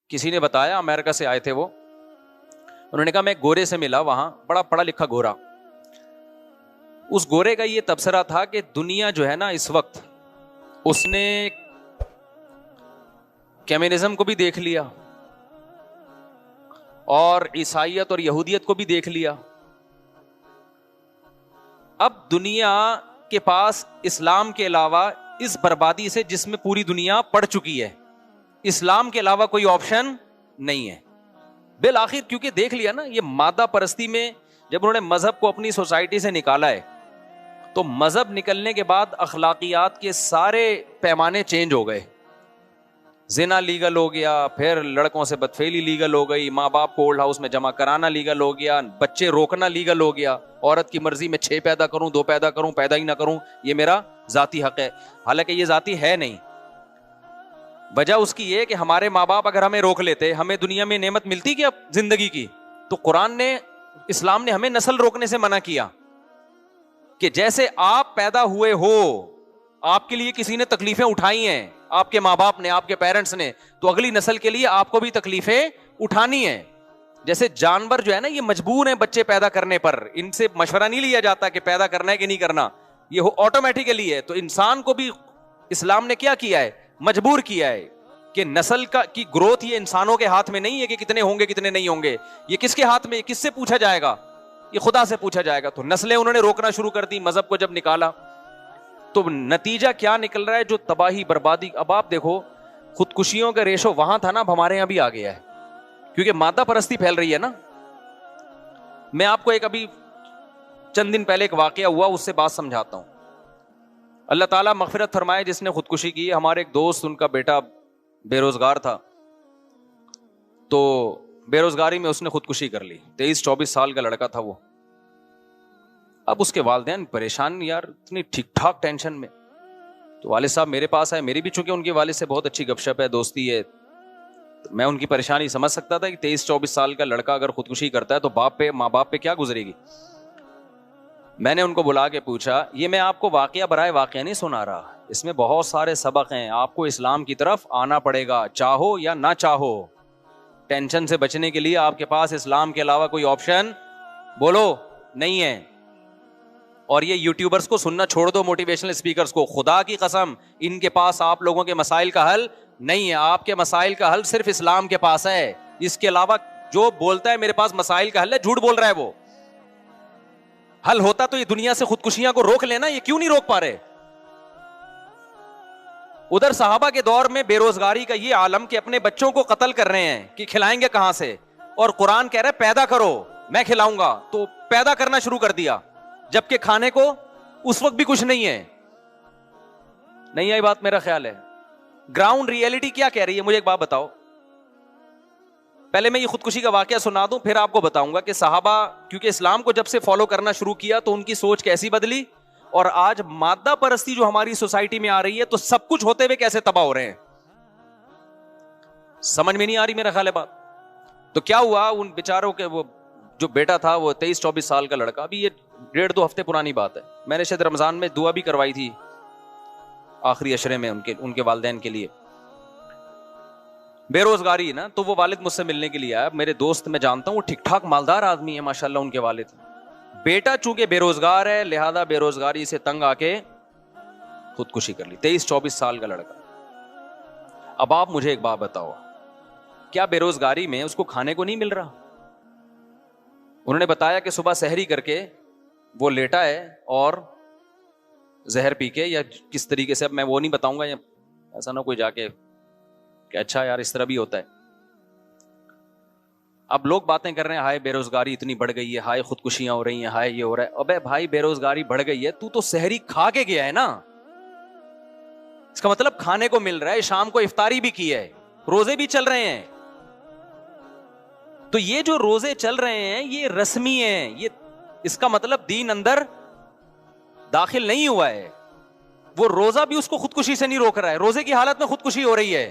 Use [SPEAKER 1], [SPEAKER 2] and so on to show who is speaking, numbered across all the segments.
[SPEAKER 1] کسی نے بتایا, امریکہ سے آئے تھے وہ, انہوں نے کہا میں ایک گورے سے ملا وہاں, بڑا پڑھا لکھا گورا. اس گورے کا یہ تبصرہ تھا کہ دنیا جو ہے نا اس وقت, اس نے کمیونزم کو بھی دیکھ لیا اور عیسائیت اور یہودیت کو بھی دیکھ لیا. اب دنیا کے پاس اسلام کے علاوہ اس بربادی سے جس میں پوری دنیا پڑ چکی ہے, اسلام کے علاوہ کوئی آپشن نہیں ہے. بالآخر کیونکہ دیکھ لیا نا, یہ مادہ پرستی میں جب انہوں نے مذہب کو اپنی سوسائٹی سے نکالا ہے, تو مذہب نکلنے کے بعد اخلاقیات کے سارے پیمانے چینج ہو گئے. زنا لیگل ہو گیا, پھر لڑکوں سے بدفعلی لیگل ہو گئی, ماں باپ کو اولڈ ہاؤس میں جمع کرانا لیگل ہو گیا, بچے روکنا لیگل ہو گیا. عورت کی مرضی میں 6 پیدا کروں, 2 پیدا کروں, پیدا ہی نہ کروں, یہ میرا ذاتی حق ہے. حالانکہ یہ ذاتی ہے نہیں. وجہ اس کی یہ کہ ہمارے ماں باپ اگر ہمیں روک لیتے, ہمیں دنیا میں نعمت ملتی کیا زندگی کی. تو قرآن نے, اسلام نے ہمیں نسل روکنے سے منع کیا کہ جیسے آپ پیدا ہوئے ہو, آپ کے لیے کسی نے تکلیفیں اٹھائی ہیں, آپ کے ماں باپ نے, آپ کے پیرنٹس نے, تو اگلی نسل کے لیے آپ کو بھی تکلیفیں اٹھانی ہیں. جیسے جانور جو ہے نا, یہ مجبور ہیں بچے پیدا کرنے پر, ان سے مشورہ نہیں لیا جاتا کہ پیدا کرنا ہے کہ نہیں کرنا, یہ آٹومیٹیکلی ہے. تو انسان کو بھی اسلام نے کیا کیا ہے, مجبور کیا ہے کہ نسل کی گروتھ یہ انسانوں کے ہاتھ میں نہیں ہے کہ کتنے ہوں گے کتنے نہیں ہوں گے. یہ کس کے ہاتھ میں, کس سے پوچھا جائے گا, یہ خدا سے پوچھا جائے گا. تو نسلیں انہوں نے روکنا شروع کر دی مذہب کو جب نکالا. تو نتیجہ کیا نکل رہا ہے, جو تباہی بربادی. اب آپ دیکھو خودکشیوں کا ریشو وہاں تھا نا, اب ہمارے یہاں بھی آ گیا ہے, کیونکہ مادہ پرستی پھیل رہی ہے نا. میں آپ کو ایک ابھی چند دن پہلے ایک واقعہ ہوا, اس سے بات سمجھاتا ہوں. اللہ تعالیٰ مغفرت فرمائے جس نے خودکشی کی. ہمارے ایک دوست, ان کا بیٹا بے روزگار تھا, تو بے روزگاری میں اس نے خودکشی کر لی. 23-24 سال کا لڑکا تھا وہ. اب اس کے والدین پریشان, یار اتنی ٹھیک ٹھاک ٹینشن میں. تو والد صاحب میرے پاس آئے, میری بھی چونکہ ان کے والد سے بہت اچھی گپ شپ ہے, دوستی ہے, تو میں ان کی پریشانی سمجھ سکتا تھا کہ 23-24 سال کا لڑکا اگر خودکشی کرتا ہے تو باپ پہ, ماں باپ پہ کیا گزرے گی. میں نے ان کو بلا کے پوچھا, یہ میں آپ کو واقعہ برائے واقعہ نہیں سنا رہا, اس میں بہت سارے سبق ہیں, آپ کو اسلام کی طرف آنا پڑے گا چاہو یا نہ چاہو. ٹینشن سے بچنے کے لیے آپ کے پاس اسلام کے علاوہ کوئی آپشن بولو نہیں ہے. اور یہ یوٹیوبرز کو سننا چھوڑ دو, موٹیویشنل اسپیکرز کو, خدا کی قسم ان کے پاس آپ لوگوں کے مسائل کا حل نہیں ہے. آپ کے مسائل کا حل صرف اسلام کے پاس ہے. اس کے علاوہ جو بولتا ہے میرے پاس مسائل کا حل ہے, جھوٹ بول رہا ہے. وہ حل ہوتا تو یہ دنیا سے خودکشیاں کو روک لینا, یہ کیوں نہیں روک پا رہے. ادھر صحابہ کے دور میں بے روزگاری کا یہ عالم کہ اپنے بچوں کو قتل کر رہے ہیں کہ کھلائیں گے کہاں سے, اور قرآن کہہ رہا ہے پیدا کرو میں کھلاؤں گا, تو پیدا کرنا شروع کر دیا, جبکہ کھانے کو اس وقت بھی کچھ نہیں ہے. نہیں آئی بات میرا خیال ہے. گراؤنڈ ریئلٹی کیا کہہ رہی ہے, مجھے ایک بات بتاؤ. پہلے میں یہ خودکشی کا واقعہ سنا دوں, پھر آپ کو بتاؤں گا کہ صحابہ کیونکہ اسلام کو جب سے فالو کرنا شروع کیا تو ان کی سوچ کیسی بدلی, اور آج مادہ پرستی جو ہماری سوسائٹی میں آ رہی ہے تو سب کچھ ہوتے ہوئے کیسے تباہ ہو رہے ہیں. سمجھ میں نہیں آ رہی میرا خیال ہے بات. تو کیا ہوا ان بیچاروں کے, وہ جو بیٹا تھا وہ 23-24 سال کا لڑکا, ابھی یہ 1.5-2 ہفتے پرانی بات ہے, میں نے شاید رمضان میں دعا بھی کروائی تھی آخری عشرے میں ان کے والدین کے لیے. بے روزگاری نا, تو وہ والد مجھ سے ملنے کے لیے آیا. میرے دوست میں جانتا ہوں, وہ ٹھیک ٹھاک مالدار آدمی ہے ماشاءاللہ ان کے والد. بیٹا چونکہ بے روزگار ہے لہذا بے روزگاری سے تنگ آ کے خودکشی کر لی. 23-24 سال کا لڑکا. اب آپ مجھے ایک بات بتاؤ, کیا بے روزگاری میں اس کو کھانے کو نہیں مل رہا؟ انہوں نے بتایا کہ صبح سحری کر کے وہ لیٹا ہے اور زہر پی کے, یا کس طریقے سے, اب میں وہ نہیں بتاؤں گا, یا ایسا نہ کوئی جا کے کہ اچھا یار اس طرح بھی ہوتا ہے. اب لوگ باتیں کر رہے ہیں, ہائے بے روزگاری اتنی بڑھ گئی ہے, ہائے خودکشیاں ہو رہی ہیں, ہائے یہ ہو رہا ہے. ابے بھائی بے روزگاری بڑھ گئی ہے, تو سحری کھا کے گیا ہے نا, اس کا مطلب کھانے کو مل رہا ہے, شام کو افطاری بھی کی ہے, روزے بھی چل رہے ہیں. تو یہ جو روزے چل رہے ہیں یہ رسمی ہیں, یہ اس کا مطلب دین اندر داخل نہیں ہوا ہے. وہ روزہ بھی اس کو خودکشی سے نہیں روک رہا ہے, روزے کی حالت میں خودکشی ہو رہی ہے.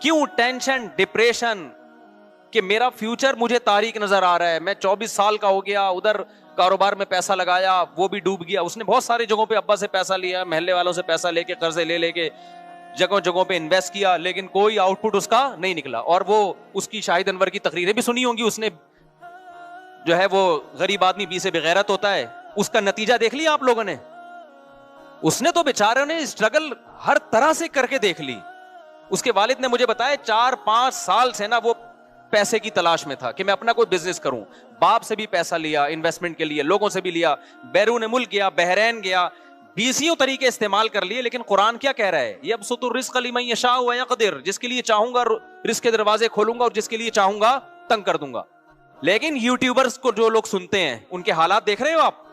[SPEAKER 1] کیوں؟ ٹینشن, ڈپریشن کہ میرا فیوچر مجھے تاریک نظر آ رہا ہے, میں 24 سال کا ہو گیا, ادھر کاروبار میں پیسہ لگایا وہ بھی ڈوب گیا. اس نے بہت ساری جگہوں پہ ابا سے پیسہ لیا, محلے والوں سے پیسہ لے کے, قرضے لے کے, جگہوں جگہوں پہ انویسٹ کیا, لیکن کوئی آؤٹ پٹ اس کا نہیں نکلا. اور وہ اس کی شاہد انور کی تقریریں بھی سنی ہوں گی, اس نے جو ہے وہ غریب آدمی بی سے بغیرت ہوتا ہے, اس کا نتیجہ دیکھ لیا آپ لوگوں نے. اس نے تو بیچارے نے اسٹرگل ہر طرح سے کر کے دیکھ لی. اس کے والد نے مجھے بتایا 4-5 سال سے نا وہ پیسے کی تلاش میں تھا کہ میں اپنا کوئی بزنس کروں. باپ سے بھی پیسہ لیا انویسٹمنٹ کے لیے, لوگوں سے بھی لیا, بیرون ملک گیا, بحرین گیا, 20 طریقے استعمال کر لیے. لیکن قرآن کیا کہہ رہا ہے, یبسط الرزق لمن یشاء ویقدر, جس کے لیے چاہوں گا رزق کے دروازے کھولوں گا اور جس کے لیے چاہوں گا تنگ کر دوں گا. لیکن یوٹیوبرز کو جو لوگ سنتے ہیں ان کے حالات دیکھ رہے ہو آپ,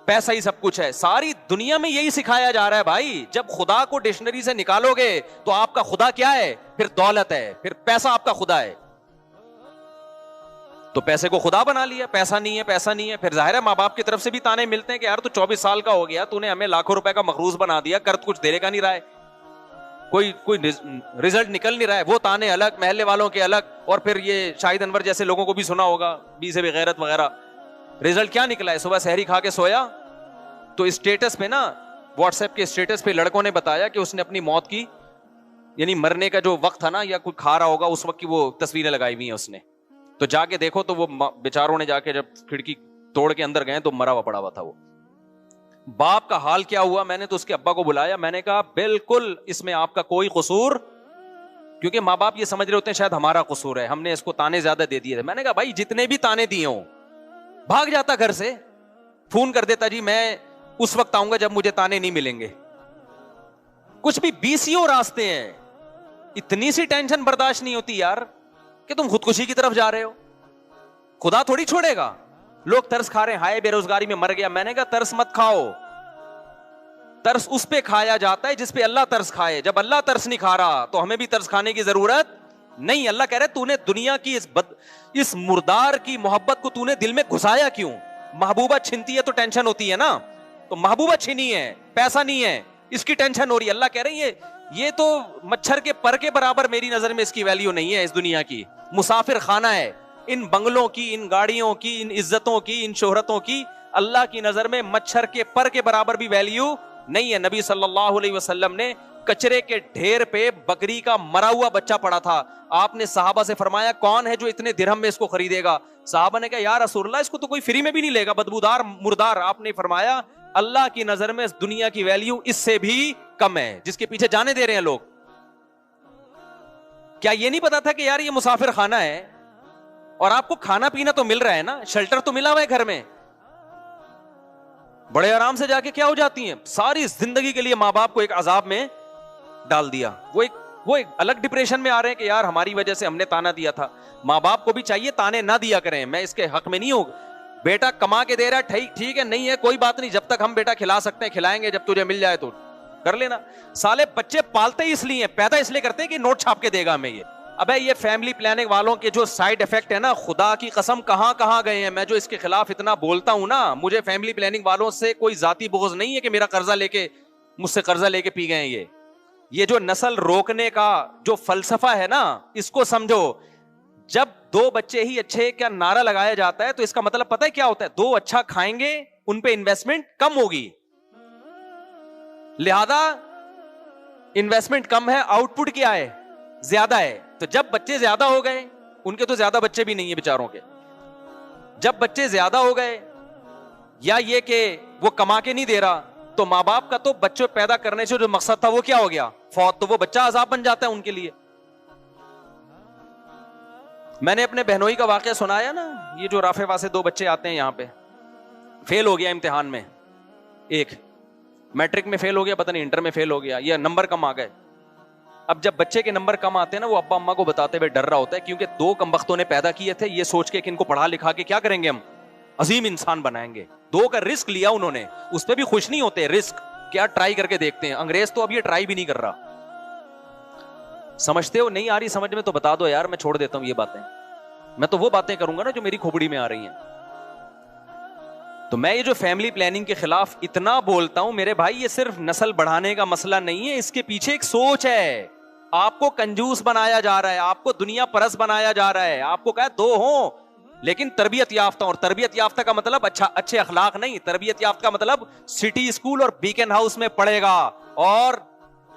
[SPEAKER 1] پیسہ ہی سب کچھ ہے. ساری دنیا میں یہی سکھایا جا رہا ہے بھائی. جب خدا کو ڈکشنری سے نکالو گے تو آپ کا خدا کیا ہے, پھر دولت ہے, پھر پیسہ آپ کا خدا ہے. تو پیسے کو خدا بنا لیا, پیسہ نہیں ہے, پیسہ نہیں ہے. پھر ظاہر ہے ماں باپ کی طرف سے بھی تانے ملتے ہیں کہ یار تو 24 سال کا ہو گیا, تو نے ہمیں لاکھوں روپے کا مقروض بنا دیا, کرت کچھ دینے کا نہیں رہا ہے, کوئی رزلٹ نکل نہیں رہا ہے. وہ تانے الگ, محلے والوں کے الگ, اور پھر یہ شاہد انور جیسے لوگوں کو بھی سنا ہوگا, بی سے بغیرت وغیرہ. رزلٹ کیا نکلا ہے, صبح سحری کھا کے سویا تو اسٹیٹس پہ نا, واٹس ایپ کے اسٹیٹس پہ لڑکوں نے بتایا کہ اس نے اپنی موت کی, یعنی مرنے کا جو وقت تھا نا, یا کوئی کھا رہا ہوگا اس وقت کی وہ تصویریں لگائی ہوئی ہیں اس نے. تو جا کے دیکھو تو وہ بیچاروں نے جا کے جب کھڑکی توڑ کے اندر گئے تو مرا ہوا پڑا ہوا تھا. وہ باپ کا حال کیا ہوا, میں نے تو اس کے ابا کو بلایا, میں نے کہا بالکل اس میں آپ کا کوئی قصور, کیونکہ ماں باپ یہ سمجھ رہے ہوتے ہیں شاید ہمارا قصور ہے, ہم نے اس کو تانے زیادہ دے دیے تھے. میں نے کہا بھائی جتنے بھی تانے دیے ہوں, بھاگ جاتا گھر سے, فون کر دیتا جی میں اس وقت آؤں گا جب مجھے تانے نہیں ملیں گے. کچھ بھی 20 راستے ہیں, اتنی سی ٹینشن برداشت نہیں ہوتی یار کہ تم خودکشی کی طرف جا رہے ہو. خدا تھوڑی چھوڑے گا. لوگ ترس کھا رہے ہیں, ہائے بے روزگاری میں مر گیا. میں نے کہا ترس مت کھاؤ, ترس اس پہ کھایا جاتا ہے جس پہ اللہ ترس کھائے. جب اللہ ترس نہیں کھا رہا تو ہمیں بھی ترس کھانے کی ضرورت نہیں. اللہ کہہ رہے تو نے دنیا کی اس مردار کی محبت کو تو نے دل میں گھسایا کیوں؟ محبوبہ چھنتی ہے تو ٹینشن ہوتی ہے نا, تو محبوبہ چھنی ہے, پیسہ نہیں ہے, اس کی ٹینشن ہو رہی ہے. اللہ کہہ رہے ہیں یہ تو مچھر کے پر کے برابر میری نظر میں اس کی ویلیو نہیں ہے. اس دنیا کی مسافر خانہ ہے. ان بنگلوں کی, ان گاڑیوں کی, ان عزتوں کی, ان شہرتوں کی اللہ کی نظر میں مچھر کے پر کے برابر بھی ویلیو نہیں ہے. نبی صلی اللہ علیہ وسلم نے کچرے کے ڈھیر پہ بکری کا مرا ہوا بچہ پڑا تھا. آپ نے صحابہ سے فرمایا کون ہے جو اتنے درہم میں اس کو خریدے گا؟ صحابہ نے کہا یا رسول اللہ اس کو تو کوئی فری میں بھی نہیں لے گا, بدبودار مردار. آپ نے فرمایا اللہ کی نظر میں دنیا کی ویلیو اس سے بھی کم ہے جس کے پیچھے جانے دے رہے ہیں لوگ. کیا یہ نہیں پتا تھا کہ یار یہ مسافر خانہ ہے اور آپ کو کھانا پینا تو مل رہا ہے نا, شیلٹر تو ملا ہوا ہے گھر میں, بڑے آرام سے جا کے کیا ہو جاتی ہیں, ساری زندگی کے لیے ماں باپ کو ایک عذاب میں ڈال دیا. وہ ایک الگ ڈپریشن میں آ رہے ہیں کہ یار ہماری وجہ سے ہم نے تانا دیا تھا. ماں باپ کو بھی چاہیے تانے نہ دیا کریں, میں اس کے حق میں نہیں ہوں. بیٹا کما کے دے رہا ہے ٹھیک ہے, نہیں ہے کوئی بات نہیں, جب تک ہم بیٹا کھلا سکتے ہیں کھلائیں گے, جب تجھے مل جائے تو کر لینا. سالے بچے پالتے ہی اس لیے, پیدا اس لیے کرتے ہیں کہ نوٹ چھاپ کے دے گا ہمیں یہ. ابے یہ فیملی پلاننگ والوں کے جو سائیڈ افیکٹ ہے نا, خدا کی قسم کہاں کہاں گئے ہیں. میں جو اس کے خلاف اتنا بولتا ہوں نا, مجھے فیملی پلاننگ والوں سے کوئی ذاتی بغض نہیں ہے کہ میرا قرضہ لے کے مجھ سے قرضہ لے کے پی گئے ہیں. یہ جو نسل روکنے کا جو فلسفہ ہے نا, اس کو سمجھو. جب 2 بچے ہی اچھے کیا نعرہ لگایا جاتا ہے تو اس کا مطلب پتہ ہے کیا ہوتا ہے, 2 اچھا کھائیں گے ان پہ انویسٹمنٹ کم ہوگی, لہذا انویسٹمنٹ کم ہے, آؤٹ پٹ کیا ہے زیادہ ہے. تو جب بچے زیادہ ہو گئے, ان کے تو زیادہ بچے بھی نہیں ہیں بیچاروں کے, جب بچے زیادہ ہو گئے یا یہ کہ وہ کما کے نہیں دے رہا, تو ماں باپ کا تو بچوں پیدا کرنے سے جو مقصد تھا وہ کیا ہو گیا, فوت. تو وہ بچہ عذاب بن جاتا ہے ان کے لیے. میں نے اپنے بہنوئی کا واقعہ سنایا نا, یہ جو رافع واسطے 2 بچے آتے ہیں یہاں پہ, فیل ہو گیا امتحان میں, ایک میٹرک میں فیل ہو گیا, پتہ نہیں انٹر میں فیل ہو گیا, یا نمبر کم آ گئے. اب جب بچے کے نمبر کم آتے ہیں نا, وہ ابا اماں کو بتاتے ہوئے ڈر رہا ہوتا ہے, کیونکہ 2 کمبختوں نے پیدا کیے تھے یہ سوچ کے کہ ان کو پڑھا لکھا کے کیا کریں گے, ہم عظیم انسان بنائیں گے. 2 کا رسک لیا انہوں نے, اس پہ بھی خوش نہیں ہوتے. رسک کیا, ٹرائی کر کے دیکھتے ہیں. انگریز تو اب یہ ٹرائی بھی نہیں کر رہا. سمجھتے ہو نہیں آ رہی سمجھ میں تو بتا دو یار, میں چھوڑ دیتا ہوں یہ باتیں. میں تو وہ باتیں کروں گا نا جو میری کھوپڑی میں آ رہی ہیں. تو میں یہ جو فیملی پلاننگ کے خلاف اتنا بولتا ہوں میرے بھائی, یہ صرف نسل بڑھانے کا مسئلہ نہیں ہے, اس کے پیچھے ایک سوچ ہے. آپ کو کنجوس بنایا جا رہا ہے, آپ کو دنیا پرست بنایا جا رہا ہے. آپ کو کہا 2 ہوں لیکن تربیت یافتہ, اور تربیت یافتہ کا مطلب اچھے اخلاق نہیں. تربیت یافتہ کا مطلب سٹی اسکول اور بیکن ہاؤس میں پڑھے گا اور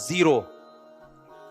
[SPEAKER 1] 0।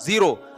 [SPEAKER 1] 0।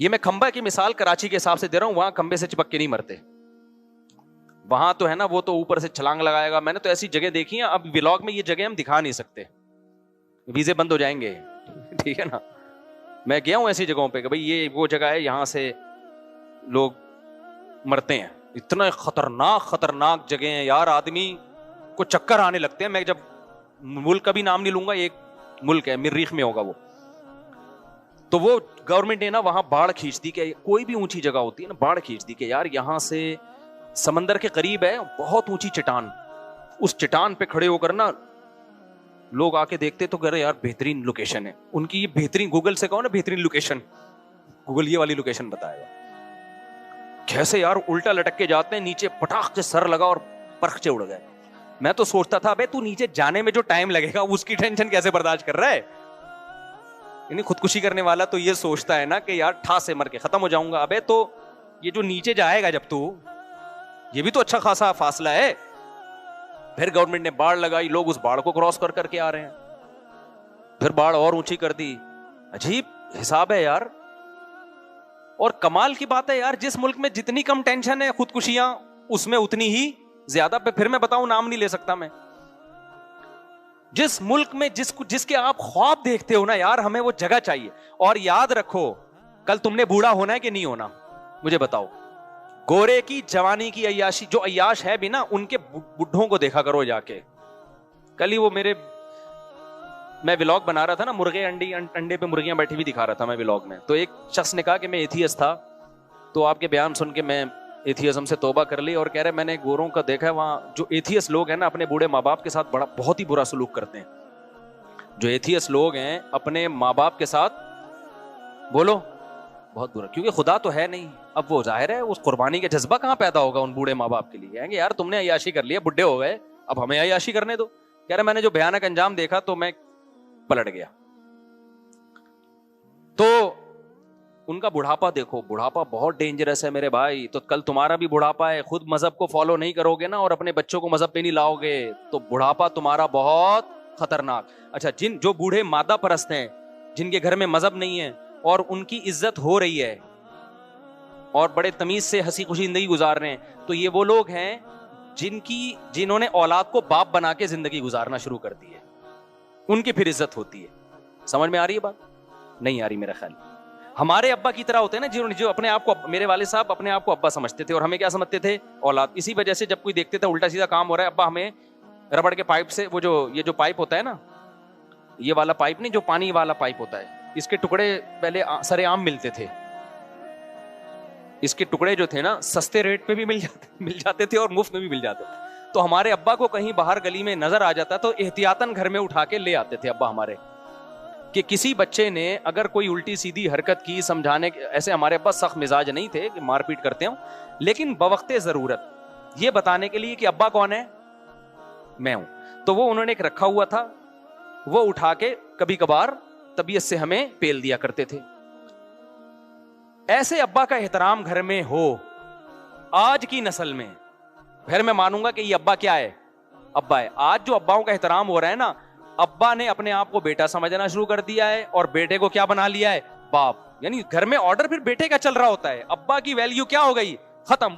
[SPEAKER 1] یہ میں کھمبا کی مثال کراچی کے حساب سے دے رہا ہوں, وہاں کھمبے سے چپک کے نہیں مرتے, وہاں تو ہے نا وہ تو اوپر سے چھلانگ لگائے گا. میں نے تو ایسی جگہ دیکھی ہیں, اب ولاگ میں یہ جگہ ہم دکھا نہیں سکتے, ویزے بند ہو جائیں گے, ٹھیک ہے نا. میں گیا ہوں ایسی جگہوں پہ کہ بھائی یہ وہ جگہ ہے, یہاں سے لوگ مرتے ہیں. اتنا خطرناک جگہ ہیں یار, آدمی کو چکر آنے لگتے ہیں. میں جب ملک کا بھی نام نہیں لوں گا, ایک ملک ہے مریخ میں ہوگا وہ, تو وہ گورنمنٹ نے نا وہاں باڑ کھینچ دی, کہ کوئی بھی اونچی جگہ ہوتی ہے نا باڑ کھینچ دی کہ یار یہاں سے سمندر کے قریب ہے بہت اونچی چٹان, اس چٹان پہ کھڑے ہو کر نا لوگ آ کے دیکھتے تو کہہ رہے یار بہترین لوکیشن ہے ان کی, یہ بہترین, گوگل سے کہو نا بہترین لوکیشن, گوگل یہ والی لوکیشن بتائے گا. کیسے یار الٹا لٹک کے جاتے ہیں, نیچے پٹاخ سے سر لگا اور پرخچے اڑ گئے. میں تو سوچتا تھا بھائی تو نیچے جانے میں جو ٹائم لگے گا اس کی ٹینشن کیسے برداشت کر رہا ہے. یعنی خودکشی کرنے والا تو یہ سوچتا ہے نا کہ یار ٹھا سے مر کے ختم ہو جاؤں گا. ابے تو یہ جو نیچے جائے گا جب تو یہ بھی تو اچھا خاصا فاصلہ ہے. پھر گورنمنٹ نے باڑ لگائی, لوگ اس باڑ کو کراس کر کے آ رہے ہیں, پھر باڑ اور اونچی کر دی. عجیب حساب ہے یار. اور کمال کی بات ہے یار, جس ملک میں جتنی کم ٹینشن ہے خودکشیاں اس میں اتنی ہی زیادہ. پھر میں بتاؤں, نام نہیں لے سکتا میں, جس ملک میں جس کے آپ خواب دیکھتے ہو نا یار, ہمیں وہ جگہ چاہیے. اور یاد رکھو کل تم نے بوڑھا ہونا ہے کہ نہیں ہونا, مجھے بتاؤ. گورے کی جوانی کی عیاشی, جو عیاش ہے بھی نا ان کے بڈھوں کو دیکھا کرو جا کے. کل ہی وہ میں ولاگ بنا رہا تھا نا, مرغے انڈے پہ مرغیاں بیٹھی ہوئی دکھا رہا تھا میں ولاگ میں. تو ایک شخص نے کہا کہ میں ایتھیسٹ تھا, تو آپ کے بیان سن کے میں ایتھیزم سے توبہ کر لی, اور کہہ رہے میں نے گوروں کا دیکھا ہے وہاں جو ایتھیسٹ لوگ ہیں نا اپنے بوڑھے ماں باپ کے ساتھ بہت ہی برا سلوک کرتے ہیں. جو ایتھیسٹ لوگ ہیں اپنے ماں باپ کے ساتھ بولو بہت برا, کیونکہ خدا تو ہے نہیں. اب وہ ظاہر ہے اس قربانی کا جذبہ کہاں پیدا ہوگا ان بوڑھے ماں باپ کے لیے. کہیں گے یار تم نے عیاشی کر لی, بڈھے ہو گئے, اب ہمیں عیاشی کرنے دو. کہہ رہے میں نے جو بھیانک انجام دیکھا تو میں پلٹ گیا. تو ان کا بڑھاپا دیکھو, بڑھاپا بہت ڈینجرس ہے میرے بھائی. تو کل تمہارا بھی بڑھاپا ہے, خود مذہب کو فالو نہیں کرو گے نا اور اپنے بچوں کو مذہب پہ نہیں لاؤ گے تو بڑھاپا تمہارا بہت خطرناک. اچھا, جو بوڑھے مادہ پرست ہیں, جن کے گھر میں مذہب نہیں ہے اور ان کی عزت ہو رہی ہے اور بڑے تمیز سے ہنسی خوشی زندگی گزار رہے ہیں, تو یہ وہ لوگ ہیں جنہوں نے اولاد کو باپ بنا کے زندگی گزارنا شروع کر دی ہے. ان کی پھر عزت ہوتی ہے. سمجھ میں آ رہی ہے بات؟ نہیں آ رہی میرا خیال. ہمارے ابا کی طرح ہوتے ہیں نا جو اپنے آپ کو, میرے والد صاحب اپنے آپ کو ابا سمجھتے تھے اور ہمیں کیا سمجھتے تھے, اولاد. اسی وجہ سے جب کوئی دیکھتے تھے الٹا سیدھا کام ہو رہا ہے, ابا ہمیں ربڑ کے پائپ سے, وہ یہ جو پائپ ہوتا ہے نا, یہ والا پائپ نہیں جو پانی والا پائپ ہوتا ہے, اس کے ٹکڑے پہلے سرے عام ملتے تھے. اس کے ٹکڑے جو تھے نا سستے ریٹ پہ بھی مل جاتے تھے اور مفت میں بھی مل جاتے تھے. تو ہمارے ابا کو کہیں باہر گلی میں نظر آ جاتا تو احتیاطاً گھر میں اٹھا کے لے آتے تھے ابا ہمارے, کہ کسی بچے نے اگر کوئی الٹی سیدھی حرکت کی سمجھانے. ایسے ہمارے ابا سخت مزاج نہیں تھے کہ مار پیٹ کرتے ہوں, لیکن بوقت ضرورت یہ بتانے کے لیے کہ ابا کون ہے, میں ہوں. تو وہ انہوں نے ایک رکھا ہوا تھا, وہ اٹھا کے کبھی کبھار طبیعت سے ہمیں پیل دیا کرتے تھے. ایسے ابا کا احترام گھر میں ہو آج کی نسل میں, پھر میں مانوں گا کہ یہ ابا کیا ہے, ابا ہے. آج جو اباؤں کا احترام ہو رہا ہے نا, ابا نے اپنے آپ کو بیٹا سمجھنا شروع کر دیا ہے اور بیٹے کو کیا بنا لیا ہے, باپ. یعنی گھر میں آرڈر پھر بیٹے کا چل رہا ہوتا ہے, ابا کی ویلیو کیا ہو گئی, ختم.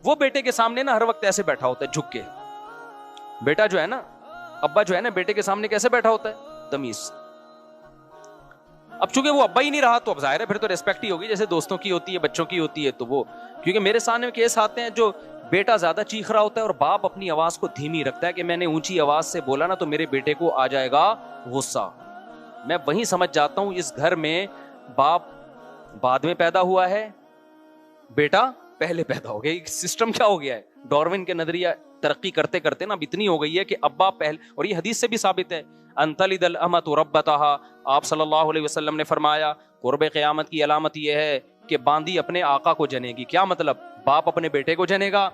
[SPEAKER 1] وہ بیٹے کے سامنے نا ہر وقت ایسے بیٹھا ہوتا ہے جھک کے. بیٹا جو ہے نا, ابا جو ہے نا بیٹے کے سامنے کیسے بیٹھا ہوتا ہے, تمیز. اب چونکہ وہ ابا ہی نہیں رہا تو اب ظاہر ہے پھر تو ریسپیکٹ ہی ہوگی جیسے دوستوں کی ہوتی ہے, بچوں کی ہوتی ہے. تو وہ کیونکہ میرے سامنے کیس آتے ہیں جو بیٹا زیادہ چیخ رہا ہوتا ہے اور باپ اپنی آواز کو دھیمی رکھتا ہے کہ میں نے اونچی آواز سے بولا نا تو میرے بیٹے کو آ جائے گا غصہ. میں وہیں سمجھ جاتا ہوں اس گھر میں باپ بعد میں پیدا ہوا ہے, بیٹا پہلے پیدا ہو گیا. سسٹم کیا ہو گیا ہے, ڈاروین کے نظریہ ترقی کرتے کرتے نا اب اتنی ہو گئی ہے کہ ابا پہلے. اور یہ حدیث سے بھی ثابت ہے, انتلد الامۃ ربتہا, آپ صلی اللہ علیہ وسلم نے فرمایا قرب قیامت کی علامت یہ ہے کہ باندی اپنے آقا کو جنے گی. کیا مطلب, باپ اپنے بیٹے کو جنے گا,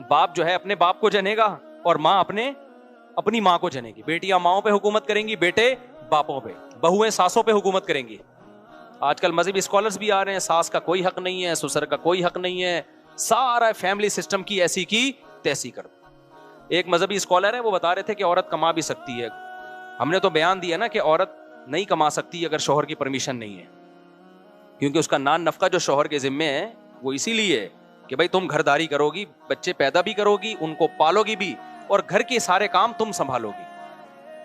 [SPEAKER 1] باپ جو ہے اپنے باپ کو جنے گا اور ماں اپنی ماں کو جنے گی. بیٹیاں ماؤں پہ حکومت کریں گی, بیٹے باپوں پہ, بہویں ساسوں پہ حکومت کریں گی. آج کل مذہبی اسکالرز بھی آ رہے ہیں, ساس کا کوئی حق نہیں ہے, سسر کا کوئی حق نہیں ہے, سارا فیملی سسٹم کی ایسی کی تیسی کر. ایک مذہبی اسکالر ہے وہ بتا رہے تھے کہ عورت کما بھی سکتی ہے. ہم نے تو بیان دیا نا کہ عورت نہیں کما سکتی اگر شوہر کی پرمیشن نہیں ہے, کیونکہ اس کا نان نفقہ جو شوہر کے ذمے ہے وہ اسی لیے ہے کہ بھائی تم گھرداری کرو گی, بچے پیدا بھی کرو گی, ان کو پالو گی بھی, اور گھر کے سارے کام تم سنبھالو گی,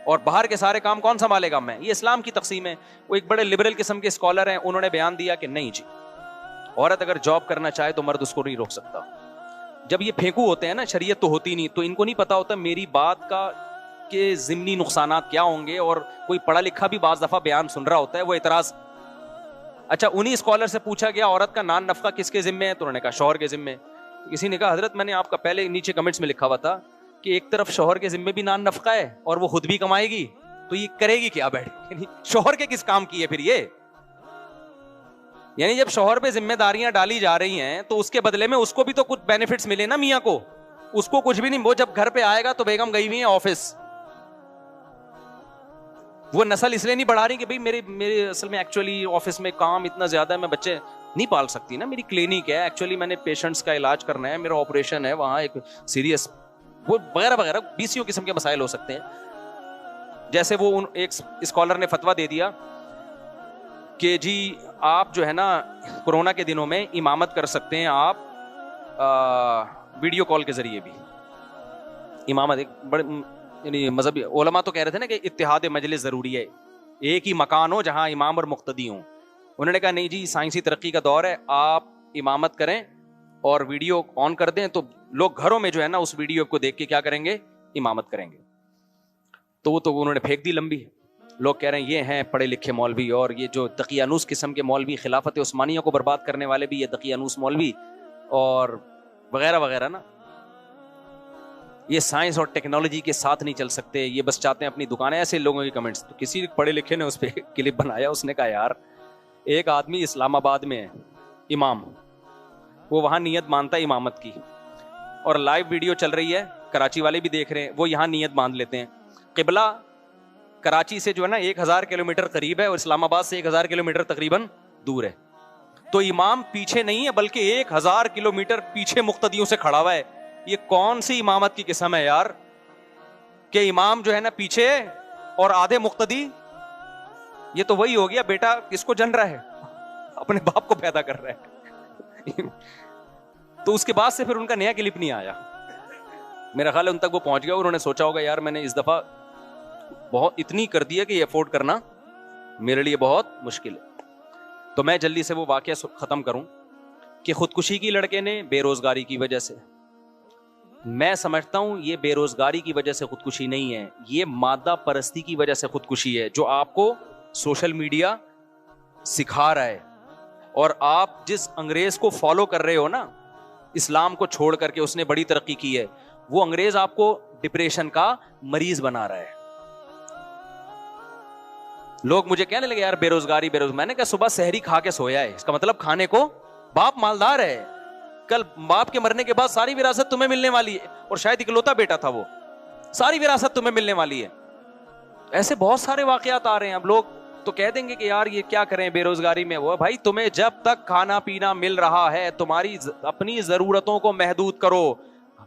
[SPEAKER 1] اور باہر کے سارے کام کون سنبھالے گا؟ میں. یہ اسلام کی تقسیم ہے. وہ ایک بڑے لبرل قسم کے اسکالر ہیں, انہوں نے بیان دیا کہ نہیں جی, عورت اگر جاب کرنا چاہے تو مرد اس کو نہیں روک سکتا. جب یہ پھینکو ہوتے ہیں نا, شریعت تو ہوتی نہیں, تو ان کو نہیں پتا ہوتا میری بات کا کہ ضمنی نقصانات کیا ہوں گے, اور کوئی پڑھا لکھا بھی بعض دفعہ بیان سن رہا ہوتا ہے, وہ اعتراض. اچھا, انہی اسکالر سے پوچھا گیا عورت کا نان نفقہ کس کے ذمے ہے, تو انہوں نے کہا شوہر کے ذمے. کسی نے کہا حضرت میں نے آپ کا پہلے نیچے کمنٹس میں لکھا ہوا تھا کہ ایک طرف شوہر کے ذمے بھی نان نفقہ ہے اور وہ خود بھی کمائے گی, تو یہ کرے گی کیا بیٹھ کے؟ شوہر کے کس کام کی ہے پھر یہ؟ یعنی جب شوہر پہ ذمہ داریاں ڈالی جا رہی ہیں تو اس کے بدلے میں اس کو بھی تو کچھ بینیفٹس ملے نا میاں کو. اس کو کچھ بھی نہیں, وہ جب گھر پہ آئے گا تو بیگم گئی ہوئی ہیں آفس. وہ نسل اس لیے نہیں بڑھا رہی کہ بھائی میرے اصل میں ایکچولی آفس میں کام اتنا زیادہ ہے, میں بچے نہیں پال سکتی نا, میری کلینک ہے, ایکچولی میں نے پیشنٹس کا علاج کرنا ہے, میرا آپریشن ہے وہاں ایک سیریس, وہ وغیرہ وغیرہ 20 قسم کے مسائل ہو سکتے ہیں. جیسے وہ ایک اسکالر نے فتویٰ دے دیا کہ جی آپ جو ہے نا کورونا کے دنوں میں امامت کر سکتے ہیں آپ ویڈیو کال کے ذریعے بھی. امامت ایک بڑے یعنی مذہبی علماء تو کہہ رہے تھے نا کہ اتحاد مجلس ضروری ہے, ایک ہی مکان ہو جہاں امام اور مقتدی ہوں. انہوں نے کہا نہیں جی, سائنسی ترقی کا دور ہے, آپ امامت کریں اور ویڈیو آن کر دیں تو لوگ گھروں میں جو ہے نا اس ویڈیو کو دیکھ کے کیا کریں گے, امامت کریں گے. تو وہ تو انہوں نے پھینک دی لمبی. لوگ کہہ رہے ہیں یہ ہیں پڑھے لکھے مولوی, اور یہ جو دقیانوس قسم کے مولوی, خلافت عثمانیہ کو برباد کرنے والے بھی یہ دقیانوس مولوی اور وغیرہ وغیرہ نا, یہ سائنس اور ٹیکنالوجی کے ساتھ نہیں چل سکتے, یہ بس چاہتے ہیں اپنی دکانیں. ایسے لوگوں کی کمنٹس. تو کسی پڑھے لکھے نے اس پہ کلپ بنایا, اس نے کہا یار ایک آدمی اسلام آباد میں ہے امام, وہ وہاں نیت مانتا ہے امامت کی, اور لائیو ویڈیو چل رہی ہے, کراچی والے بھی دیکھ رہے ہیں, وہ یہاں نیت باندھ لیتے ہیں. قبلہ کراچی سے جو ہے نا 1000 کلومیٹر قریب ہے, اور اسلام آباد سے 1000 کلومیٹر تقریباً دور ہے. تو امام پیچھے نہیں ہے بلکہ 1000 کلومیٹر پیچھے مقتدیوں سے کھڑا ہوا ہے. یہ کون سی امامت کی قسم ہے یار کہ امام جو ہے نا پیچھے اور آدھے مقتدی. یہ تو وہی ہو گیا بیٹا کس کو جن رہا ہے, اپنے باپ کو پیدا کر رہا ہے. تو اس کے بعد سے پھر ان کا نیا کلپ نہیں آیا. میرا خیال ہے ان تک وہ پہنچ گیا, انہوں نے سوچا ہوگا یار میں نے اس دفعہ بہت اتنی کر دی ہے کہ یہ افورڈ کرنا میرے لیے بہت مشکل ہے. تو میں جلدی سے وہ واقعہ ختم کروں کہ خودکشی کی لڑکے نے بے روزگاری کی وجہ سے. میں سمجھتا ہوں یہ بے روزگاری کی وجہ سے خودکشی نہیں ہے, یہ مادہ پرستی کی وجہ سے خودکشی ہے, جو آپ کو سوشل میڈیا سکھا رہا ہے. اور آپ جس انگریز کو فالو کر رہے ہو نا, اسلام کو چھوڑ کر کے, اس نے بڑی ترقی کی ہے, وہ انگریز آپ کو ڈپریشن کا مریض بنا رہا ہے. لوگ مجھے کہنے لگے یار بے روزگاری بے روزگاری. میں نے کہا صبح سحری کھا کے سویا ہے, اس کا مطلب کھانے کو باپ مالدار ہے. کل باپ کے مرنے کے بعد ساری وراثت تمہیں ملنے والی ہے, اور شاید اکلوتا بیٹا تھا وہ, ساری وراثت تمہیں ملنے والی ہے. ایسے بہت سارے واقعات آ رہے ہیں. اب لوگ تو کہہ دیں گے کہ یار یہ کیا کریں بے روزگاری میں. وہ بھائی تمہیں جب تک کھانا پینا مل رہا ہے, تمہاری اپنی ضرورتوں کو محدود کرو.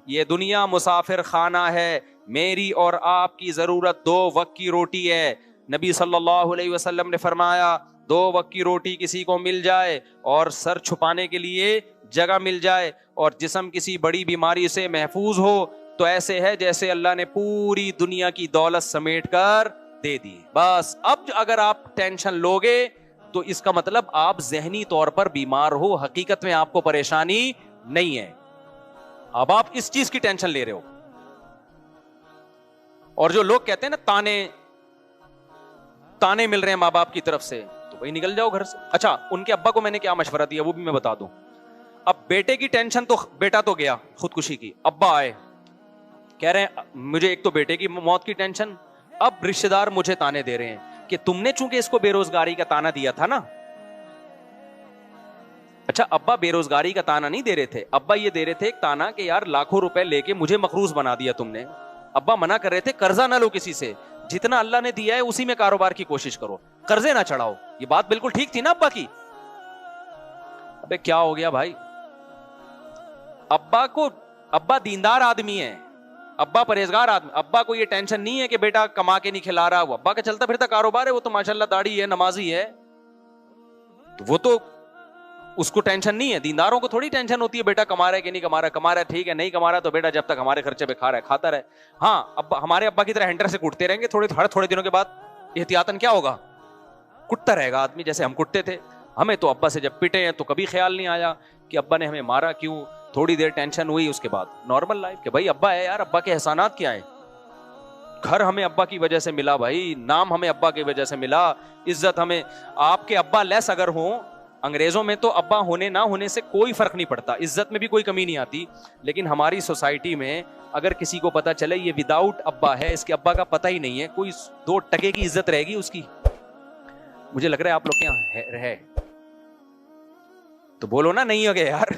[SPEAKER 1] یہ دنیا مسافر خانہ ہے, میری اور آپ کی ضرورت 2 وقت کی روٹی ہے. نبی صلی اللہ علیہ وسلم نے فرمایا 2 وقت کی روٹی کسی کو مل جائے اور سر چھپانے کے لیے جگہ مل جائے, اور جسم کسی بڑی بیماری سے محفوظ ہو, تو ایسے ہے جیسے اللہ نے پوری دنیا کی دولت سمیٹ کر دے دی. بس اب اگر آپ ٹینشن لوگے تو اس کا مطلب آپ ذہنی طور پر بیمار ہو, حقیقت میں آپ کو پریشانی نہیں ہے. اب آپ اس چیز کی ٹینشن لے رہے ہو. اور جو لوگ کہتے ہیں نا تانے مل رہے ہیں ماں باپ کی طرف سے, تو بھائی نکل جاؤ گھر سے. اچھا, ان کے ابا کو میں نے کیا مشورہ دیا وہ بھی میں بتا دوں. اب بیٹے کی ٹینشن تو بیٹا تو گیا خودکشی کی, ابا آئے کہہ رہے ہیں مجھے ایک تو بیٹے کی موت کی ٹینشن, اب رشتے دار مجھے تانے دے رہے ہیں کہ تم نے چونکہ اس کو بے روزگاری کا تانا دیا تھا نا. اچھا, ابا بے روزگاری کا تانا نہیں دے رہے تھے, ابا یہ دے رہے تھے ایک تانا کہ یار لاکھوں روپے لے کے مجھے مقروض بنا دیا تم نے. ابا منع کر رہے تھے قرضہ نہ لو کسی سے, جتنا اللہ نے دیا ہے اسی میں کاروبار کی کوشش کرو, قرضے نہ چڑھاؤ. یہ بات بالکل ٹھیک تھی نا ابا کی. ابے کیا ہو گیا بھائی, ابا دیندار آدمی ہے, ابا پرہیزگار آدمی. ابا کو یہ ٹینشن نہیں ہے کہ بیٹا کما کے نہیں کھلا رہا, وہ ابا کا چلتا پھرتا کاروبار ہے, وہ تو ماشاءاللہ داڑھی ہے, نمازی ہے, تو وہ تو اس کو ٹینشن نہیں ہے. دینداروں کو تھوڑی ٹینشن ہوتی ہے بیٹا کما رہا ہے کہ نہیں کما رہا ہے. کما رہا ہے ٹھیک ہے, نہیں کما رہا تو بیٹا جب تک ہمارے خرچے پہ کھا رہا ہے کھاتا رہے. ہاں ابا, ہمارے ابا کی طرح ہینڈر سے کوٹتے رہیں گے ہر تھوڑے دنوں کے بعد احتیاطاً کیا ہوگا, کٹتا رہے گا آدمی جیسے ہم کٹتے تھے. ہمیں تو ابا سے جب پٹے ہیں تو کبھی خیال نہیں آیا کہ ابا نے ہمیں مارا کیوں, تھوڑی دیر ٹینشن ہوئی, اس کے بعد نارمل لائف کہ بھائی ابا ہے یار, ابا کے احسانات کیا ہیں. گھر ہمیں ابا کی وجہ سے ملا بھائی, نام ہمیں ابا کی وجہ سے ملا, عزت ہمیں. آپ کے ابا لیس اگر ہوں, انگریزوں میں تو ابا ہونے نہ ہونے سے کوئی فرق نہیں پڑتا, عزت میں بھی کوئی کمی نہیں آتی. لیکن ہماری سوسائٹی میں اگر کسی کو پتا چلے یہ وداؤٹ ابا ہے, اس کے ابا کا پتہ ہی نہیں ہے, کوئی 2 ٹکے کی عزت رہے گی اس کی. مجھے لگ رہا ہے آپ لوگ کے یہاں رہے تو بولو نا, نہیں ہوگے یار,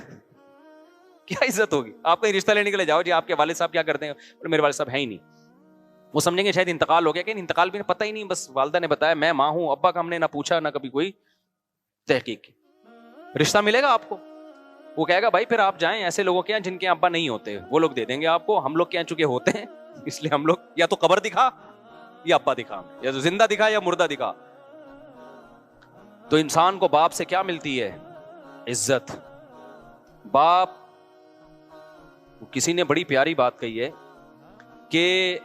[SPEAKER 1] کیا عزت ہوگی. آپ کہیں رشتہ لینے کے لیے جاؤ, جی آپ کے والد صاحب کیا کرتے ہیں, میرے والد صاحب ہیں ہی نہیں. وہ سمجھیں گے شاید انتقال ہو گیا, کہ انتقال بھی پتہ ہی نہیں, بس والدہ نے بتایا میں ماں ہوں, ابا کا ہم نے نہ پوچھا نہ کبھی کوئی تحقیق کی. رشتہ ملے گا آپ کو, وہ کہے گا بھائی پھر آپ جائیں ایسے لوگوں کے یہاں جن کے ابا نہیں ہوتے, وہ لوگ دے دیں گے آپ کو. ہم لوگ کے یہاں چونکہ ہوتے ہیں اس لیے ہم لوگ یا تو قبر دکھا یا ابا دکھا, یا تو زندہ دکھا یا مردہ دکھا. تو انسان کو باپ سے کیا ملتی ہے, عزت. باپ, کسی نے بڑی پیاری بات کہی ہے کہ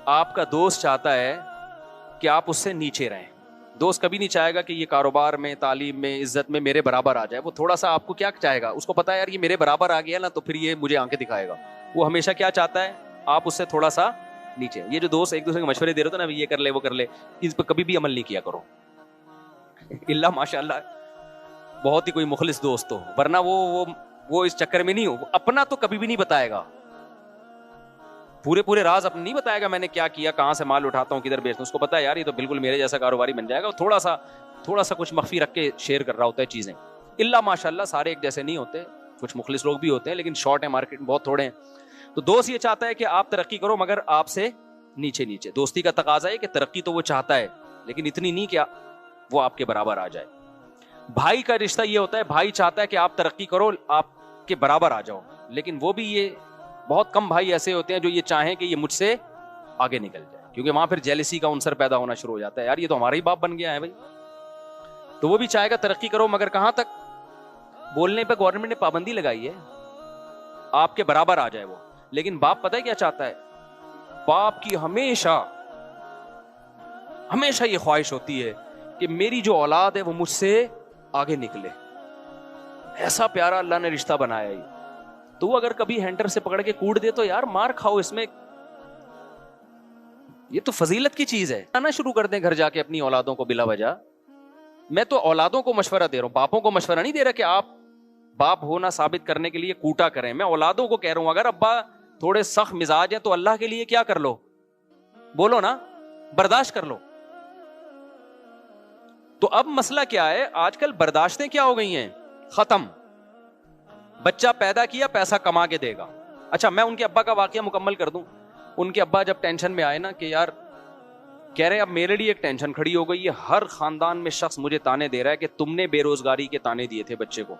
[SPEAKER 1] آپ کا دوست چاہتا ہے کہ آپ اس سے نیچے رہیں. دوست کبھی نہیں چاہے گا کہ یہ کاروبار میں, تعلیم میں, عزت میں میرے برابر آ جائے. وہ تھوڑا سا آپ کو کیا چاہے گا, اس کو پتا ہے یار یہ میرے برابر آ گیا نا تو پھر یہ مجھے آنکھیں دکھائے گا. وہ ہمیشہ کیا چاہتا ہے, آپ اس سے تھوڑا سا نیچے. یہ جو دوست ایک دوسرے کے مشورے دے رہے تھے نا, یہ کر لے وہ کر لے, اس پہ کبھی بھی عمل نہیں کیا کرو اللہ ماشاء اللہ بہت ہی کوئی مخلص دوست ہو, ورنہ وہ اس چکر میں نہیں ہو. اپنا تو کبھی بھی نہیں بتائے گا, پورے راز اپنے نہیں بتائے گا, میں نے کیا کیا, کہاں سے مال اٹھاتا ہوں, کدھر بیچتا ہوں. اس کو پتا ہے یار یہ تو بالکل میرے جیسا کاروباری بن جائے گا. تھوڑا سا کچھ مخفی رکھ کے شیئر کر رہا ہوتا ہے چیزیں. اللہ ماشاء اللہ سارے ایک جیسے نہیں ہوتے, کچھ مخلص لوگ بھی ہوتے ہیں لیکن شارٹ ہے مارکیٹ میں, بہت تھوڑے ہیں. تو دوست یہ چاہتا ہے کہ آپ ترقی کرو مگر آپ سے نیچے. دوستی کا تقاضا ہے کہ ترقی تو وہ چاہتا ہے لیکن اتنی نہیں کہ وہ آپ کے برابر آ جائے. بھائی کا رشتہ یہ ہوتا ہے, بھائی چاہتا ہے کہ آپ ترقی کرو, آپ کے برابر آ جاؤ, لیکن وہ بھی یہ بہت کم بھائی ایسے ہوتے ہیں جو یہ چاہیں کہ یہ مجھ سے آگے نکل جائے, کیونکہ وہاں پھر جیلسی کا عنصر پیدا ہونا شروع ہو جاتا ہے. یار یہ تو ہمارا ہی باپ بن گیا ہے بھائی. تو وہ بھی چاہے گا ترقی کرو مگر کہاں تک, بولنے پہ گورنمنٹ نے پابندی لگائی ہے آپ کے برابر آ جائے وہ. لیکن باپ پتہ ہے کیا چاہتا ہے, باپ کی ہمیشہ یہ خواہش ہوتی ہے کہ میری جو اولاد ہے وہ مجھ سے آگے نکلے. ایسا پیارا اللہ نے رشتہ بنایا ہے. تو وہ اگر کبھی ہینڈر سے پکڑ کے کوٹ دے تو یار مار کھاؤ, اس میں یہ تو فضیلت کی چیز ہے. آنا شروع کر دیں گھر جا کے اپنی اولادوں کو بلا وجہ. میں تو اولادوں کو مشورہ دے رہا ہوں, باپوں کو مشورہ نہیں دے رہا کہ آپ باپ ہونا ثابت کرنے کے لیے کوٹا کریں. میں اولادوں کو کہہ رہا ہوں اگر ابا تھوڑے سخت مزاج ہیں تو اللہ کے لیے کیا کر لو, بولو نا, برداشت کر لو. تو اب مسئلہ کیا ہے, آج کل برداشتیں کیا ہو گئی ہیں, ختم. بچہ پیدا کیا پیسہ کما کے دے گا. اچھا میں ان کے ابا کا واقعہ مکمل کر دوں. ان کے ابا جب ٹینشن میں آئے نا کہ یار کہہ رہے اب میرے لیے ایک ٹینشن کھڑی ہو گئی ہے, ہر خاندان میں شخص مجھے تانے دے رہا ہے کہ تم نے بے روزگاری کے تانے دیے تھے بچے کو,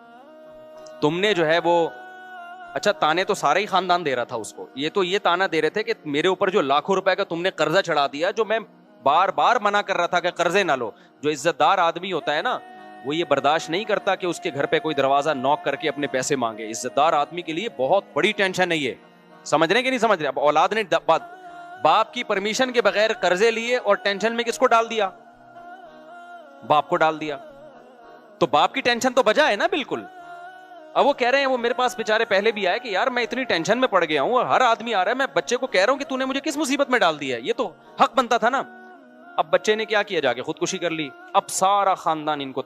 [SPEAKER 1] تم نے جو ہے وہ, اچھا تانے تو سارا ہی خاندان دے رہا تھا اس کو, یہ تانا دے رہے تھے کہ میرے اوپر جو لاکھوں روپے کا تم نے قرضہ چڑھا دیا, جو میں بار بار منع کر رہا تھا کہ قرضے نہ لو. جو عزت دار آدمی ہوتا ہے نا وہ یہ برداشت نہیں کرتا کہ اس کے گھر پہ کوئی دروازہ نوک کر کے اپنے پیسے مانگے. عزت دار آدمی کے لیے بہت بڑی ٹینشن ہے یہ, سمجھ رہے کہ نہیں سمجھ رہے. اب اولاد نے باپ کی پرمیشن کے بغیر قرضے لیے اور ٹینشن میں کس کو ڈال دیا, باپ کو ڈال دیا. تو باپ کی ٹینشن تو بجا ہے نا بالکل. اب وہ کہہ رہے ہیں, وہ میرے پاس بیچارے پہلے بھی آئے کہ یار میں اتنی ٹینشن میں پڑ گیا ہوں, ہر آدمی آ رہا ہے, میں بچے کو کہہ رہا ہوں کہ تو نے مجھے کس مصیبت میں ڈال دیا ہے, یہ تو حق بنتا تھا نا. اب بچے نے کیا کیا, جا کے خودکشی کر لی. اب سارا خاندان ان کو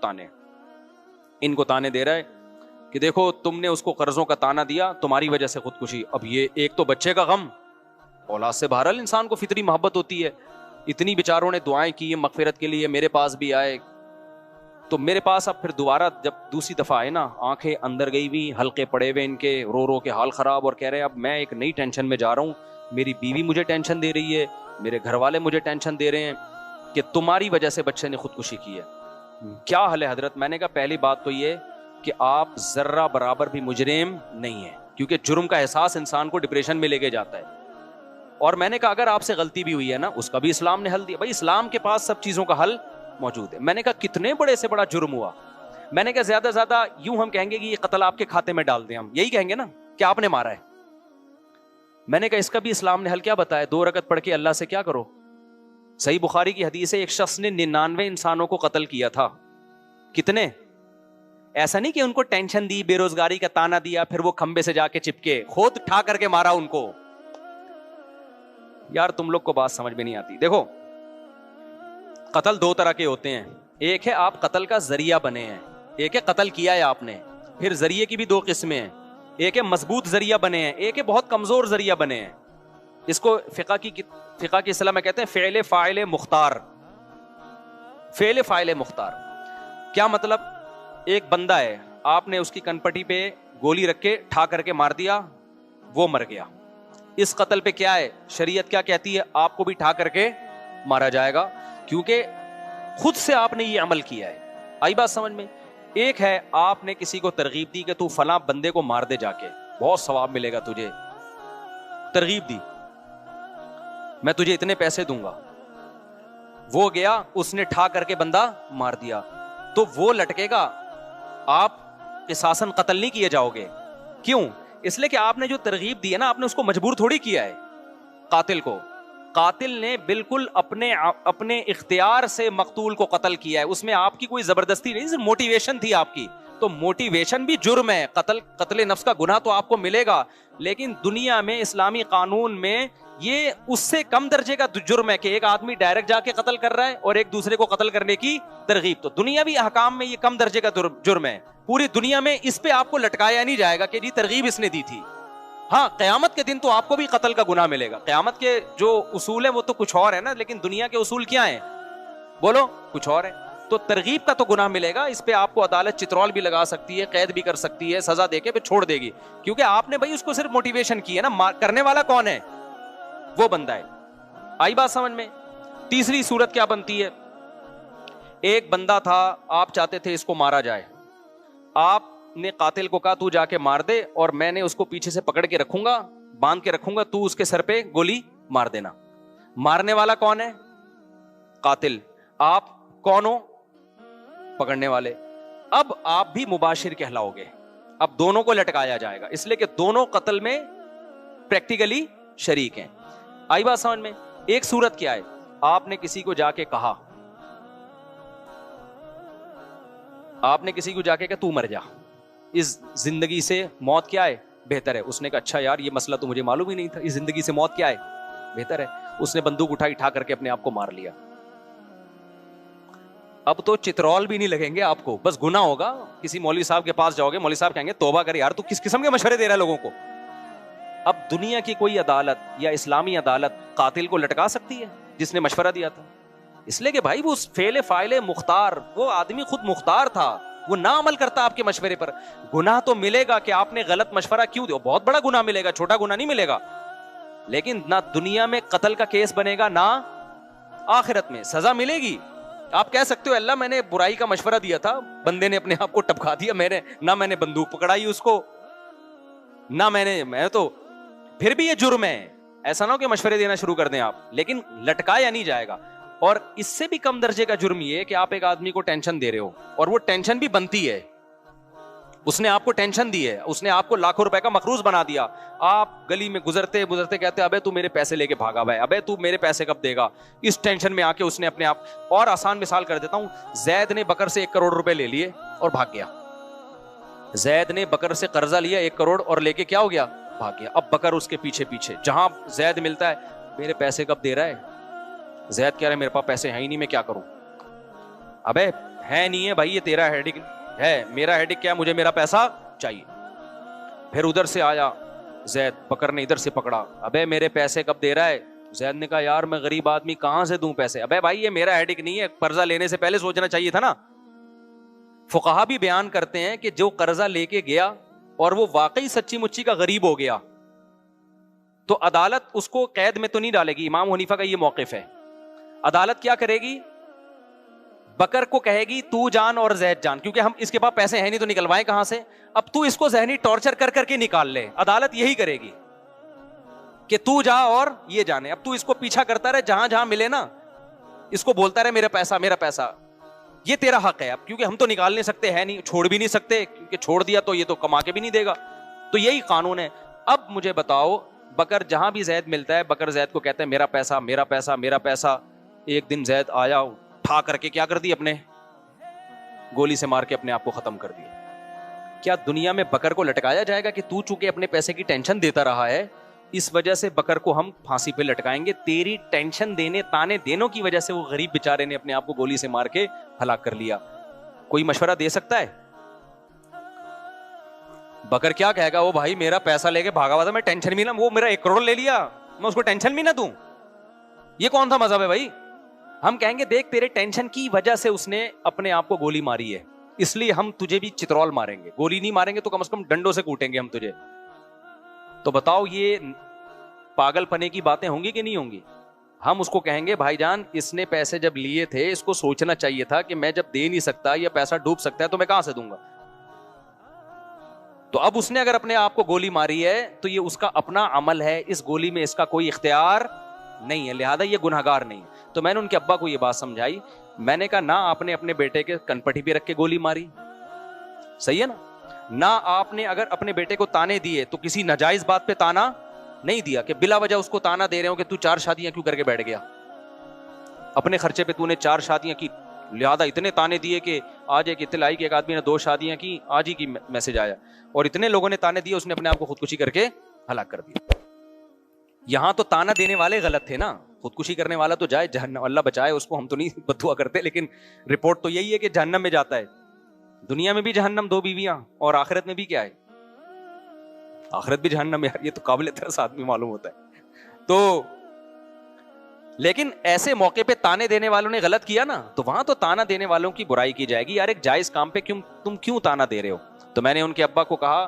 [SPEAKER 1] تانے دے رہا ہے کہ دیکھو تم نے اس کو قرضوں کا تانا دیا, تمہاری وجہ سے خودکشی. اب یہ ایک تو بچے کا غم, اولاد سے بہرحال انسان کو فطری محبت ہوتی ہے. اتنی بیچاروں نے دعائیں کی مغفرت کے لیے, میرے پاس بھی آئے. تو میرے پاس اب پھر دوبارہ جب دوسری دفعہ آئے نا, آنکھیں اندر گئی ہوئی, حلقے پڑے ہوئے ان کے, رو کے حال خراب, اور کہہ رہے اب میں ایک نئی ٹینشن میں جا رہا ہوں. میری بیوی مجھے ٹینشن دے رہی ہے, میرے گھر والے مجھے ٹینشن دے رہے ہیں کہ تمہاری وجہ سے بچے نے خودکشی کی ہے. کیا حل ہے حضرت؟ میں نے کہا پہلی بات تو یہ کہ آپ ذرہ برابر بھی مجرم نہیں ہیں, کیونکہ جرم کا احساس انسان کو ڈپریشن میں لے کے جاتا ہے. اور میں نے کہا اگر آپ سے غلطی بھی ہوئی ہے نا, اس کا بھی اسلام نے حل دیا. بھائی اسلام کے پاس سب چیزوں کا حل موجود ہے. میں نے کہا کتنے بڑے سے بڑا جرم ہوا, میں نے کہا زیادہ زیادہ یوں ہم کہیں گے کہ یہ قتل آپ کے کھاتے میں ڈال دیں، ہم یہی کہیں گے نا کہ آپ نے مارا ہے. میں نے کہا اس کا بھی اسلام نے حل کیا بتایا؟ 2 رکعت پڑھ کے اللہ سے کیا کرو. صحیح بخاری کی حدیث ہے، ایک شخص نے 99 انسانوں کو قتل کیا تھا. کتنے؟ ایسا نہیں کہ ان کو ٹینشن دی، بے روزگاری کا تانا دیا، پھر وہ کھمبے سے جا کے چپکے، خود ٹھا کر کے مارا ان کو. یار تم لوگ کو بات سمجھ میں نہیں آتی. دیکھو قتل 2 طرح کے ہوتے ہیں. ایک ہے آپ قتل کا ذریعہ بنے ہیں، ایک ہے قتل کیا ہے آپ نے. پھر ذریعے کی بھی 2 قسمیں ہیں، ایک ہے مضبوط ذریعہ بنے ہیں، ایک ہے بہت کمزور ذریعہ بنے ہیں. اس کو فقہ کی اصطلاح میں کہتے ہیں فعل فاعل مختار. فعل فاعل مختار کیا مطلب؟ ایک بندہ ہے، آپ نے اس کی کنپٹی پہ گولی رکھ کے ٹھا کر کے مار دیا، وہ مر گیا. اس قتل پہ کیا ہے؟ شریعت کیا کہتی ہے؟ آپ کو بھی ٹھا کر کے مارا جائے گا، کیونکہ خود سے آپ نے یہ عمل کیا ہے. آئی بات سمجھ میں؟ ایک ہے آپ نے کسی کو ترغیب دی کہ تو فلاں بندے کو مار دے، جا کے بہت ثواب ملے گا تجھے. ترغیب دی، میں تجھے اتنے پیسے دوں گا. وہ گیا، اس نے ٹھا کر کے بندہ مار دیا، تو وہ لٹکے گا. آپ قصاصاً قتل نہیں کیے جاؤ گے. کیوں؟ اس لیے کہ آپ نے جو ترغیب دی ہے نا، آپ نے اس کو مجبور تھوڑی کیا ہے. قاتل کو، قاتل نے بالکل اپنے اختیار سے مقتول کو قتل کیا ہے. اس میں آپ کی کوئی زبردستی نہیں، صرف موٹیویشن تھی آپ کی. تو موٹیویشن بھی جرم ہے. قتل نفس کا گناہ تو آپ کو ملے گا، لیکن دنیا میں اسلامی قانون میں یہ اس سے کم درجے کا جرم ہے کہ ایک آدمی ڈائریکٹ جا کے قتل کر رہا ہے اور ایک دوسرے کو قتل کرنے کی ترغیب. تو دنیاوی احکام میں یہ کم درجے کا جرم ہے. پوری دنیا میں اس پہ آپ کو لٹکایا نہیں جائے گا کہ جی ترغیب اس نے دی تھی. ہاں قیامت کے دن تو آپ کو بھی قتل کا گناہ ملے گا. قیامت کے جو اصول ہیں وہ تو کچھ اور ہے نا، لیکن دنیا کے اصول کیا ہیں؟ بولو، کچھ اور ہے. تو ترغیب کا تو گناہ ملے گا. اس پہ آپ کو عدالت چترول بھی لگا سکتی ہے، قید بھی کر سکتی ہے، سزا دے کے پھر چھوڑ دے گی، کیونکہ آپ نے بھائی اس کو صرف موٹیویشن کی ہے نا. کرنے والا کون ہے؟ وہ بندہ ہے. آئی بات سمجھ میں؟ تیسری صورت کیا بنتی ہے؟ ایک بندہ تھا، آپ چاہتے تھے اس کو مارا جائے. آپ نے قاتل کو کہا تو جا کے مار دے، اور میں نے اس کو پیچھے سے پکڑ کے رکھوں گا، باندھ کے رکھوں گا، تو اس کے سر پہ گولی مار دینا. مارنے والا کون ہے؟ قاتل. آپ کون ہو؟ پکڑنے والے. اب آپ بھی مباشر کہلاؤ گے. اب دونوں کو لٹکایا جائے گا، اس لیے کہ دونوں قتل میں پریکٹیکلی شریک ہیں. آئی بات سمجھ میں؟ ایک صورت کیا ہے؟ آپ نے کسی کو جا کے کہا، کہ تو مر جا، اس زندگی سے موت کیا ہے بہتر ہے. اس نے کہا اچھا یار یہ مسئلہ تو مجھے معلوم ہی نہیں تھا، اس زندگی سے موت کیا ہے بہتر ہے. اس نے بندوق اٹھا کر کے اپنے آپ کو مار لیا. اب تو چترول بھی نہیں لگیں گے آپ کو، بس گناہ ہوگا. کسی مولوی صاحب کے پاس جاؤ گے، مولوی صاحب کہیں گے توبہ کر یار، تو کس قسم کے مشورے دے رہا ہے لوگوں کو. اب دنیا کی کوئی عدالت یا اسلامی عدالت قاتل کو لٹکا سکتی ہے جس نے مشورہ دیا تھا؟ اس لیے کہ بھائی وہ فعل فاعل مختار، وہ آدمی خود مختار تھا، وہ نہ عمل کرتا آپ کے مشورے پر. گناہ تو ملے گا کہ آپ نے غلط مشورہ کیوں دیا، بہت بڑا گناہ ملے گا، چھوٹا گناہ نہیں ملے گا. لیکن نہ دنیا میں قتل کا کیس بنے گا، نہ آخرت میں سزا ملے گی. آپ کہہ سکتے ہو اللہ میں نے برائی کا مشورہ دیا تھا، بندے نے اپنے آپ کو ٹپکا دیا، نہ میں نے بندوق پکڑائی اس کو، نہ میں تو پھر بھی یہ جرم ہے. ایسا نہ ہو کہ مشورے دینا شروع کر دیں آپ، لیکن لٹکایا نہیں جائے گا. اور اس سے بھی کم درجے کا جرم یہ ہے کہ آپ ایک آدمی کو ٹینشن دے رہے ہو، اور وہ ٹینشن بھی بنتی ہے. اس نے آپ کو ٹینشن دی ہے، اس نے آپ کو لاکھوں روپے کا مقروض بنا دیا. آپ گلی میں گزرتے کہتے ابے تو میرے پیسے لے کے بھاگا بھائی، ابے تو میرے پیسے کب دے گا. اس ٹینشن میں آ کے اس نے اپنے آپ، اور آسان مثال کر دیتا ہوں، زید نے بکر سے 1 کروڑ روپے لے لیے اور بھاگ گیا. زید نے بکر سے قرضہ لیا 1 کروڑ اور لے کے کیا ہو گیا؟ بھاگ گیا. اب بکر اس کے پیچھے جہاں زید ملتا ہے، میرے پیسے کب دے رہا ہے؟ زید کہہ رہا ہے میرے پاس پیسے ہیں ہی نہیں، میں کیا کروں؟ ابے ہے نہیں ہے بھائی، یہ تیرا ہیڈک ہے، میرا ہیڈک کیا ہے، مجھے میرا پیسہ چاہیے. پھر ادھر سے آیا زید، بکر نے ادھر سے پکڑا، ابے میرے پیسے کب دے رہا ہے؟ زید نے کہا یار میں غریب آدمی کہاں سے دوں پیسے. ابے بھائی یہ میرا ہیڈک نہیں ہے، قرضہ لینے سے پہلے سوچنا چاہیے تھا نا. فقہا بھی بیان کرتے ہیں کہ جو قرضہ لے کے گیا اور وہ واقعی سچی مچی کا غریب ہو گیا، تو عدالت اس کو قید میں تو نہیں ڈالے گی. امام حنیفہ کا یہ موقف ہے. عدالت کیا کرے گی؟ بکر کو کہے گی تو جان اور زید جان، کیونکہ ہم اس کے پاس پیسے ہیں نہیں تو نکلوائیں کہاں سے. اب تو اس کو ذہنی ٹارچر کر کر کے نکال لے. عدالت یہی کرے گی کہ تو جا اور یہ جانے. اب تو اس کو پیچھا کرتا رہے، جہاں جہاں ملے نا اس کو بولتا رہے میرا پیسہ میرا پیسہ. یہ تیرا حق ہے اب, کیونکہ ہم تو نکال نہیں سکتے, ہے نہیں, چھوڑ بھی نہیں سکتے, کیونکہ چھوڑ دیا تو یہ تو کما کے بھی نہیں دے گا. تو یہی قانون ہے. اب مجھے بتاؤ, بکر جہاں بھی زید ملتا ہے, بکر زید کو کہتا ہے میرا پیسہ میرا پیسہ میرا پیسہ. ایک دن زید آیا, اٹھا کر کے کیا کر دی, اپنے گولی سے مار کے اپنے آپ کو ختم کر دیا. کیا دنیا میں بکر کو لٹکایا جائے گا کہ تو چونکہ اپنے پیسے کی ٹینشن دیتا رہا ہے اس وجہ سے بکر کو ہم پھانسی پہ لٹکائیں گے؟ تیری ٹینشن دینے تانے دینوں کی وجہ سے وہ غریب بیچارے نے اپنے آپ کو گولی سے مار کے ہلاک کر لیا. کوئی مشورہ دے سکتا ہے؟ بکر کیا کہے گا, وہ بھائی میرا پیسہ لے کے بھاگا ہوا تھا, میں ٹینشن بھی نہ, وہ میرا 1 کروڑ لے لیا, میں اس کو ٹینشن بھی نہ دوں. یہ کون سا مذہب ہے بھائی؟ ہم کہیں گے دیکھ تیرے ٹینشن کی وجہ سے اس نے اپنے آپ کو گولی ماری ہے, اس لیے ہم تجھے بھی چترول ماریں گے, گولی نہیں ماریں گے تو کم از کم ڈنڈوں سے کوٹیں گے ہم تجھے. تو بتاؤ یہ پاگل پنے کی باتیں ہوں گی کہ نہیں ہوں گی؟ ہم اس کو کہیں گے بھائی جان اس نے پیسے جب لیے تھے اس کو سوچنا چاہیے تھا کہ میں جب دے نہیں سکتا یا پیسہ ڈوب سکتا ہے تو میں کہاں سے دوں گا. تو اب اس نے اگر اپنے آپ کو گولی ماری ہے تو یہ اس کا اپنا عمل ہے, اس گولی میں اس کا کوئی اختیار نہیں ہے, لہذا یہ گنہگار نہیں. تو میں نے ان کے ابا کو یہ بات سمجھائی, میں نے کہا نہ آپ نے اپنے بیٹے کے کنپٹی پہ رکھ کے گولی ماری, صحیح ہے نا, نہ آپ نے اگر اپنے بیٹے کو تانے دیے تو کسی ناجائز بات پہ تانا نہیں دیا کہ بلا وجہ اس کو تانا دے رہے ہو کہ تو 4 شادیاں کیوں کر کے بیٹھ گیا, اپنے خرچے پہ تو نے 4 شادیاں کی, لہذا اتنے تانے دیے کہ آج ایک اطلاع آئی کہ ایک آدمی نے 2 شادیاں کی, آج ہی کی میسج آیا, اور اتنے لوگوں نے تانے دیے اس نے اپنے آپ کو خودکشی کر کے ہلاک کر دیا. یہاں تو تانا دینے والے غلط تھے نا, خودکشی کرنے والا تو جائے جہنم, اللہ بچائے اس کو, ہم تو نہیں بد دعا کرتے, لیکن رپورٹ تو یہی ہے کہ جہنم میں جاتا ہے. دنیا میں بھی جہنم 2 بیویاں, اور آخرت میں بھی کیا ہے, آخرت بھی جہنم ہے. یہ تو قابل ترس آدمی معلوم ہوتا ہے. تو لیکن ایسے موقع پہ تانے دینے والوں نے غلط کیا نا, تو وہاں تو تانا دینے والوں کی برائی کی جائے گی. یار ایک جائز کام پہ تم کیوں تانا دے رہے ہو؟ تو میں نے ان کے ابا کو کہا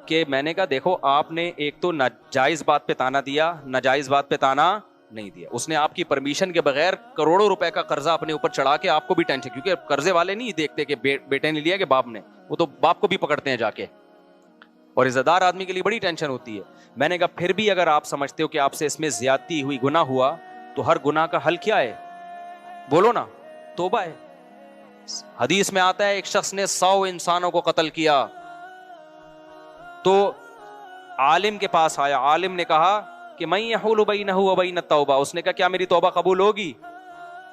[SPEAKER 1] کہ میں نے کہا دیکھو آپ نے ایک تو ناجائز بات پہ تانا دیا, ناجائز بات پہ تانا نہیں دیا. اس نے آپ کی پرمیشن کے بغیر کروڑوں روپے کا قرضہ اپنے اوپر چڑھا کے آپ کو بھی ٹینشن, کیونکہ قرضے والے نہیں دیکھتے کہ بیٹے نے لیا کہ باپ نے, وہ تو باپ کو بھی پکڑتے ہیں جا کے, اور عزت دار آدمی کے لیے بڑی ٹینشن ہوتی ہے. میں نے کہا پھر بھی اگر آپ سمجھتے ہو کہ آپ سے اس میں زیادتی ہوئی, گناہ ہوا, تو ہر گناہ کا حل کیا ہے؟ بولو نا, توبہ ہے. حدیث میں آتا ہے ایک شخص نے 100 انسانوں کو قتل کیا تو عالم کے پاس آیا, عالم نے کہا کہ من یحول بینہ و بین التوبہ, اس نے کہا کیا میری توبہ قبول ہوگی؟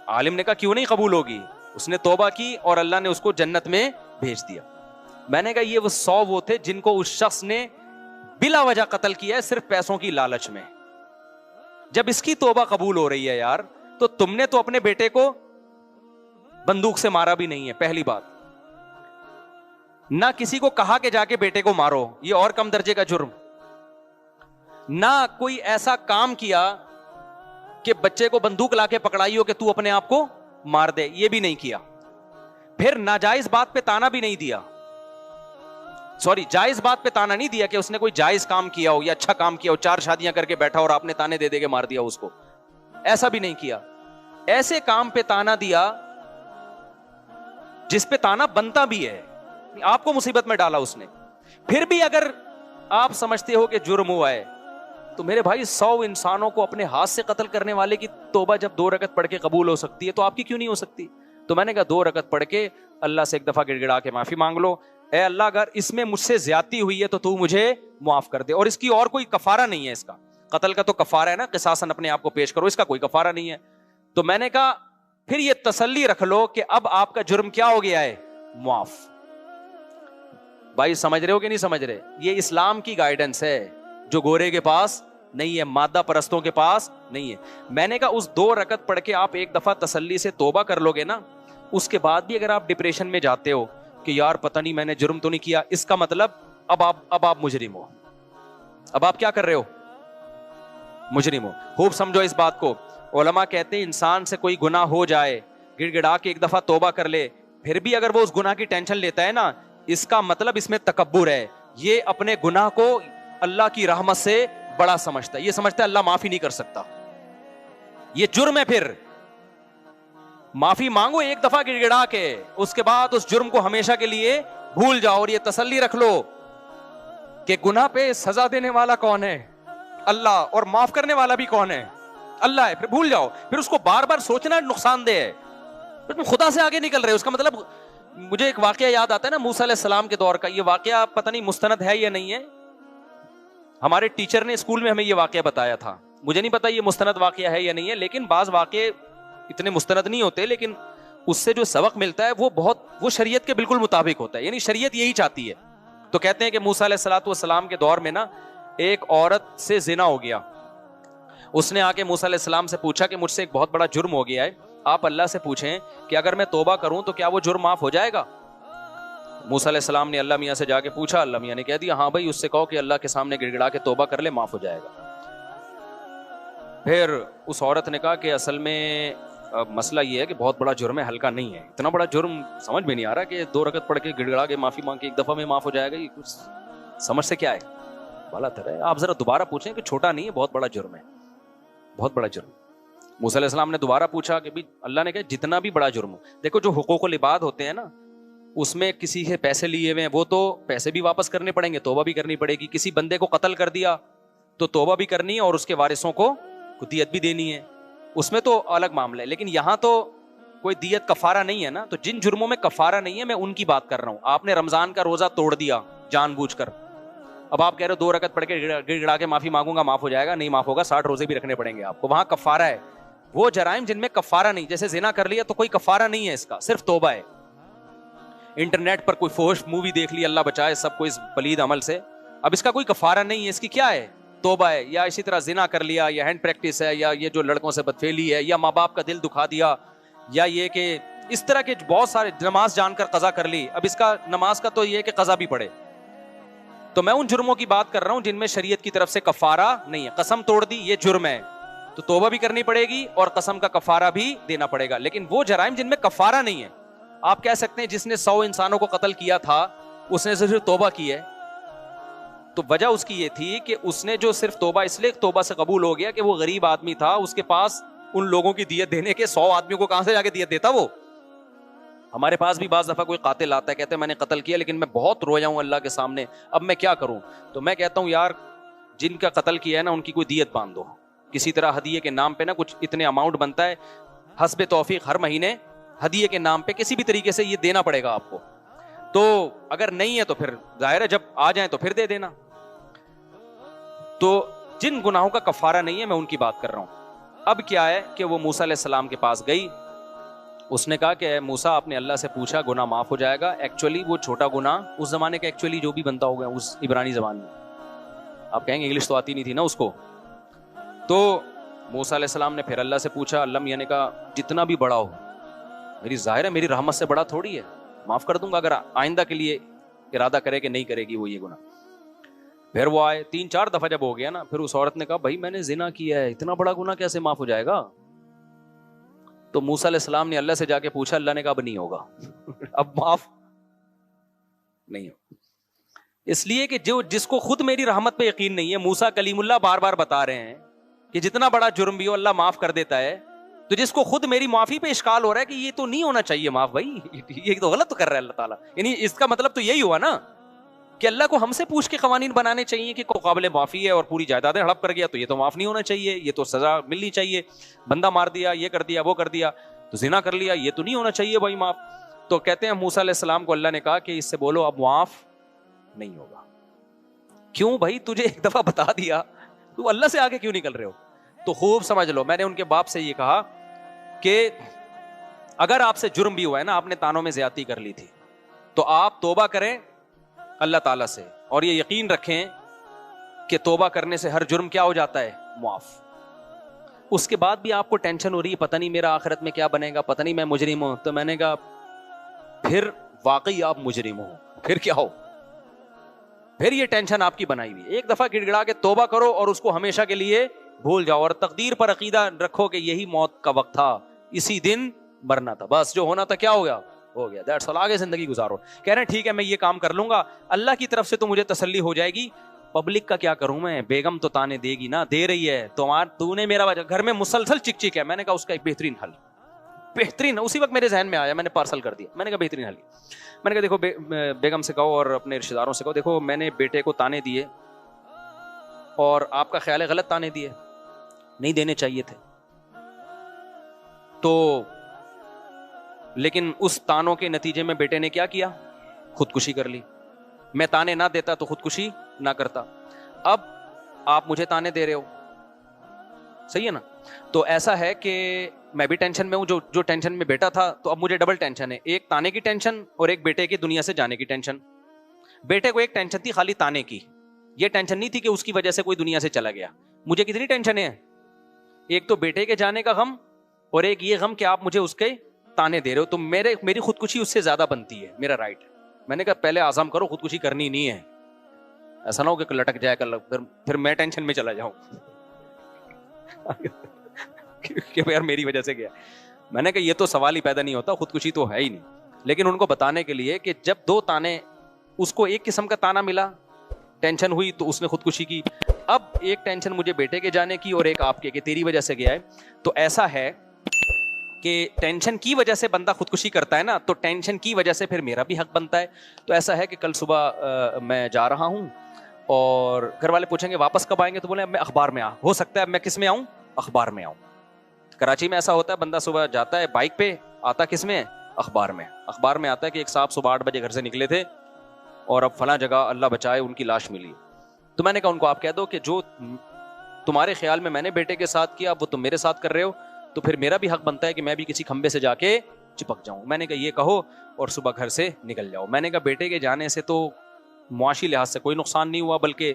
[SPEAKER 1] عالم نے کہا کیوں نہیں قبول ہوگی. اس نے توبہ کی اور اللہ نے اس کو جنت میں بھیج دیا. میں نے کہا یہ وہ 100 وہ تھے جن کو اس شخص نے بلا وجہ قتل کیا ہے صرف پیسوں کی لالچ میں. جب اس کی توبہ قبول ہو رہی ہے یار, تو تم نے تو اپنے بیٹے کو بندوق سے مارا بھی نہیں ہے, پہلی بات. نہ کسی کو کہا کہ جا کے بیٹے کو مارو, یہ اور کم درجے کا جرم. نہ کوئی ایسا کام کیا کہ بچے کو بندوق لا کے پکڑائی ہو کہ تو اپنے آپ کو مار دے, یہ بھی نہیں کیا. پھر ناجائز بات پہ تانا بھی نہیں دیا, جائز بات پہ تانا نہیں دیا کہ اس نے کوئی جائز کام کیا ہو یا اچھا کام کیا ہو, 4 شادیاں کر کے بیٹھا اور آپ نے تانے دے دے کے مار دیا اس کو, ایسا بھی نہیں کیا. ایسے کام پہ تانا دیا جس پہ تانا بنتا بھی ہے, آپ کو مصیبت میں ڈالا اس نے. پھر بھی اگر آپ سمجھتے ہو کہ جرم ہوا ہے, تو میرے بھائی 100 انسانوں کو اپنے ہاتھ سے قتل کرنے والے کی توبہ جب 2 رکعت پڑھ کے قبول ہو سکتی ہے تو آپ کی کیوں نہیں ہو سکتی؟ تو میں نے کہا 2 رکعت پڑھ کے اللہ سے ایک دفعہ گڑ گڑا کے معافی مانگ لو, اے اللہ اگر اس میں مجھ سے زیادتی ہوئی ہے تو تو مجھے معاف کر دے, اور اس کی اور کوئی کفارہ نہیں ہے. اس کا قتل کا تو کفارہ ہے نا, قصاصاً اپنے آپ کو پیش کرو, اس کا کوئی کفارہ نہیں ہے. تو میں نے کہا پھر یہ تسلی رکھ لو کہ اب آپ کا جرم کیا ہو گیا ہے, معاف. بھائی سمجھ رہے ہو کہ نہیں سمجھ رہے؟ یہ اسلام کی گائیڈنس ہے جو گورے کے پاس نہیں ہے, مادہ پرستوں کے پاس نہیں ہے. میں نے کہا اس 2 رکعت پڑھ کے آپ ایک دفعہ تسلی سے توبہ کر لو گے نا, اس کے بعد بھی اگر آپ ڈپریشن میں جاتے ہو کہ یار پتہ نہیں میں نے جرم تو نہیں کیا, اس کا مطلب اب آپ مجرم ہو. اب آپ کیا کر رہے ہو؟ مجرم ہو. خوب سمجھو اس بات کو. علماء کہتے ہیں انسان سے کوئی گناہ ہو جائے, گڑ گڑا کے ایک دفعہ توبہ کر لے, پھر بھی اگر وہ اس گناہ کی ٹینشن لیتا ہے نا, اس کا مطلب اس میں تکبر ہے. یہ اپنے گناہ کو اللہ کی رحمت سے بڑا سمجھتا ہے, یہ سمجھتا ہے اللہ معافی نہیں کر سکتا, یہ جرم ہے. پھر معافی مانگو ایک دفعہ گڑ گڑا کے, اس کے بعد اس جرم کو ہمیشہ کے لیے بھول جاؤ, اور یہ تسلی رکھ لو کہ گناہ پہ سزا دینے والا کون ہے؟ اللہ, اور معاف کرنے والا بھی کون ہے؟ اللہ ہے. پھر بھول جاؤ, پھر اس کو بار بار سوچنا نقصان دہ ہے. تم خدا سے آگے نکل رہے ہو. اس کا مطلب مجھے ایک واقعہ یاد آتا ہے نا موسیٰ علیہ السلام کے دور کا. یہ واقعہ پتہ نہیں مستند ہے یا نہیں ہے, ہمارے ٹیچر نے اسکول میں ہمیں یہ واقعہ بتایا تھا. مجھے نہیں پتا یہ مستند واقعہ ہے یا نہیں ہے, لیکن بعض واقعے اتنے مستند نہیں ہوتے, لیکن اس سے جو سبق ملتا ہے وہ شریعت کے بالکل مطابق ہوتا ہے. یعنی شریعت یہی چاہتی ہے. تو کہتے ہیں کہ موسیٰ علیہ السلام کے دور میں نا ایک عورت سے زنا ہو گیا. اس نے آ کے موسیٰ علیہ السلام سے پوچھا کہ مجھ سے ایک بہت بڑا جرم ہو گیا ہے, آپ اللہ سے پوچھیں کہ اگر میں توبہ کروں تو کیا وہ جرم معاف ہو جائے گا. موسیٰ علیہ السلام نے اللہ میاں سے جا کے پوچھا. اللہ میاں نے کہہ دیا ہاں بھائی, اس سے کہو کہ اللہ کے سامنے گڑ گڑا کے توبہ کر لے, معاف ہو جائے گا. پھر اس عورت نے کہا کہ اصل میں مسئلہ یہ ہے کہ بہت بڑا جرم ہے, ہلکا نہیں ہے. اتنا بڑا جرم سمجھ میں نہیں آ رہا کہ 2 رکعت پڑھ کے گڑ گڑا کے معافی مانگ کے ایک دفعہ میں معاف ہو جائے گا. یہ کچھ سمجھ سے کیا ہے, بھلا تر ہے. آپ ذرا دوبارہ پوچھیں کہ چھوٹا نہیں ہے, بہت بڑا جرم ہے, بہت بڑا جرم. موسیٰ علیہ السلام نے دوبارہ پوچھا کہ اللہ نے کہا جتنا بھی بڑا جرم ہو. دیکھو جو حقوق العباد ہوتے ہیں نا, اس میں کسی سے پیسے لیے ہوئے ہیں, وہ تو پیسے بھی واپس کرنے پڑیں گے, توبہ بھی کرنی پڑے گی. کسی بندے کو قتل کر دیا تو توبہ بھی کرنی ہے اور اس کے وارثوں کو دیت بھی دینی ہے, اس میں تو الگ معاملہ ہے. لیکن یہاں تو کوئی دیت کفارہ نہیں ہے نا. تو جن جرموں میں کفارہ نہیں ہے میں ان کی بات کر رہا ہوں. آپ نے رمضان کا روزہ توڑ دیا جان بوجھ کر, اب آپ کہہ رہے ہو 2 رکعت پڑھ کے گڑ گڑا کے معافی مانگوں گا, معاف ہو جائے گا. نہیں معاف ہوگا, 60 روزے بھی رکھنے پڑیں گے آپ کو. وہاں کفارہ ہے. وہ جرائم جن میں کفارہ نہیں, جیسے زنا کر لیا تو کوئی کفارہ نہیں ہے اس کا, صرف توبہ ہے. انٹرنیٹ پر کوئی فحش مووی دیکھ لی, اللہ بچائے سب کو اس پلید عمل سے, اب اس کا کوئی کفارہ نہیں ہے. اس کی کیا ہے, توبہ ہے. یا اسی طرح زنا کر لیا, یا ہینڈ پریکٹس ہے, یا یہ جو لڑکوں سے بدفعلی ہے, یا ماں باپ کا دل دکھا دیا, یا یہ کہ اس طرح کے بہت سارے, نماز جان کر قضا کر لی. اب اس کا نماز کا تو یہ کہ قضا بھی پڑے. تو میں ان جرموں کی بات کر رہا ہوں جن میں شریعت کی طرف سے کفارہ نہیں ہے. قسم توڑ دی, یہ جرم ہے, تو توبہ بھی کرنی پڑے گی اور قسم کا کفارہ بھی دینا پڑے گا. لیکن وہ جرائم جن میں کفارہ نہیں ہے, آپ کہہ سکتے ہیں جس نے 100 انسانوں کو قتل کیا تھا اس نے صرف توبہ کی ہے, تو وجہ اس کی یہ تھی کہ اس نے جو صرف توبہ, اس لیے توبہ سے قبول ہو گیا کہ وہ غریب آدمی تھا, اس کے پاس ان لوگوں کی دیت دینے کے 100 آدمیوں کو کہاں سے جا کے دیت دیتا. وہ ہمارے پاس بھی بعض دفعہ کوئی قاتل آتا ہے, کہتے ہیں میں نے قتل کیا لیکن میں بہت رویا ہوں اللہ کے سامنے, اب میں کیا کروں. تو میں کہتا ہوں یار جن کا قتل کیا ہے نا ان کی کوئی دیت باندھ دو کسی طرح, ہدیے کے نام پہ نا کچھ اتنے اماؤنٹ بنتا ہے حسب توفیق, ہر مہینے ہدیے کے نام پہ کسی بھی طریقے سے یہ دینا پڑے گا آپ کو. تو اگر نہیں ہے تو پھر ظاہر ہے جب آ جائیں تو پھر دے دینا. تو جن گناہوں کا کفارہ نہیں ہے میں ان کی بات کر رہا ہوں. اب کیا ہے کہ وہ موسیٰ علیہ السلام کے پاس گئی, اس نے کہا کہ موسیٰ آپ نے اللہ سے پوچھا گناہ معاف ہو جائے گا. ایکچولی وہ چھوٹا گناہ اس زمانے کا ایکچولی جو بھی بنتا ہوگا اس عبرانی زبان میں, آپ کہیں گے انگلش تو آتی نہیں تھی نا اس کو. تو موسیٰ علیہ السلام نے پھر اللہ سے پوچھا, اللہ میاں نے کہا جتنا بھی بڑا ہو, میری ظاہر ہے میری رحمت سے بڑا تھوڑی ہے, معاف کر دوں گا اگر آئندہ کے لیے ارادہ کرے کہ نہیں کرے گی وہ یہ گناہ. پھر وہ آئے 3-4 دفعہ جب ہو گیا نا, پھر اس عورت نے کہا بھائی میں نے زنا کیا ہے, اتنا بڑا گناہ کیسے معاف ہو جائے گا. تو موسیٰ علیہ السلام نے اللہ سے جا کے پوچھا, اللہ نے کہا اب نہیں ہوگا, اب معاف نہیں ہوگا. اس لیے کہ جس کو خود میری رحمت پہ یقین نہیں ہے, موسیٰ کلیم اللہ بار بار بتا رہے ہیں کہ جتنا بڑا جرم بھی ہو اللہ معاف کر دیتا ہے, تو جس کو خود میری معافی پہ اشکال ہو رہا ہے کہ یہ تو نہیں ہونا چاہیے معاف, بھائی یہ تو غلط کر رہا ہے اللہ تعالیٰ. یعنی اس کا مطلب تو یہی ہوا نا کہ اللہ کو ہم سے پوچھ کے قوانین بنانے چاہیے کہ کوئی قابل معافی ہے اور پوری جائیدادیں ہڑپ کر گیا تو یہ تو معاف نہیں ہونا چاہیے, یہ تو سزا ملنی چاہیے. بندہ مار دیا, یہ کر دیا, وہ کر دیا, تو زنا کر لیا, یہ تو نہیں ہونا چاہیے بھائی معاف. تو کہتے ہیں موسیٰ علیہ السلام کو اللہ نے کہا کہ اس سے بولو اب معاف نہیں ہوگا. کیوں بھائی, تجھے ایک دفعہ بتا دیا, تو اللہ سے آگے کیوں نکل رہے ہو. تو خوب سمجھ لو, میں نے ان کے باپ سے یہ کہا کہ اگر آپ سے جرم بھی ہوا ہے نا, آپ نے تانوں میں زیادتی کر لی تھی, تو آپ توبہ کریں اللہ تعالیٰ سے, اور یہ یقین رکھیں کہ توبہ کرنے سے ہر جرم کیا ہو جاتا ہے, معاف. اس کے بعد بھی آپ کو ٹینشن ہو رہی ہے, پتہ نہیں میرا آخرت میں کیا بنے گا, پتہ نہیں میں مجرم ہوں. تو میں نے کہا پھر واقعی آپ مجرم ہو, پھر کیا ہو, پھر یہ ٹینشن آپ کی بنائی ہوئی. ایک دفعہ گڑ گڑا کے توبہ کرو اور اس کو ہمیشہ کے لیے بھول جاؤ, اور تقدیر پر عقیدہ رکھو کہ یہی موت کا وقت تھا, اسی دن مرنا تھا, بس جو ہونا تھا کیا ہو گیا, ہو گیا, دیٹس آل, آگے زندگی گزارو. کہہ رہے ہیں ٹھیک ہے میں یہ کام کر لوں گا, اللہ کی طرف سے تو مجھے تسلی ہو جائے گی, پبلک کا کیا کروں میں, بیگم تو تانے دے گی نا, دے رہی ہے, تو نے میرا گھر میں مسلسل چک چک ہے. میں نے کہا اس کا ایک بہترین حل, بہترین, اسی وقت میرے ذہن میں آیا, میں نے پارسل کر دیا. میں نے کہا بہترین حل, میں نے کہا دیکھو بیگم سے کہو اور اپنے رشتہ داروں سے کہو, دیکھو میں نے بیٹے کو تانے دیے اور آپ کا خیال ہے غلط تانے دیے, نہیں دینے چاہیے تھے, تو لیکن اس تانوں کے نتیجے میں بیٹے نے کیا کیا؟ خودکشی کر لی. میں تانے نہ دیتا تو خودکشی نہ کرتا. اب آپ مجھے تانے دے رہے ہو, صحیح ہے نا؟ تو ایسا ہے کہ میں بھی ٹینشن میں ہوں, جو ٹینشن میں بیٹا تھا, تو اب مجھے ڈبل ٹینشن ہے, ایک تانے کی ٹینشن اور ایک بیٹے کی دنیا سے جانے کی ٹینشن. بیٹے کو ایک ٹینشن تھی خالی تانے کی, یہ ٹینشن نہیں تھی کہ اس کی وجہ سے کوئی دنیا سے چلا گیا. مجھے کتنی ٹینشن ہے, ایک تو بیٹے کے جانے کا غم اور ایک یہ غم کہ آپ مجھے اس کے تانے دے رہے ہو, تو میری خودکشی اس سے زیادہ بنتی ہے, میرا رائٹ ہے. میں نے کہا پہلے عزم کرو, خودکشی کرنی نہیں ہے, ایسا نہ ہو کہ لٹک جائے کل پھر میں ٹینشن میں چلا جاؤں کہ یار میری وجہ سے گیا. میں نے کہا یہ تو سوال ہی پیدا نہیں ہوتا, خودکشی تو ہے ہی نہیں. لیکن ان کو بتانے کے لیے کہ جب دو تانے, اس کو ایک قسم کا تانا ملا, ٹینشن ہوئی تو اس نے خودکشی کی. اب ایک ٹینشن مجھے بیٹے کے جانے کی اور ایک آپ کے کہ تیری وجہ سے گیا ہے. تو ایسا ہے کہ ٹینشن کی وجہ سے بندہ خودکشی کرتا ہے نا, تو ٹینشن کی وجہ سے پھر میرا بھی حق بنتا ہے. تو ایسا ہے کہ کل صبح میں جا رہا ہوں اور گھر والے پوچھیں گے واپس کب آئیں گے, تو بولے اب میں اخبار میں ہو سکتا ہے اب میں کس میں آؤں, اخبار میں آؤں. کراچی میں ایسا ہوتا ہے, بندہ صبح جاتا ہے بائک پہ, آتا کس میں, اخبار میں. اخبار میں آتا ہے کہ ایک صاحب صبح 8 بجے گھر سے نکلے تھے اور اب فلاں جگہ اللہ بچائے ان کی لاش ملی. تو میں نے کہا ان کو آپ کہہ دو کہ جو تمہارے خیال میں نے بیٹے کے ساتھ کیا وہ تم میرے ساتھ کر رہے ہو, تو پھر میرا بھی حق بنتا ہے کہ میں بھی کسی کھمبے سے جا کے چپک جاؤں. میں نے کہا یہ کہو اور صبح گھر سے نکل جاؤ. میں نے کہا بیٹے کے جانے سے تو معاشی لحاظ سے کوئی نقصان نہیں ہوا, بلکہ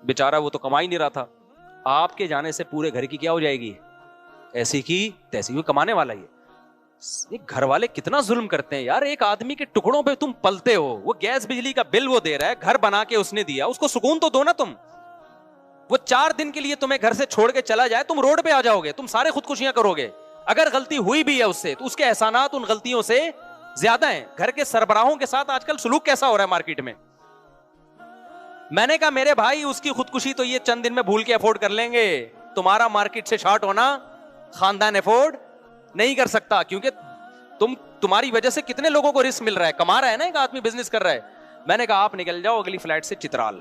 [SPEAKER 1] بیچارہ وہ تو کما ہی نہیں رہا تھا. آپ کے جانے سے پورے گھر کی کیا ہو جائے گی, ایسی کی تیسی, وہ کمانے والا ہی ہے. گھر والے کتنا ظلم کرتے ہیں یار, ایک آدمی کے ٹکڑوں پہ تم پلتے ہو, وہ گیس بجلی کا بل وہ دے رہا ہے, گھر بنا کے اس نے دیا, اس کو سکون تو دو نا تم. وہ 4 دن کے لیے تمہیں گھر سے چھوڑ کے چلا جائے, تم روڈ پہ آ جاؤ گے, تم سارے خودکشیاں کرو گے. اگر غلطی ہوئی بھی ہے اس سے تو اس کے احسانات ان غلطیوں سے زیادہ ہیں. گھر کے سربراہوں کے ساتھ آج کل سلوک کیسا ہو رہا ہے مارکیٹ میں. میں نے کہا میرے بھائی اس کی خودکشی تو یہ چند دن میں بھول کے افورڈ کر لیں گے, تمہارا مارکیٹ سے شارٹ ہونا خاندان افورڈ نہیں کر سکتا, کیونکہ تمہاری وجہ سے کتنے لوگوں کو رسک مل رہا ہے, کما رہا ہے نا, ایک آدمی بزنس کر رہا ہے. میں نے کہا آپ نکل جاؤ اگلی فلائٹ سے چترال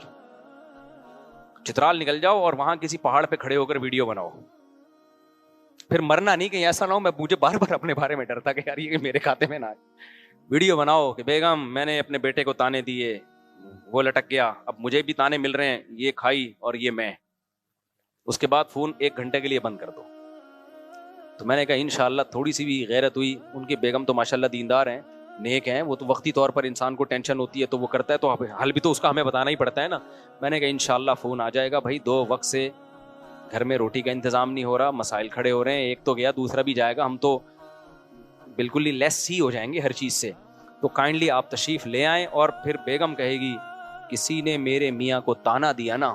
[SPEAKER 1] نکل جاؤ اور وہاں کسی پہاڑ پہ کھڑے ہو کر ویڈیو بناؤ. پھر مرنا نہیں, کہیں ایسا نہ ہو, مجھے بار بار اپنے بارے میں ڈرتا کہ یار یہ میرے کھاتے میں نہ آئے. ویڈیو بناؤ کہ بیگم میں نے اپنے بیٹے کو تانے دیے, وہ لٹک گیا, اب مجھے بھی تانے مل رہے ہیں, یہ کھائی اور یہ میں. اس کے بعد فون 1 گھنٹے کے لیے بند کر دو. تو میں نے کہا انشاءاللہ تھوڑی سی بھی غیرت ہوئی. ان کی بیگم تو ماشاءاللہ دیندار ہیں, نیک ہیں, وہ تو وقتی طور پر انسان کو ٹینشن ہوتی ہے تو وہ کرتا ہے, تو حل بھی تو اس کا ہمیں بتانا ہی پڑتا ہے نا. میں نے کہا انشاءاللہ فون آ جائے گا بھائی, 2 وقت سے گھر میں روٹی کا انتظام نہیں ہو رہا, مسائل کھڑے ہو رہے ہیں, ایک تو گیا دوسرا بھی جائے گا, ہم تو بالکل ہی لیس ہی ہو جائیں گے ہر چیز سے. تو کائنڈلی آپ تشریف لے آئیں. اور پھر بیگم کہے گی کسی نے میرے میاں کو تانا دیا نا,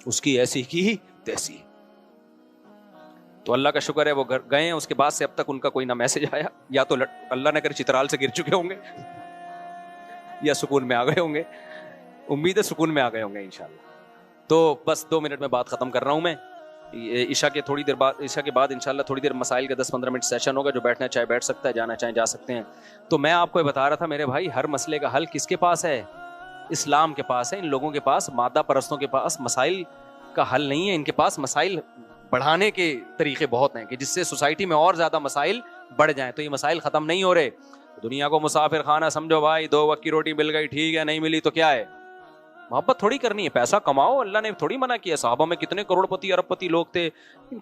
[SPEAKER 1] اس کی ایسی کی تیسی. تو اللہ کا شکر ہے وہ گئے ہیں, اس کے بعد سے اب تک ان کا کوئی نہ میسج آیا, یا تو اللہ نے کر چترال سے گر چکے ہوں گے یا سکون میں آ گئے ہوں گے. امید ہے سکون میں آ گئے ہوں گے انشاءاللہ. تو بس 2 منٹ میں بات ختم کر رہا ہوں میں. عشاء کے بعد انشاءاللہ تھوڑی دیر مسائل کا 10-15 منٹ سیشن ہوگا, جو بیٹھنا چاہے بیٹھ سکتا ہے, جانا چاہے جا سکتے ہیں. تو میں آپ کو یہ بتا رہا تھا میرے بھائی, ہر مسئلے کا حل کس کے پاس ہے, اسلام کے پاس ہے. ان لوگوں کے پاس, مادہ پرستوں کے پاس مسائل کا حل نہیں ہے, ان کے پاس مسائل بڑھانے کے طریقے بہت ہیں کہ جس سے سوسائٹی میں اور زیادہ مسائل بڑھ جائیں. تو یہ مسائل ختم نہیں ہو رہے. دنیا کو مسافر خانہ سمجھو بھائی, 2 وقت کی روٹی مل گئی ٹھیک ہے, نہیں ملی تو کیا ہے, محبت تھوڑی کرنی ہے, پیسہ کماؤ, اللہ نے تھوڑی منع کیا. صحابہ میں کتنے کروڑ پتی ارب پتی لوگ تھے,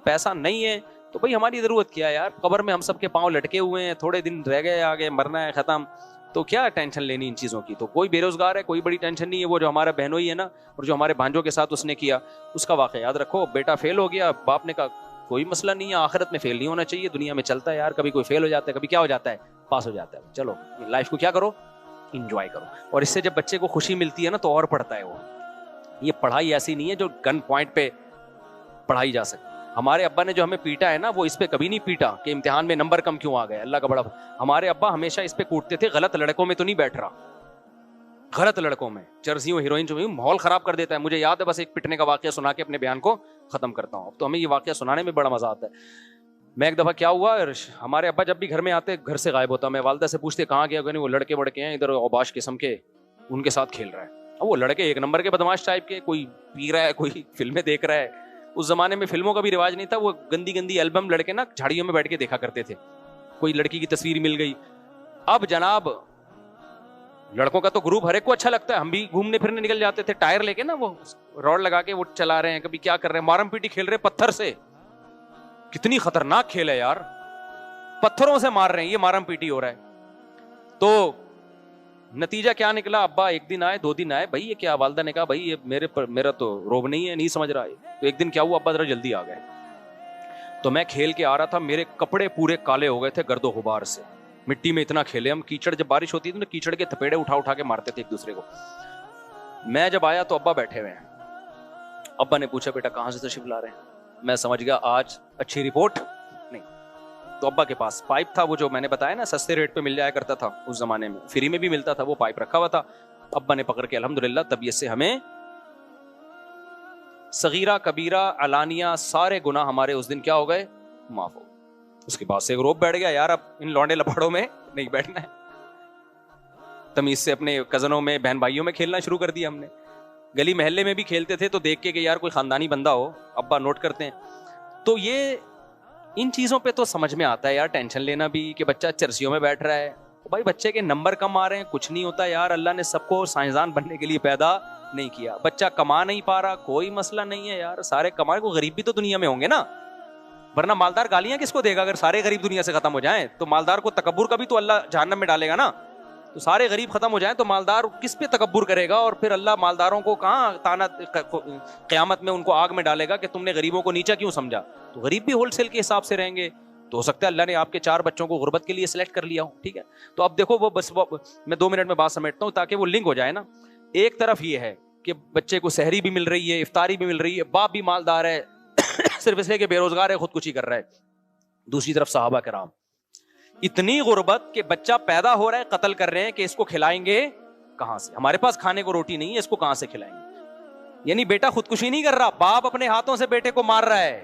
[SPEAKER 1] پیسہ نہیں ہے تو بھائی ہماری ضرورت کیا ہے یار, قبر میں ہم سب کے پاؤں لٹکے ہوئے ہیں, تھوڑے دن رہ گئے, آگے مرنا ہے, ختم. تو کیا ٹینشن لینی ان چیزوں کی. تو کوئی بے روزگار ہے, کوئی بڑی ٹینشن نہیں ہے. وہ جو ہمارا بہنوئی ہے نا, اور جو ہمارے بھانجوں کے ساتھ اس نے کیا, اس کا واقعہ یاد رکھو. بیٹا فیل ہو گیا, باپ نے کہا کوئی مسئلہ نہیں ہے, آخرت میں فیل نہیں ہونا چاہیے, دنیا میں چلتا ہے یار, کبھی کوئی فیل ہو جاتا ہے, کبھی کیا ہو جاتا ہے, پاس ہو جاتا ہے. چلو لائف کو کیا کرو, انجوائے کرو. اور اس سے جب بچے کو خوشی ملتی ہے نا تو اور پڑھتا ہے وہ. یہ پڑھائی ایسی نہیں ہے جو گن پوائنٹ پہ پڑھائی جا سکتی. ہمارے ابا نے جو ہمیں پیٹا ہے نا, وہ اس پہ کبھی نہیں پیٹا کہ امتحان میں نمبر کم کیوں آ گئے, اللہ کا بڑا. ہمارے ابا ہمیشہ اس پہ کوٹتے تھے, غلط لڑکوں میں تو نہیں بیٹھ رہا, غلط لڑکوں میں, چرسیوں ہیروئن جو ماحول خراب کر دیتا ہے. مجھے یاد ہے, بس ایک پٹنے کا واقعہ سنا کے اپنے بیان کو ختم کرتا ہوں. اب تو ہمیں یہ واقعہ سنانے میں بڑا مزہ آتا ہے. میں ایک دفعہ کیا ہوا, ہمارے ابا جب بھی گھر میں آتے گھر سے غائب ہوتا, میں والدہ سے پوچھتے کہاں گیا, وہ لڑکے وڑکے ہیں ادھر اوباش قسم کے, ان کے ساتھ کھیل رہا ہے. اب وہ لڑکے 1 نمبر کے بدماش ٹائپ کے, کوئی پی رہا ہے, کوئی فلمیں دیکھ رہا ہے. اس زمانے میں فلموں کا بھی رواج نہیں تھا, وہ گندی گندی البم لڑکے نا جھاڑیوں میں بیٹھ کے دیکھا کرتے تھے. کوئی لڑکی کی تصویر مل گئی, اب جناب لڑکوں کا تو گروپ ہر ایک کو اچھا لگتا ہے, ہم بھی گھومنے پھرنے نکل جاتے تھے ٹائر لے کے نا, وہ روڈ لگا کے وہ چلا رہے ہیں, کبھی کیا کر رہے ہیں, مارم پیٹی کھیل رہے پتھر سے. کتنی خطرناک کھیل ہے یار, پتھروں سے مار رہے ہیں, یہ مارم پیٹی ہو رہا ہے. تو نتیجہ کیا نکلا, ابا ایک دن آئے 2 دن آئے, بھائی یہ کیا, والدہ نے کہا بھائی یہ میرا تو روب نہیں ہے, نہیں سمجھ رہا ہے. تو ایک دن کیا ہوا, ابا ذرا جلدی آ گئے. تو میں کھیل کے آ رہا تھا, میرے کپڑے پورے کالے ہو گئے تھے گرد و غبار سے, مٹی میں اتنا کھیلے ہم, کیچڑ جب بارش ہوتی تھی نا کیچڑ کے تھپیڑے اٹھا اٹھا کے مارتے تھے ایک دوسرے کو. میں جب آیا تو ابا بیٹھے ہوئے ہیں. ابا نے پوچھا بیٹا کہاں سے تشریف لا رہے ہیں؟ میں سمجھ گیا آج اچھی رپورٹ نہیں. تو ابا کے پاس پائپ تھا, وہ جو میں نے بتایا نا سستے ریٹ پہ مل جایا کرتا تھا اس زمانے میں, فری میں بھی ملتا تھا, وہ پائپ رکھا ہوا تھا. ابا نے پکڑ کے الحمدللہ طبیعت سے ہمیں صغیرہ کبیرہ علانیہ سارے گناہ ہمارے اس دن کیا ہو گئے, معاف ہو. اس کے بعد سے ایک روپ بیٹھ گیا, یار اب ان لونڈے لپاڑوں میں نہیں بیٹھنا ہے. تمیز سے اپنے کزنوں میں بہن بھائیوں میں کھیلنا شروع کر دیا ہم نے. گلی محلے میں بھی کھیلتے تھے تو دیکھ کے کہ یار کوئی خاندانی بندہ ہو, ابا نوٹ کرتے ہیں. تو یہ ان چیزوں پہ تو سمجھ میں آتا ہے یار, ٹینشن لینا بھی کہ بچہ چرسیوں میں بیٹھ رہا ہے. بھائی بچے کے نمبر کم آ رہے ہیں, کچھ نہیں ہوتا یار, اللہ نے سب کو سائنسدان بننے کے لیے پیدا نہیں کیا. بچہ کما نہیں پا رہا, کوئی مسئلہ نہیں ہے یار, سارے کمائے, کو غریب بھی تو دنیا میں ہوں گے نا, ورنہ مالدار گالیاں کس کو دے گا؟ اگر سارے غریب دنیا سے ختم ہو جائیں تو مالدار کو تکبر کا بھی تو اللہ جہنم میں ڈالے گا نا. تو سارے غریب ختم ہو جائیں تو مالدار کس پہ تکبر کرے گا؟ اور پھر اللہ مالداروں کو کہاں تانا قیامت میں ان کو آگ میں ڈالے گا کہ تم نے غریبوں کو نیچا کیوں سمجھا. تو غریب بھی ہول سیل کے حساب سے رہیں گے. تو ہو سکتا ہے اللہ نے آپ کے 4 بچوں کو غربت کے لیے سلیکٹ کر لیا ہو, ٹھیک ہے. تو اب دیکھو میں 2 منٹ میں بات سمیٹتا ہوں تاکہ وہ لنک ہو جائے نا. ایک طرف یہ ہے کہ بچے کو سحری بھی مل رہی ہے, افطاری بھی مل رہی ہے, باپ بھی مالدار ہے, صرف اس لیے کہ بے روزگار ہے خودکشی کر رہا ہے. دوسری طرف صحابہ کرام اتنی غربت کہ بچہ پیدا ہو رہا ہے, قتل کر رہے ہیں کہ اس کو کھلائیں گے کہاں سے, ہمارے پاس کھانے کو روٹی نہیں ہے, اس کو کہاں سے کھلائیں گے. یعنی بیٹا خودکشی نہیں کر رہا, باپ اپنے ہاتھوں سے بیٹے کو مار رہا ہے.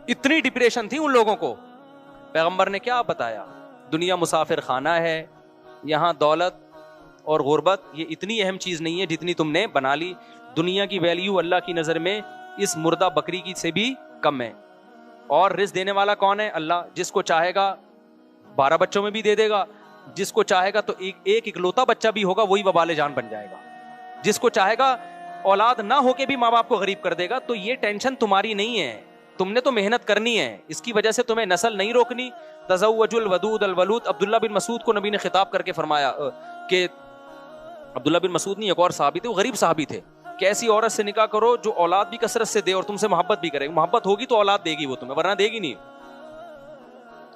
[SPEAKER 1] اتنی ڈپریشن تھی ان لوگوں کو. پیغمبر نے کیا بتایا, دنیا مسافر خانہ ہے, یہاں دولت اور غربت یہ اتنی اہم چیز نہیں ہے جتنی تم نے بنا لی. دنیا کی ویلیو اللہ کی نظر میں اس مردہ بکری کی سے بھی کم ہے. اور رزق دینے والا کون ہے؟ اللہ. جس کو چاہے گا 12 بچوں میں بھی دے دے گا, جس کو چاہے گا تو ایک اکلوتا بچہ بھی ہوگا وہی وبال جان بن جائے گا, جس کو چاہے گا اولاد نہ ہو کے بھی ماں باپ کو غریب کر دے گا. تو یہ ٹینشن تمہاری نہیں ہے, تم نے تو محنت کرنی ہے, اس کی وجہ سے تمہیں نسل نہیں روکنی. تزوج الودود الولود. عبداللہ بن مسعود کو نبی نے خطاب کر کے فرمایا کہ عبداللہ بن مسعود نہیں, ایک اور صحابی تھے, وہ غریب صحابی تھے, کہ ایسی عورت سے نکاح کرو جو اولاد بھی کثرت سے دے اور تم سے محبت بھی کرے. محبت ہوگی تو اولاد دے گی وہ تمہیں, ورنہ دے گی نہیں.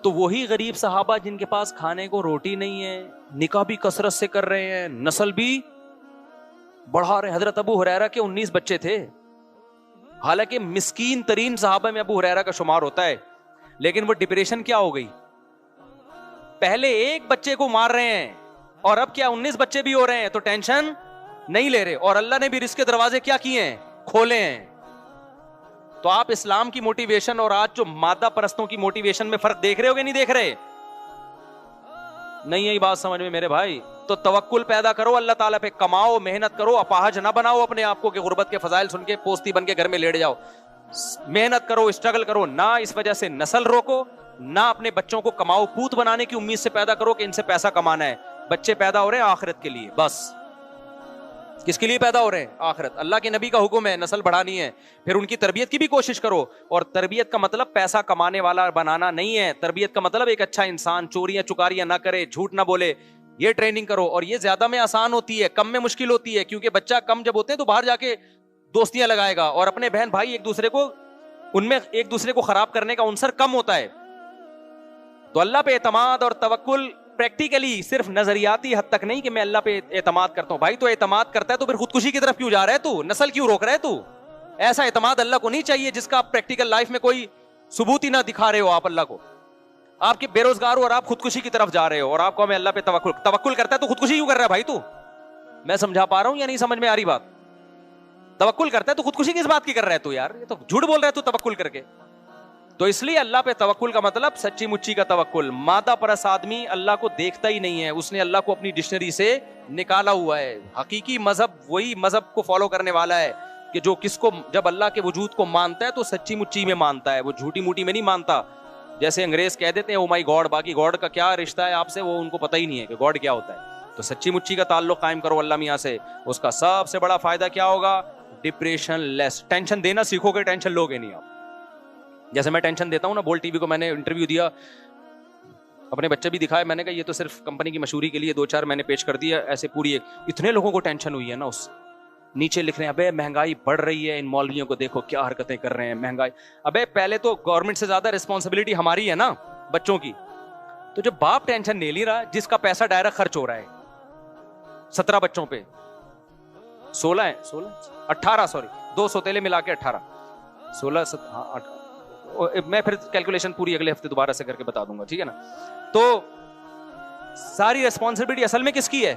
[SPEAKER 1] تو وہی غریب صحابہ جن کے پاس کھانے کو روٹی نہیں ہے, نکاح بھی کثرت سے کر رہے ہیں, نسل بھی بڑھا رہے ہیں. حضرت ابو ہریرہ کے 19 بچے تھے, حالانکہ مسکین ترین صحابہ میں ابو ہریرہ کا شمار ہوتا ہے, لیکن وہ ڈپریشن کیا ہو گئی, پہلے ایک بچے کو مار رہے ہیں اور اب کیا 19 بچے بھی ہو رہے ہیں, تو ٹینشن نہیں لے رہے. اور اللہ نے بھی رزق کے دروازے کیا کیے ہیں, کھولے ہیں. تو آپ اسلام کی موٹیویشن اور آج جو مادہ پرستوں کی موٹیویشن میں فرق دیکھ رہے ہو کہ نہیں دیکھ رہے؟ نہیں یہی بات سمجھ میں میرے بھائی. تو توکل پیدا کرو اللہ تعالیٰ پہ, کماؤ, محنت کرو, اپاہج نہ بناؤ اپنے آپ کو کہ غربت کے فضائل سن کے پوستی بن کے گھر میں لیٹ جاؤ. محنت کرو, اسٹرگل کرو, نہ اس وجہ سے نسل روکو, نہ اپنے بچوں کو کماؤ پوت بنانے کی امید سے پیدا کرو کہ ان سے پیسہ کمانا ہے. بچے پیدا ہو رہے ہیں آخرت کے لیے, بس. کس کے لیے پیدا ہو رہے ہیں؟ آخرت. اللہ کے نبی کا حکم ہے نسل بڑھانی ہے, پھر ان کی تربیت کی بھی کوشش کرو. اور تربیت کا مطلب پیسہ کمانے والا بنانا نہیں ہے, تربیت کا مطلب ایک اچھا انسان, چوریاں چکاریاں نہ کرے, جھوٹ نہ بولے, یہ ٹریننگ کرو. اور یہ زیادہ میں آسان ہوتی ہے, کم میں مشکل ہوتی ہے, کیونکہ بچہ کم جب ہوتے ہیں تو باہر جا کے دوستیاں لگائے گا, اور اپنے بہن بھائی ایک دوسرے کو ان میں ایک دوسرے کو خراب کرنے کا عنصر کم ہوتا ہے. تو اللہ پہ اعتماد اور توکل پریکٹیکلی, صرف نظریاتی حد تک نہیں کہ میں اللہ پہ اعتماد کرتا ہوں. بھائی تو اعتماد کرتا ہے تو پھر خودکشی کی طرف کیوں جا رہا ہے تو, نسل کیوں روک رہا ہے تو؟ ایسا اعتماد اللہ کو نہیں چاہیے جس کا آپ پریکٹیکل لائف میں کوئی ثبوت ہی نہ دکھا رہے ہو آپ اللہ کو. آپ کے بے روزگار ہو اور آپ خودکشی کی طرف جا رہے ہو, اور آپ کو ہمیں اللہ پہ توکل کرتا ہے تو خودکشی کیوں کر رہا ہے بھائی تو؟ میں سمجھا پا رہا ہوں یا نہیں سمجھ میں آ رہی بات؟ توکل کرتا ہے تو خودکشی کس بات کی کر رہا ہے تو یار, یہ تو جھوٹ بول رہا ہے تو توکل کر کے. تو اس لیے اللہ پہ توکل کا مطلب سچی مچی کا توکل. مادہ پرست آدمی اللہ کو دیکھتا ہی نہیں ہے, اس نے اللہ کو اپنی ڈکشنری سے نکالا ہوا ہے. حقیقی مذہب وہی مذہب کو فالو کرنے والا ہے کہ جو کس کو جب اللہ کے وجود کو مانتا ہے تو سچی مچی میں مانتا ہے, وہ جھوٹی موٹی میں نہیں مانتا. جیسے انگریز کہہ دیتے ہیں او مائی گاڈ, باقی گاڈ کا کیا رشتہ ہے آپ سے وہ ان کو پتہ ہی نہیں ہے کہ گاڈ کیا ہوتا ہے. تو سچی مچی کا تعلق قائم کرو اللہ میاں سے, اس کا سب سے بڑا فائدہ کیا ہوگا؟ ڈپریشن لیس. ٹینشن دینا سیکھو گے, ٹینشن لوگے نہیں آپ. جیسے میں ٹینشن دیتا ہوں نا, بول ٹی وی کو میں نے انٹرویو دیا, اپنے بچے بھی دکھائے, میں نے کہا یہ تو صرف کمپنی کی مشہوری کے لیے 2-4 میں نے پیش کر دیا, ایسے پوری اتنے لوگوں کو ٹینشن ہوئی ہے نا. اس نیچے لکھ رہے ہیں ابے مہنگائی بڑھ رہی ہے, ان مولویوں کو دیکھو کیا حرکتیں کر رہے ہیں, مہنگائی. ابے پہلے تو گورنمنٹ سے زیادہ رسپانسبلٹی ہماری ہے نا بچوں کی. تو جب باپ ٹینشن نہیں لے رہا, جس کا پیسہ ڈائریکٹ خرچ ہو رہا ہے 17 بچوں پہ, 18 سوری 2 سوتیلے ملا کے 18 16 میں پھر کیلکولیشن پوری اگلے ہفتے دوبارہ سے کر کے بتا دوں گا, ٹھیک ہے نا. تو ساری ریسپانسبلٹی اصل میں کس کی ہے؟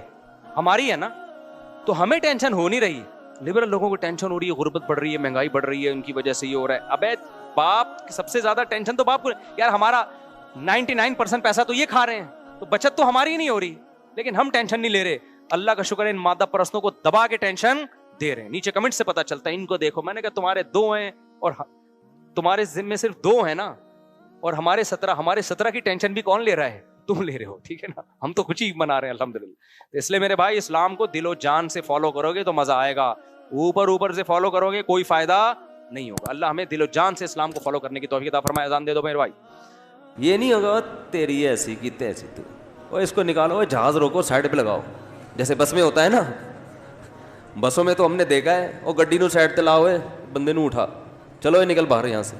[SPEAKER 1] ہماری ہے نا. تو ہمیں ٹینشن ہو نہیں رہی, لبرل لوگوں کو ٹینشن ہو رہی ہے, غربت بڑھ رہی ہے, مہنگائی بڑھ رہی ہے, ان کی وجہ سے یہ ہو رہا ہے. ابے باپ سب سے زیادہ ٹینشن تو باپ کو, یار ہمارا 99% پیسہ تو یہ کھا رہے ہیں, تو بچت تو ہماری ہی نہیں ہو رہی, لیکن ہم ٹینشن نہیں لے رہے. اللہ کا شکر ہے ان مادہ پرستوں کو دبا کے ٹینشن دے رہے ہیں. نیچے کمنٹ سے پتا چلتا ہے, ان کو دیکھو. میں نے کہا تمہارے 2 ہیں اور تمہارے ذمے صرف 2 ہیں نا, اور ہمارے 17 کی ٹینشن بھی کون لے رہا ہے؟ تم لے رہے ہو, ٹھیک ہے نا. ہم تو کچھ ہی منا رہے ہیں الحمدللہ. اس لیے میرے بھائی اسلام کو دل و جان سے فالو کرو گے تو مزہ آئے گا, اوپر سے فالو کرو گے کوئی فائدہ نہیں ہوگا. اللہ ہمیں دل و جان سے اسلام کو فالو کرنے کی توفیق عطا فرمائے. اذان دے دو میرے بھائی. یہ نہیں ہوگا تیری ایسی کی تیسی, تو اور اس کو نکالو, جہاز روکو, سائڈ پہ لگاؤ, جیسے بس میں ہوتا ہے نا. بسوں میں تو ہم نے دیکھا ہے, اور گڈی نو سائڈ تے لاؤ, بندے نو اٹھا, چلو یہ نکل باہر یہاں سے.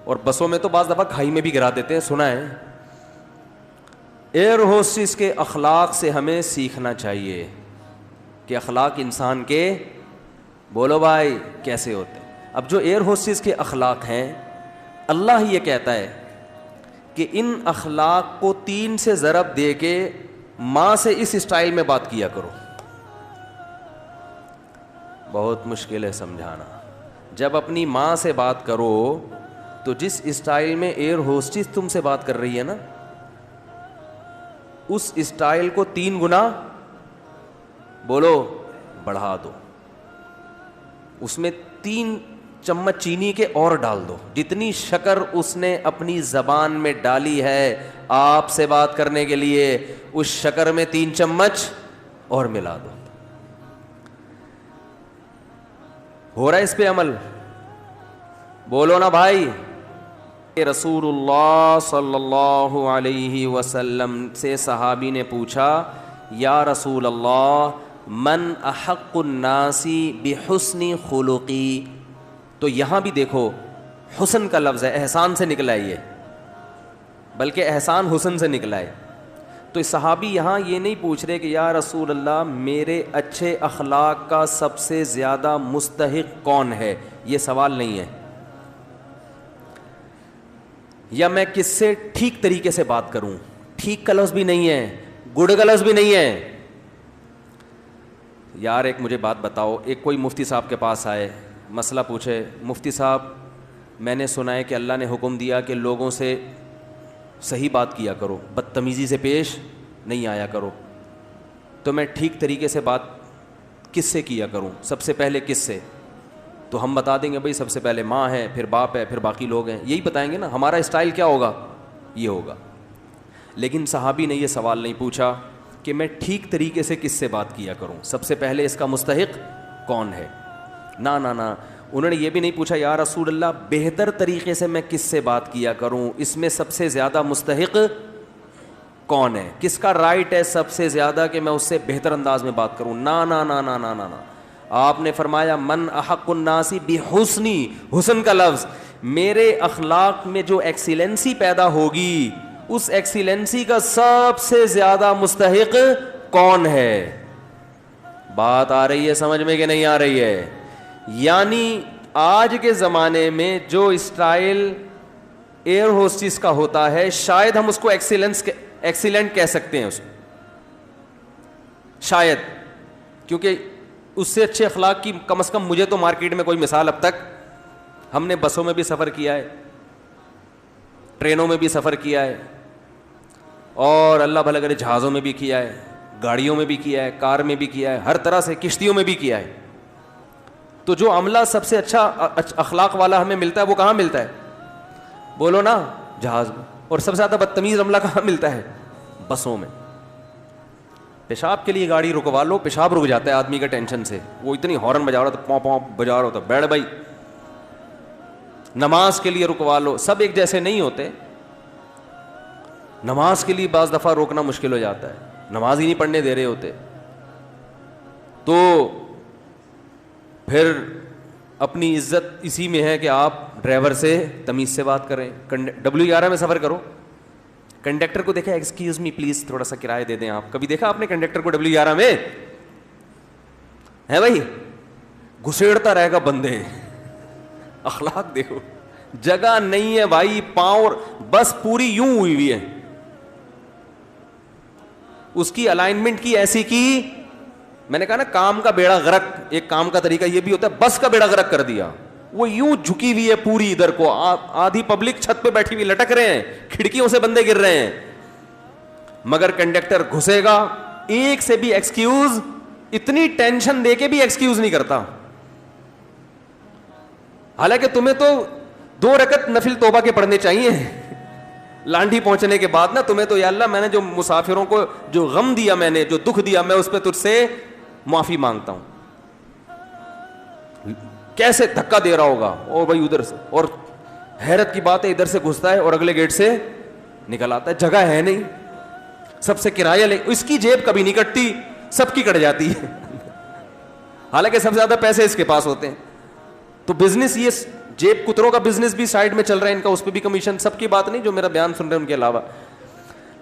[SPEAKER 1] اور بسوں میں تو بعض دفعہ کھائی میں بھی گرا دیتے ہیں, سنا ہے. ایئر ہوسٹس کے اخلاق سے ہمیں سیکھنا چاہیے کہ اخلاق انسان کے, بولو بھائی, کیسے ہوتے ہیں. اب جو ایئر ہوسٹس کے اخلاق ہیں, اللہ ہی یہ کہتا ہے کہ ان اخلاق کو 3 سے ضرب دے کے ماں سے اس اسٹائل میں بات کیا کرو. بہت مشکل ہے سمجھانا. جب اپنی ماں سے بات کرو تو جس اسٹائل میں ایئر ہوسٹس تم سے بات کر رہی ہے نا, اس اسٹائل کو 3 گنا بولو بڑھا دو. اس میں 3 چمچ چینی کے اور ڈال دو. جتنی شکر اس نے اپنی زبان میں ڈالی ہے آپ سے بات کرنے کے لیے, اس شکر میں 3 چمچ اور ملا دو. ہو رہا ہے اس پہ عمل؟ بولو نا بھائی. رسول اللہ صلی اللہ علیہ وسلم سے صحابی نے پوچھا, یا رسول اللہ من احق الناس بحسن خلقی. تو یہاں بھی دیکھو حسن کا لفظ ہے, احسان سے نکلا ہے یہ, بلکہ احسان حسن سے نکلا ہے. تو صحابی یہاں یہ نہیں پوچھ رہے کہ یا رسول اللہ میرے اچھے اخلاق کا سب سے زیادہ مستحق کون ہے, یہ سوال نہیں ہے. یا میں کس سے ٹھیک طریقے سے بات کروں, ٹھیک کا لفظ بھی نہیں ہے, گڈ کا لفظ بھی نہیں ہے. یار ایک مجھے بات بتاؤ, ایک کوئی مفتی صاحب کے پاس آئے, مسئلہ پوچھے, مفتی صاحب میں نے سنا ہے کہ اللہ نے حکم دیا کہ لوگوں سے صحیح بات کیا کرو, بدتمیزی سے پیش نہیں آیا کرو, تو میں ٹھیک طریقے سے بات کس سے کیا کروں, سب سے پہلے کس سے؟ تو ہم بتا دیں گے بھائی سب سے پہلے ماں ہے, پھر باپ ہے, پھر باقی لوگ ہیں, یہی بتائیں گے نا. ہمارا اسٹائل کیا ہوگا؟ یہ ہوگا. لیکن صحابی نے یہ سوال نہیں پوچھا کہ میں ٹھیک طریقے سے کس سے بات کیا کروں, سب سے پہلے اس کا مستحق کون ہے. نہ نہ نہ, انہوں نے یہ بھی نہیں پوچھا یا رسول اللہ بہتر طریقے سے میں کس سے بات کیا کروں, اس میں سب سے زیادہ مستحق کون ہے, کس کا رائٹ ہے سب سے زیادہ کہ میں اس سے بہتر انداز میں بات کروں. نہ نہ نہ نہ نہ نہ, آپ نے فرمایا من احق الناس بحسنی, حسن کا لفظ, میرے اخلاق میں جو ایکسیلنسی پیدا ہوگی اس ایکسیلنسی کا سب سے زیادہ مستحق کون ہے. بات آ رہی ہے سمجھ میں کہ نہیں آ رہی ہے؟ یعنی آج کے زمانے میں جو اسٹائل ایئر ہوسٹس کا ہوتا ہے شاید ہم اس کو ایکسیلنٹ کہہ سکتے ہیں, اس شاید, کیونکہ اس سے اچھے اخلاق کی کم از کم مجھے تو مارکیٹ میں کوئی مثال اب تک, ہم نے بسوں میں بھی سفر کیا ہے, ٹرینوں میں بھی سفر کیا ہے, اور اللہ بھلا کرے جہازوں میں بھی کیا ہے, گاڑیوں میں بھی کیا ہے, کار میں بھی کیا ہے, ہر طرح سے کشتیوں میں بھی کیا ہے. تو جو عملہ سب سے اچھا اخلاق والا ہمیں ملتا ہے وہ کہاں ملتا ہے؟ بولو نا, جہاز میں. اور سب سے زیادہ بدتمیز عملہ کہاں ملتا ہے؟ بسوں میں. پیشاب کے لیے گاڑی رکوا لو, پیشاب رک جاتا ہے آدمی کا ٹینشن سے, وہ اتنی ہارن بجا رہا تھا, پاؤں پاؤں بجا رہا تھا, بیٹھ بھائی. نماز کے لیے رکوا لو, سب ایک جیسے نہیں ہوتے. نماز کے لیے بعض دفعہ روکنا مشکل ہو جاتا ہے, نماز ہی نہیں پڑھنے دے رہے ہوتے. تو پھر اپنی عزت اسی میں ہے کہ آپ ڈرائیور سے تمیز سے بات کریں. W11 میں سفر کرو, کنڈکٹر کو دیکھا, ایکسکیوز می پلیز تھوڑا سا کرایہ دے دیں آپ. کبھی دیکھا آپ نے کنڈکٹر کو W11 میں؟ ہے بھائی, گھسیڑتا رہے گا بندے. اخلاق دیکھو, جگہ نہیں ہے بھائی, پاؤں بس پوری یوں ہوئی ہوئی ہے. اس کی الائنمنٹ کی ایسی کی, میں نے کہا نا کام کا بیڑا غرق, ایک کام کا طریقہ یہ بھی ہوتا ہے, بس کا بیڑا غرق کر دیا. وہ یوں جھکی ہوئی ہے پوری ادھر کو, آدھی پبلک چھت پہ بیٹھی ہوئی لٹک رہے ہیں, کھڑکیوں سے بندے گر رہے ہیں, مگر کنڈکٹر گھسے گا, ایک سے بھی ایکسکیوز, اتنی ٹینشن دے کے بھی ایکسکیوز نہیں کرتا. حالانکہ تمہیں تو 2 رکعت نفل توبہ کے پڑھنے چاہیے لانڈھی پہنچنے کے بعد نا. تمہیں تو یا اللہ میں نے جو مسافروں کو جو غم دیا, میں نے جو دکھ دیا, میں اس پہ تجھ سے معافی مانگتا ہوں. کیسے دھکا دے رہا ہوگا, اور بھائی ادھر سے, اور حیرت کی بات ہے ادھر سے گھستا ہے اور اگلے گیٹ سے نکل آتا ہے, جگہ ہے نہیں, سب سے کرایہ لے. اس کی جیب کبھی نہیں کٹتی, سب کی کٹ جاتی ہے, حالانکہ سب سے زیادہ پیسے اس کے پاس ہوتے ہیں. تو بزنس, یہ جیب کتروں کا بزنس بھی سائڈ میں چل رہا ہے ان کا, اس پہ بھی کمیشن. سب کی بات نہیں جو میرا بیان سن رہے ہیں ان کے علاوہ.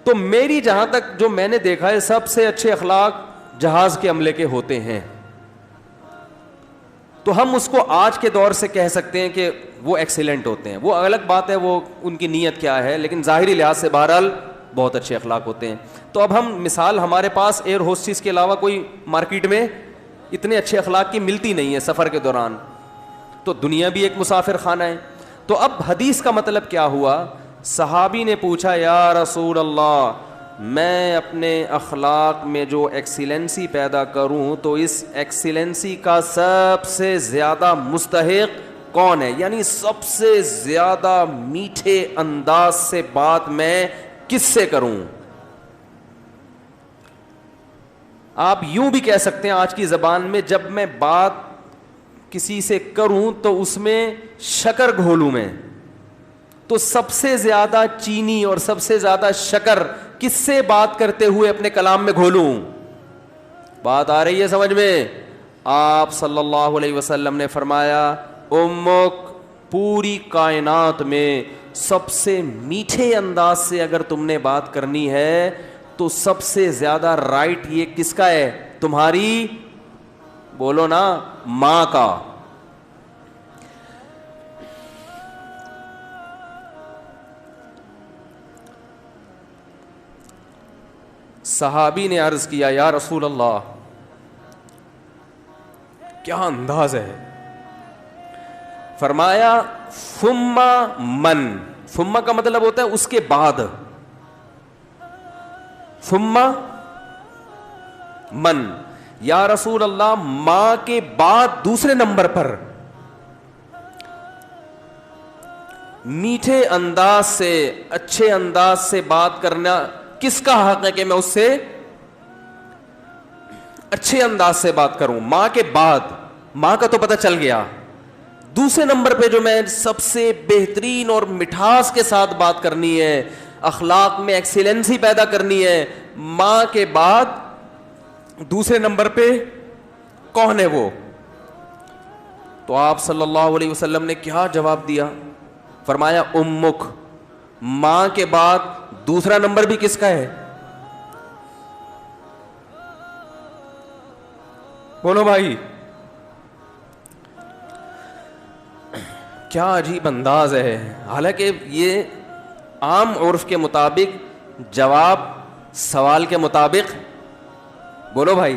[SPEAKER 1] تو میری جہاں تک جو میں نے دیکھا ہے, سب سے اچھے اخلاق جہاز کے عملے کے ہوتے ہیں. تو ہم اس کو آج کے دور سے کہہ سکتے ہیں کہ وہ ایکسیلنٹ ہوتے ہیں. وہ الگ بات ہے وہ ان کی نیت کیا ہے, لیکن ظاہری لحاظ سے بہرحال بہت اچھے اخلاق ہوتے ہیں. تو اب ہم مثال, ہمارے پاس ایئر ہوسٹس کے علاوہ کوئی مارکیٹ میں اتنے اچھے اخلاق کی ملتی نہیں ہے سفر کے دوران. تو دنیا بھی ایک مسافر خانہ ہے. تو اب حدیث کا مطلب کیا ہوا؟ صحابی نے پوچھا, یا رسول اللہ, میں اپنے اخلاق میں جو ایکسیلنسی پیدا کروں تو اس ایکسیلنسی کا سب سے زیادہ مستحق کون ہے؟ یعنی سب سے زیادہ میٹھے انداز سے بات میں کس سے کروں؟ آپ یوں بھی کہہ سکتے ہیں آج کی زبان میں, جب میں بات کسی سے کروں تو اس میں شکر گھولوں میں, تو سب سے زیادہ چینی اور سب سے زیادہ شکر کس سے بات کرتے ہوئے اپنے کلام میں گھولوں؟ بات آ رہی ہے سمجھ میں؟ آپ صلی اللہ علیہ وسلم نے فرمایا, امک, پوری کائنات میں سب سے میٹھے انداز سے اگر تم نے بات کرنی ہے تو سب سے زیادہ رائٹ یہ کس کا ہے؟ تمہاری, بولو نا, ماں کا. صحابی نے عرض کیا, یا رسول اللہ, کیا انداز ہے؟ فرمایا, ثم من. ثم کا مطلب ہوتا ہے اس کے بعد, ثم من. یا رسول اللہ, ماں کے بعد دوسرے نمبر پر میٹھے انداز سے, اچھے انداز سے بات کرنا کس کا حق ہے کہ میں اس سے اچھے انداز سے بات کروں؟ ماں کے بعد. ماں کا تو پتہ چل گیا, دوسرے نمبر پہ جو میں سب سے بہترین اور مٹھاس کے ساتھ بات کرنی ہے, اخلاق میں ایکسیلنسی پیدا کرنی ہے, ماں کے بعد دوسرے نمبر پہ کون ہے وہ؟ تو آپ صلی اللہ علیہ وسلم نے کیا جواب دیا؟ فرمایا, امک. ماں کے بعد دوسرا نمبر بھی کس کا ہے؟ بولو بھائی, کیا عجیب انداز ہے. حالانکہ یہ عام عرف کے مطابق جواب سوال کے مطابق, بولو بھائی,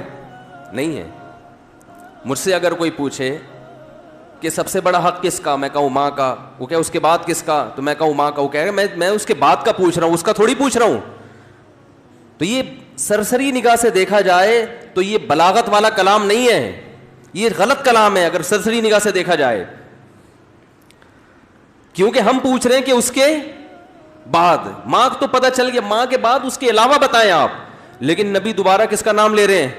[SPEAKER 1] نہیں ہے. مجھ سے اگر کوئی پوچھے کہ سب سے بڑا حق کس کا, میں کہوں ماں کا. وہ کہ اس کے بعد کس کا, تو میں کہوں ماں کا. وہ کہے گا میں اس کے بعد کا پوچھ رہا ہوں, اس کا تھوڑی پوچھ رہا ہوں. تو یہ سرسری نگاہ سے دیکھا جائے تو یہ بلاغت والا کلام نہیں ہے, یہ غلط کلام ہے اگر سرسری نگاہ سے دیکھا جائے, کیونکہ ہم پوچھ رہے ہیں کہ اس کے بعد. ماں تو پتہ چل گیا, ماں کے بعد اس کے علاوہ بتائیں آپ. لیکن نبی دوبارہ کس کا نام لے رہے ہیں؟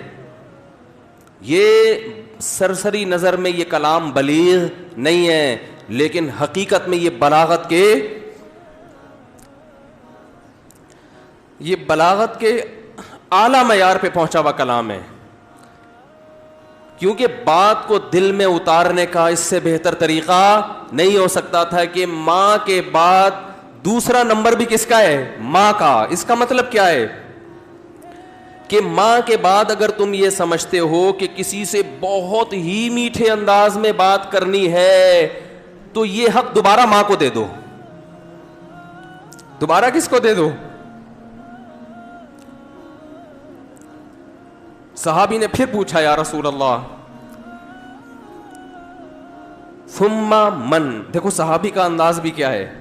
[SPEAKER 1] یہ سرسری نظر میں یہ کلام بلیغ نہیں ہے, لیکن حقیقت میں یہ بلاغت کے اعلیٰ معیار پہ پہنچا ہوا کلام ہے. کیونکہ بات کو دل میں اتارنے کا اس سے بہتر طریقہ نہیں ہو سکتا تھا کہ ماں کے بعد دوسرا نمبر بھی کس کا ہے؟ ماں کا. اس کا مطلب کیا ہے کہ ماں کے بعد اگر تم یہ سمجھتے ہو کہ کسی سے بہت ہی میٹھے انداز میں بات کرنی ہے تو یہ حق دوبارہ ماں کو دے دو. دوبارہ کس کو دے دو؟ صحابی نے پھر پوچھا یا رسول اللہ ثم من. دیکھو صحابی کا انداز بھی کیا ہے,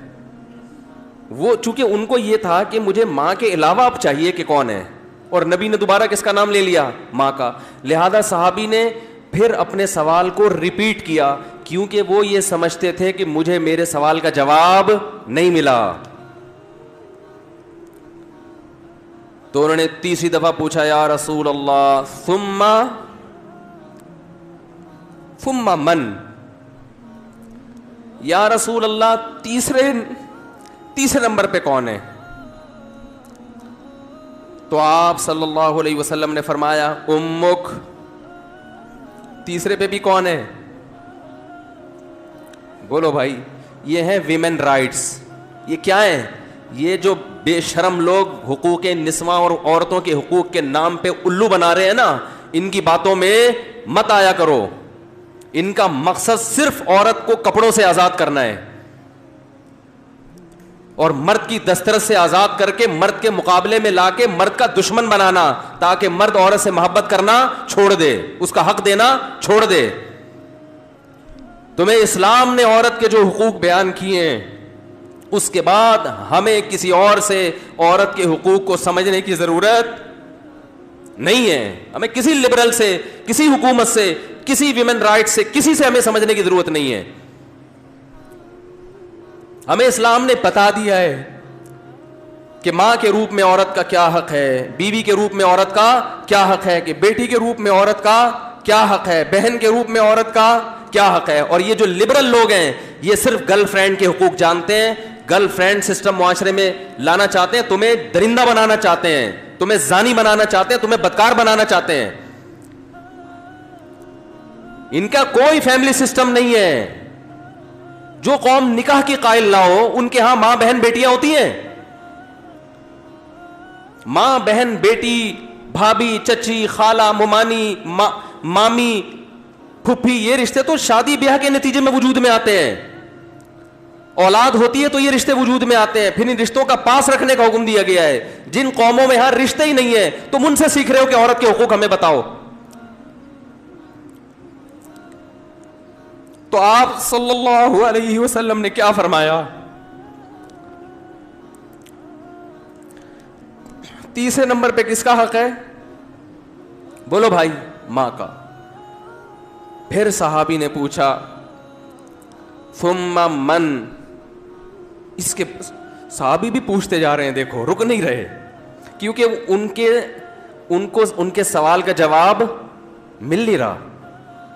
[SPEAKER 1] وہ چونکہ ان کو یہ تھا کہ مجھے ماں کے علاوہ اب چاہیے کہ کون ہے, اور نبی نے دوبارہ کس کا نام لے لیا؟ ماں کا. لہذا صحابی نے پھر اپنے سوال کو ریپیٹ کیا, کیونکہ وہ یہ سمجھتے تھے کہ مجھے میرے سوال کا جواب نہیں ملا. تو انہوں نے تیسری دفعہ پوچھا یا رسول اللہ ثم من. یا رسول اللہ تیسرے نمبر پہ کون ہے؟ تو آپ صلی اللہ علیہ وسلم نے فرمایا امک. تیسرے پہ بھی کون ہے؟ بولو بھائی. یہ ہیں ویمن رائٹس. یہ کیا ہے؟ یہ جو بے شرم لوگ حقوق نسواں اور عورتوں کے حقوق کے نام پہ الو بنا رہے ہیں نا, ان کی باتوں میں مت آیا کرو. ان کا مقصد صرف عورت کو کپڑوں سے آزاد کرنا ہے اور مرد کی دسترس سے آزاد کر کے مرد کے مقابلے میں لا کے مرد کا دشمن بنانا, تاکہ مرد عورت سے محبت کرنا چھوڑ دے, اس کا حق دینا چھوڑ دے. تمہیں اسلام نے عورت کے جو حقوق بیان کیے ہیں, اس کے بعد ہمیں کسی اور سے عورت کے حقوق کو سمجھنے کی ضرورت نہیں ہے. ہمیں کسی لبرل سے, کسی حکومت سے, کسی ویمن رائٹ سے, کسی سے ہمیں سمجھنے کی ضرورت نہیں ہے. ہمیں اسلام نے بتا دیا ہے کہ ماں کے روپ میں عورت کا کیا حق ہے, بیوی کے روپ میں عورت کا کیا حق ہے, کہ بیٹی کے روپ میں عورت کا کیا حق ہے, بہن کے روپ میں عورت کا کیا حق ہے. اور یہ جو لبرل لوگ ہیں یہ صرف گرل فرینڈ کے حقوق جانتے ہیں, گرل فرینڈ سسٹم معاشرے میں لانا چاہتے ہیں, تمہیں درندہ بنانا چاہتے ہیں, تمہیں زانی بنانا چاہتے ہیں, تمہیں بدکار بنانا چاہتے ہیں. ان کا کوئی فیملی سسٹم نہیں ہے. جو قوم نکاح کی قائل نہ ہو ان کے ہاں ماں بہن بیٹیاں ہوتی ہیں. ماں بہن بیٹی, بھابھی, چچی, خالہ, ممانی, مامی, پھپھی, یہ رشتے تو شادی بیاہ کے نتیجے میں وجود میں آتے ہیں. اولاد ہوتی ہے تو یہ رشتے وجود میں آتے ہیں. پھر ان رشتوں کا پاس رکھنے کا حکم دیا گیا ہے. جن قوموں میں ہاں رشتے ہی نہیں ہے تم ان سے سیکھ رہے ہو کہ عورت کے حقوق ہمیں بتاؤ. تو آپ صلی اللہ علیہ وسلم نے کیا فرمایا؟ تیسرے نمبر پہ کس کا حق ہے؟ بولو بھائی. ماں کا. پھر صحابی نے پوچھا ثم من. اس کے صحابی بھی پوچھتے جا رہے ہیں, دیکھو رک نہیں رہے, کیونکہ ان کے سوال کا جواب مل نہیں رہا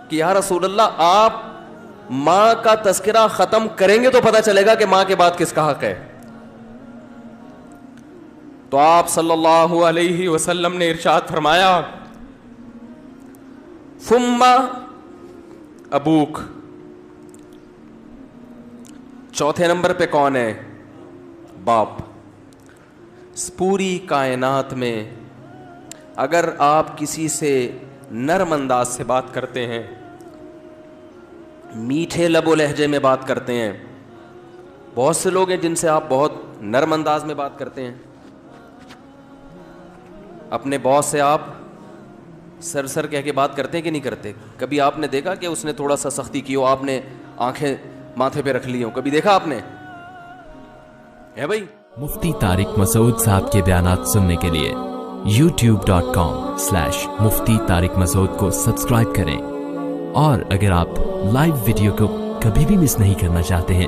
[SPEAKER 1] کہ یا رسول اللہ آپ ماں کا تذکرہ ختم کریں گے تو پتہ چلے گا کہ ماں کے بعد کس کا حق ہے. تو آپ صلی اللہ علیہ وسلم نے ارشاد فرمایا ثم ابوک. چوتھے نمبر پہ کون ہے؟ باپ. پوری کائنات میں اگر آپ کسی سے نرم انداز سے بات کرتے ہیں, میٹھے لب و لہجے میں بات کرتے ہیں, بہت سے لوگ ہیں جن سے آپ بہت نرم انداز میں بات کرتے ہیں. اپنے باس سے آپ سر سر کہہ کے بات کرتے ہیں کہ نہیں کرتے؟ کبھی آپ نے دیکھا کہ اس نے تھوڑا سا سختی کی ہو, آپ نے آنکھیں ماتھے پہ رکھ لی ہوں؟ کبھی دیکھا آپ نے؟ ہے بھائی.
[SPEAKER 2] مفتی طارق مسعود صاحب کے بیانات سننے کے لیے youtube.com/مفتی طارق مسعود کو سبسکرائب کریں, اور اگر آپ لائیو ویڈیو کو کبھی بھی مس نہیں کرنا چاہتے ہیں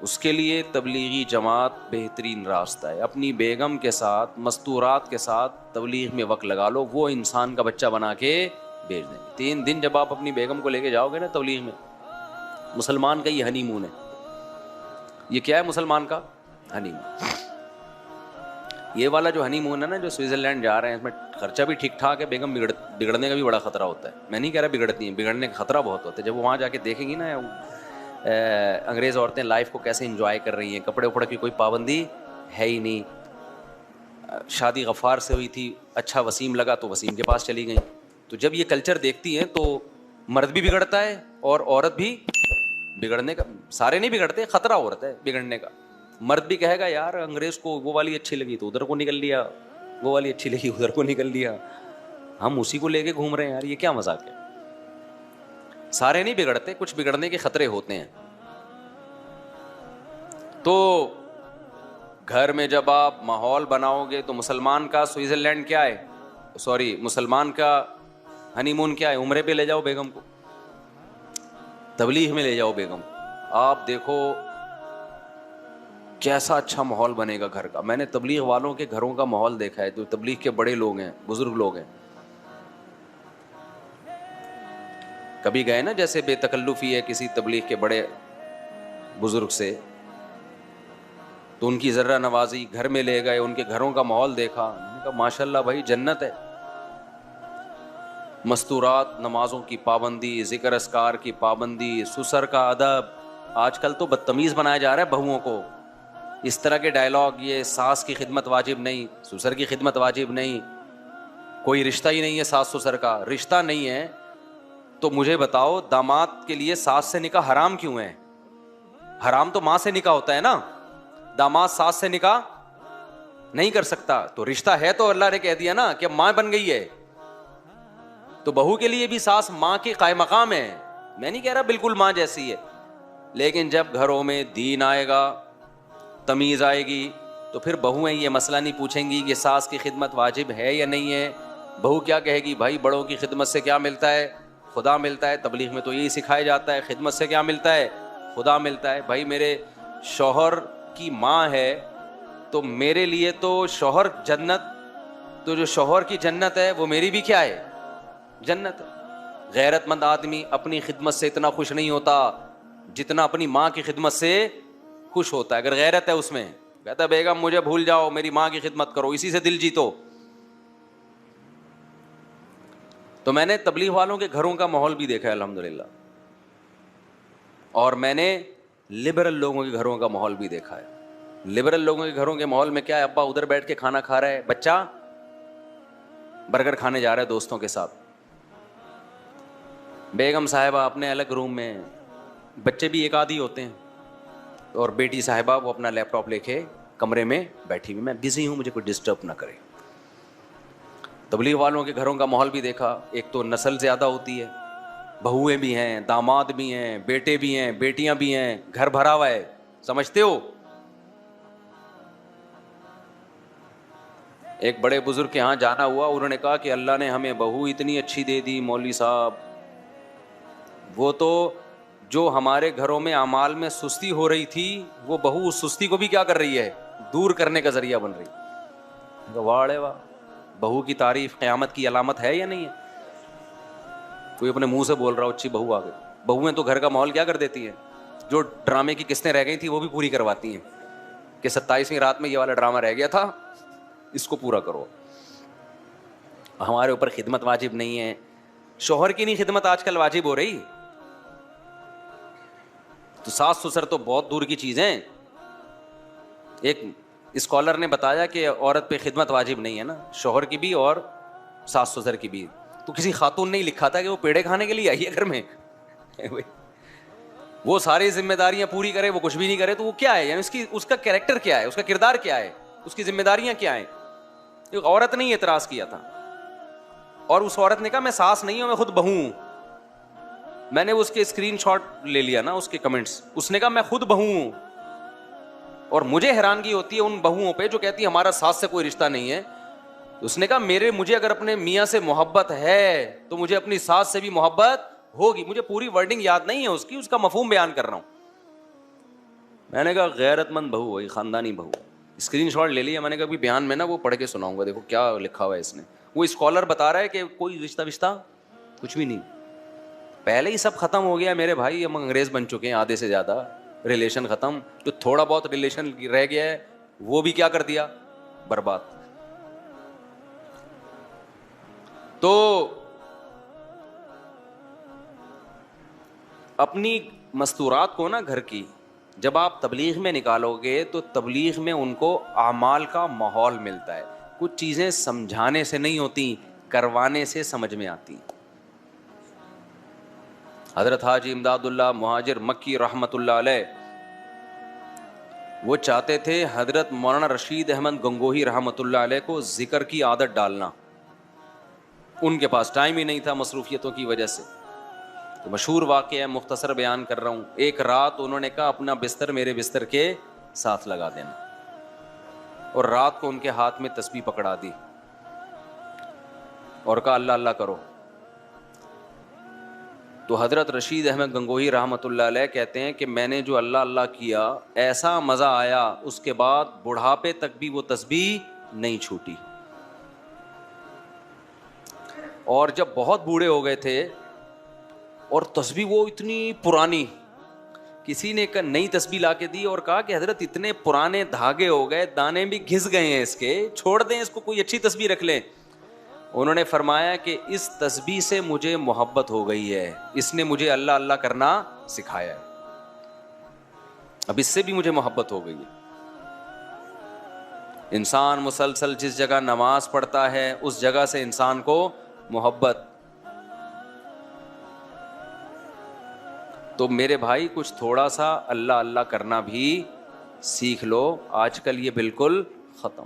[SPEAKER 1] اس کے لیے تبلیغی جماعت بہترین راستہ ہے. اپنی بیگم کے ساتھ مستورات کے ساتھ تبلیغ میں وقت لگا لو, وہ انسان کا بچہ بنا کے بھیج دیں گے. 3 دن جب آپ اپنی بیگم کو لے کے جاؤ گے نا تبلیغ میں, مسلمان کا یہ ہنی مون ہے. یہ کیا ہے مسلمان کا ہنی مون؟ یہ والا جو ہنی مون ہے نا, جو سوئٹزرلینڈ جا رہے ہیں, اس میں خرچہ بھی ٹھیک ٹھاک ہے, بیگم بگڑنے کا بھی بڑا خطرہ ہوتا ہے. میں نہیں کہہ رہا بگڑتی ہیں, بگڑنے کا خطرہ بہت ہوتا ہے. جب وہ وہاں جا کے دیکھیں گی نا انگریز عورتیں لائف کو کیسے انجوائے کر رہی ہیں, کپڑے وپڑے کی کوئی پابندی ہے ہی نہیں. شادی غفار سے ہوئی تھی, اچھا وسیم لگا تو وسیم کے پاس چلی گئیں. تو جب یہ کلچر دیکھتی ہیں تو مرد بھی بگڑتا ہے اور عورت بھی بگڑنے کا, سارے نہیں بگڑتے, خطرہ عورت ہے بگڑنے کا. مرد بھی کہے گا یار انگریز کو وہ والی اچھی لگی تو ادھر کو نکل لیا, وہ والی اچھی لگی ادھر کو نکل لیا, ہم اسی کو لے کے گھوم رہے ہیں یار, یہ کیا مذاق ہے. سارے نہیں بگڑتے, کچھ بگڑنے کے خطرے ہوتے ہیں. تو گھر میں جب آپ ماحول بناؤ گے تو مسلمان کا سوئٹزرلینڈ کیا ہے, مسلمان کا ہنی مون کیا ہے, عمرے پہ لے جاؤ بیگم کو, تبلیغ میں لے جاؤ بیگم کو. آپ دیکھو کیسا اچھا ماحول بنے گا گھر کا. میں نے تبلیغ والوں کے گھروں کا ماحول دیکھا ہے, جو تبلیغ کے بڑے لوگ ہیں, بزرگ لوگ ہیں. کبھی گئے نا جیسے بے تکلفی ہے کسی تبلیغ کے بڑے بزرگ سے, تو ان کی ذرہ نوازی, گھر میں لے گئے, ان کے گھروں کا ماحول دیکھا, میں نے کہا ماشاء اللہ بھائی جنت ہے. مستورات, نمازوں کی پابندی, ذکر اذکار کی پابندی, سسر کا ادب. آج کل تو بدتمیز بنایا جا رہا ہے بہوؤں کو, اس طرح کے ڈائلاگ, یہ ساس کی خدمت واجب نہیں, سسر کی خدمت واجب نہیں, کوئی رشتہ ہی نہیں ہے ساس سسر کا. رشتہ نہیں ہے تو مجھے بتاؤ داماد کے لیے ساس سے نکاح حرام کیوں ہے؟ حرام تو ماں سے نکاح ہوتا ہے نا, داماد ساس سے نکاح نہیں کر سکتا. تو رشتہ ہے تو اللہ نے کہہ دیا نا کہ ماں بن گئی ہے, تو بہو کے لیے بھی ساس ماں کے قائم مقام ہے. میں نہیں کہہ رہا بالکل ماں جیسی ہے, لیکن جب گھروں میں دین آئے گا, تمیز آئے گی, تو پھر بہویں یہ مسئلہ نہیں پوچھیں گی کہ ساس کی خدمت واجب ہے یا نہیں ہے. بہو کیا کہے گی, بھائی بڑوں کی خدمت سے کیا ملتا ہے, خدا ملتا ہے. تبلیغ میں تو یہی سکھایا جاتا ہے, خدمت سے کیا ملتا ہے, خدا ملتا ہے. بھائی میرے شوہر کی ماں ہے تو میرے لیے تو شوہر جنت, تو جو شوہر کی جنت ہے وہ میری بھی کیا ہے, جنت ہے. غیرت مند آدمی اپنی خدمت سے اتنا خوش نہیں ہوتا جتنا اپنی ماں کی خدمت سے خوش ہوتا ہے. اگر غیرت ہے اس میں, کہتا بیگم مجھے بھول جاؤ, میری ماں کی خدمت کرو, اسی سے دل جیتو. تو میں نے تبلیغ والوں کے گھروں کا ماحول بھی دیکھا ہے الحمدللہ, اور میں نے لبرل لوگوں کے گھروں کا ماحول بھی دیکھا ہے. لبرل لوگوں کے گھروں کے ماحول میں کیا ہے, ابا ادھر بیٹھ کے کھانا کھا رہا ہے, بچہ برگر کھانے جا رہا ہے دوستوں کے ساتھ, بیگم صاحبہ اپنے الگ روم میں, بچے بھی ایک آدھی ہوتے ہیں, اور بیٹی صاحبہ وہ اپنا لیپ ٹاپ لے کے کمرے میں بیٹھی ہوئی, میں بزی ہوں, مجھے کوئی ڈسٹرب نہ کرے. تبلیغ والوں کے گھروں کا ماحول بھی دیکھا. ایک تو نسل زیادہ ہوتی ہے, بہویں بھی ہیں, داماد بھی ہیں, بیٹے بھی ہیں, بیٹیاں بھی ہیں, گھر بھرا ہوا ہے, سمجھتے ہو. ایک بڑے بزرگ کے ہاں جانا ہوا, انہوں نے کہا کہ اللہ نے ہمیں بہو اتنی اچھی دے دی مولوی صاحب, وہ تو جو ہمارے گھروں میں اعمال میں سستی ہو رہی تھی, وہ بہو اس سستی کو بھی کیا کر رہی ہے, دور کرنے کا ذریعہ بن رہی. واہ واہ, بہو کی تعریف قیامت کی علامت ہے یا نہیں ہے؟ کوئی اپنے منہ سے بول رہا ہو اچھی بہو آ گئی. بہویں تو گھر کا ماحول کیا کر دیتی ہیں, جو ڈرامے کی قسطیں رہ گئی تھی وہ بھی پوری کرواتی ہیں, کہ 27ویں رات میں یہ والا ڈرامہ رہ گیا تھا, اس کو پورا کرو. ہمارے اوپر خدمت واجب نہیں ہے, شوہر کی نہیں خدمت آج کل واجب ہو رہی, تو ساس سسر تو بہت دور کی چیز ہیں. ایک اسکالر نے بتایا کہ عورت پہ خدمت واجب نہیں ہے نا, شوہر کی بھی اور ساس سسر کی بھی. تو کسی خاتون نے ہی لکھا تھا کہ وہ پیڑے کھانے کے لیے آئی ہے گھر میں, وہ ساری ذمہ داریاں پوری کرے, وہ کچھ بھی نہیں کرے, تو وہ کیا ہے, یعنی اس کا کیریکٹر کیا ہے, اس کا کردار کیا ہے, اس کی ذمہ داریاں کیا ہیں. ایک عورت نے اعتراض کیا تھا, اور اس عورت نے کہا میں ساس نہیں ہوں, میں خود بہو ہوں. میں نے اس کے اسکرین شاٹ لے لیا نا, اس کے کمنٹس. اس نے کہا میں خود بہو ہوں, اور مجھے حیرانگی ہوتی ہے ان بہوؤں پہ جو کہتی ہے ہمارا ساس سے کوئی رشتہ نہیں ہے. اس نے کہا مجھے اگر اپنے میاں سے محبت ہے تو مجھے اپنی ساس سے بھی محبت ہوگی. مجھے پوری ورڈنگ یاد نہیں ہے اس کی, اس کا مفہوم بیان کر رہا ہوں. میں نے کہا غیرت مند بہو ہوئی, خاندانی بہو. اسکرین شاٹ لے لیا, میں نے کہا کہ بیان میں نا وہ پڑھ کے سناؤں گا, دیکھو کیا لکھا ہوا ہے اس نے. وہ اسکالر بتا رہا ہے کہ کوئی رشتہ کچھ بھی نہیں, پہلے ہی سب ختم ہو گیا میرے بھائی. ہم انگریز بن چکے ہیں آدھے سے زیادہ, ریلیشن ختم. جو تھوڑا بہت ریلیشن رہ گیا ہے وہ بھی کیا کر دیا, برباد. تو اپنی مستورات کو نا گھر کی جب آپ تبلیغ میں نکالو گے تو تبلیغ میں ان کو اعمال کا ماحول ملتا ہے. کچھ چیزیں سمجھانے سے نہیں ہوتی, کروانے سے سمجھ میں آتی. حضرت حاجی امداد اللہ مہاجر مکی رحمت اللہ علیہ وہ چاہتے تھے حضرت مولانا رشید احمد گنگوہی رحمت اللہ علیہ کو ذکر کی عادت ڈالنا. ان کے پاس ٹائم ہی نہیں تھا مصروفیتوں کی وجہ سے. تو مشہور واقعہ ہے, مختصر بیان کر رہا ہوں. ایک رات انہوں نے کہا اپنا بستر میرے بستر کے ساتھ لگا دینا, اور رات کو ان کے ہاتھ میں تسبیح پکڑا دی اور کہا اللہ اللہ کرو. تو حضرت رشید احمد گنگوہی رحمۃ اللہ علیہ کہتے ہیں کہ میں نے جو اللہ اللہ کیا ایسا مزہ آیا, اس کے بعد بڑھاپے تک بھی وہ تسبیح نہیں چھوٹی. اور جب بہت بوڑھے ہو گئے تھے اور تسبیح وہ اتنی پرانی, کسی نے ایک نئی تسبیح لا کے دی اور کہا کہ حضرت اتنے پرانے دھاگے ہو گئے, دانے بھی گھس گئے ہیں اس کے, چھوڑ دیں اس کو, کوئی اچھی تسبیح رکھ لیں. انہوں نے فرمایا کہ اس تسبیح سے مجھے محبت ہو گئی ہے, اس نے مجھے اللہ اللہ کرنا سکھایا ہے, اب اس سے بھی مجھے محبت ہو گئی ہے. انسان مسلسل جس جگہ نماز پڑھتا ہے اس جگہ سے انسان کو محبت. تو میرے بھائی کچھ تھوڑا سا اللہ اللہ کرنا بھی سیکھ لو, آج کل یہ بالکل ختم.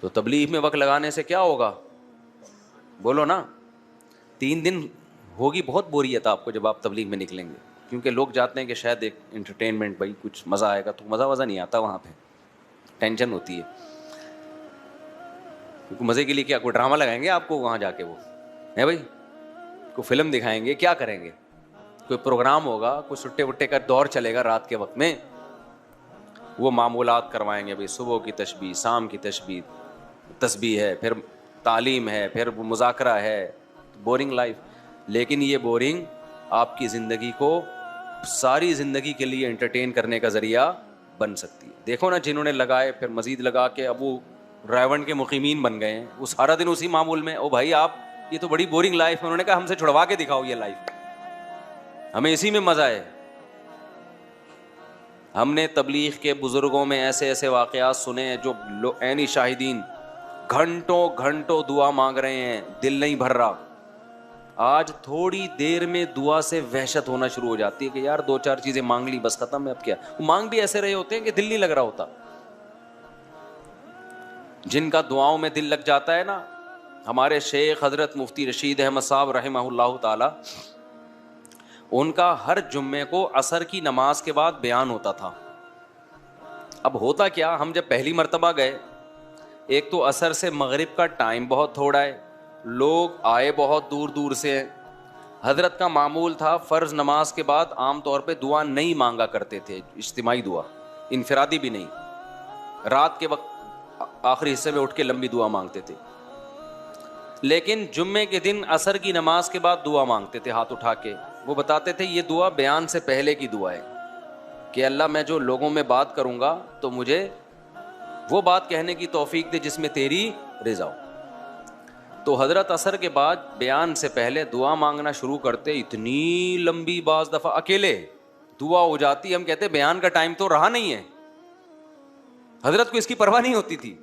[SPEAKER 1] تو تبلیغ میں وقت لگانے سے کیا ہوگا, بولو نا. 3 دن ہوگی بہت بوریت آپ کو جب آپ تبلیغ میں نکلیں گے, کیونکہ لوگ جاتے ہیں کہ شاید ایک انٹرٹینمنٹ, بھائی کچھ مزہ آئے گا, تو مزہ نہیں آتا وہاں پہ, ٹینشن ہوتی ہے. کیونکہ مزے کے لیے کیا کوئی ڈرامہ لگائیں گے آپ کو وہاں جا کے, وہ ہے بھائی کوئی فلم دکھائیں گے, کیا کریں گے, کوئی پروگرام ہوگا, کوئی سٹے وٹے کا دور چلے گا رات کے وقت میں, وہ معمولات کروائیں گے بھائی, صبح کی تسبیح, شام کی تسبیح ہے, پھر تعلیم ہے, پھر مذاکرہ ہے. Boring life. لیکن یہ بورنگ آپ کی زندگی کو ساری زندگی کے لیے انٹرٹین کرنے کا ذریعہ بن سکتی ہے. دیکھو نا جنہوں نے لگائے پھر مزید لگا کے اب وہ رائیونڈ کے مقیمین بن گئے ہیں, وہ سارا دن اسی معمول میں. او بھائی آپ, یہ تو بڑی بورنگ لائف ہے. انہوں نے کہا ہم سے چھڑوا کے دکھاؤ یہ لائف, ہمیں اسی میں مزہ ہے. ہم نے تبلیغ کے بزرگوں میں ایسے ایسے واقعات سنے جو عینی شاہدین گھنٹوں گھنٹوں دعا مانگ رہے ہیں, دل نہیں بھر رہا. آج تھوڑی دیر میں دعا سے وحشت ہونا شروع ہو جاتی ہے کہ یار 2-4 چیزیں مانگ لی بس ختم ہے, اب کیا. وہ مانگ بھی ایسے رہے ہوتے ہیں کہ دل نہیں لگ رہا ہوتا. جن کا دعاؤں میں دل لگ جاتا ہے نا, ہمارے شیخ حضرت مفتی رشید احمد صاحب رحمہ اللہ تعالی, ان کا ہر جمعے کو عصر کی نماز کے بعد بیان ہوتا تھا. اب ہوتا کیا, ہم جب پہلی مرتبہ گئے, ایک تو عصر سے مغرب کا ٹائم بہت تھوڑا ہے, لوگ آئے بہت دور دور سے. حضرت کا معمول تھا فرض نماز کے بعد عام طور پہ دعا نہیں مانگا کرتے تھے, اجتماعی دعا, انفرادی بھی نہیں. رات کے وقت آخری حصے میں اٹھ کے لمبی دعا مانگتے تھے. لیکن جمعے کے دن عصر کی نماز کے بعد دعا مانگتے تھے ہاتھ اٹھا کے. وہ بتاتے تھے یہ دعا بیان سے پہلے کی دعا ہے کہ اللہ میں جو لوگوں میں بات کروں گا تو مجھے وہ بات کہنے کی توفیق دے جس میں تیری رضا ہو. تو حضرت عصر کے بعد بیان سے پہلے دعا مانگنا شروع کرتے, اتنی لمبی, بعض دفعہ اکیلے دعا ہو جاتی, ہم کہتے بیان کا ٹائم تو رہا نہیں ہے. حضرت کو اس کی پرواہ نہیں ہوتی تھی,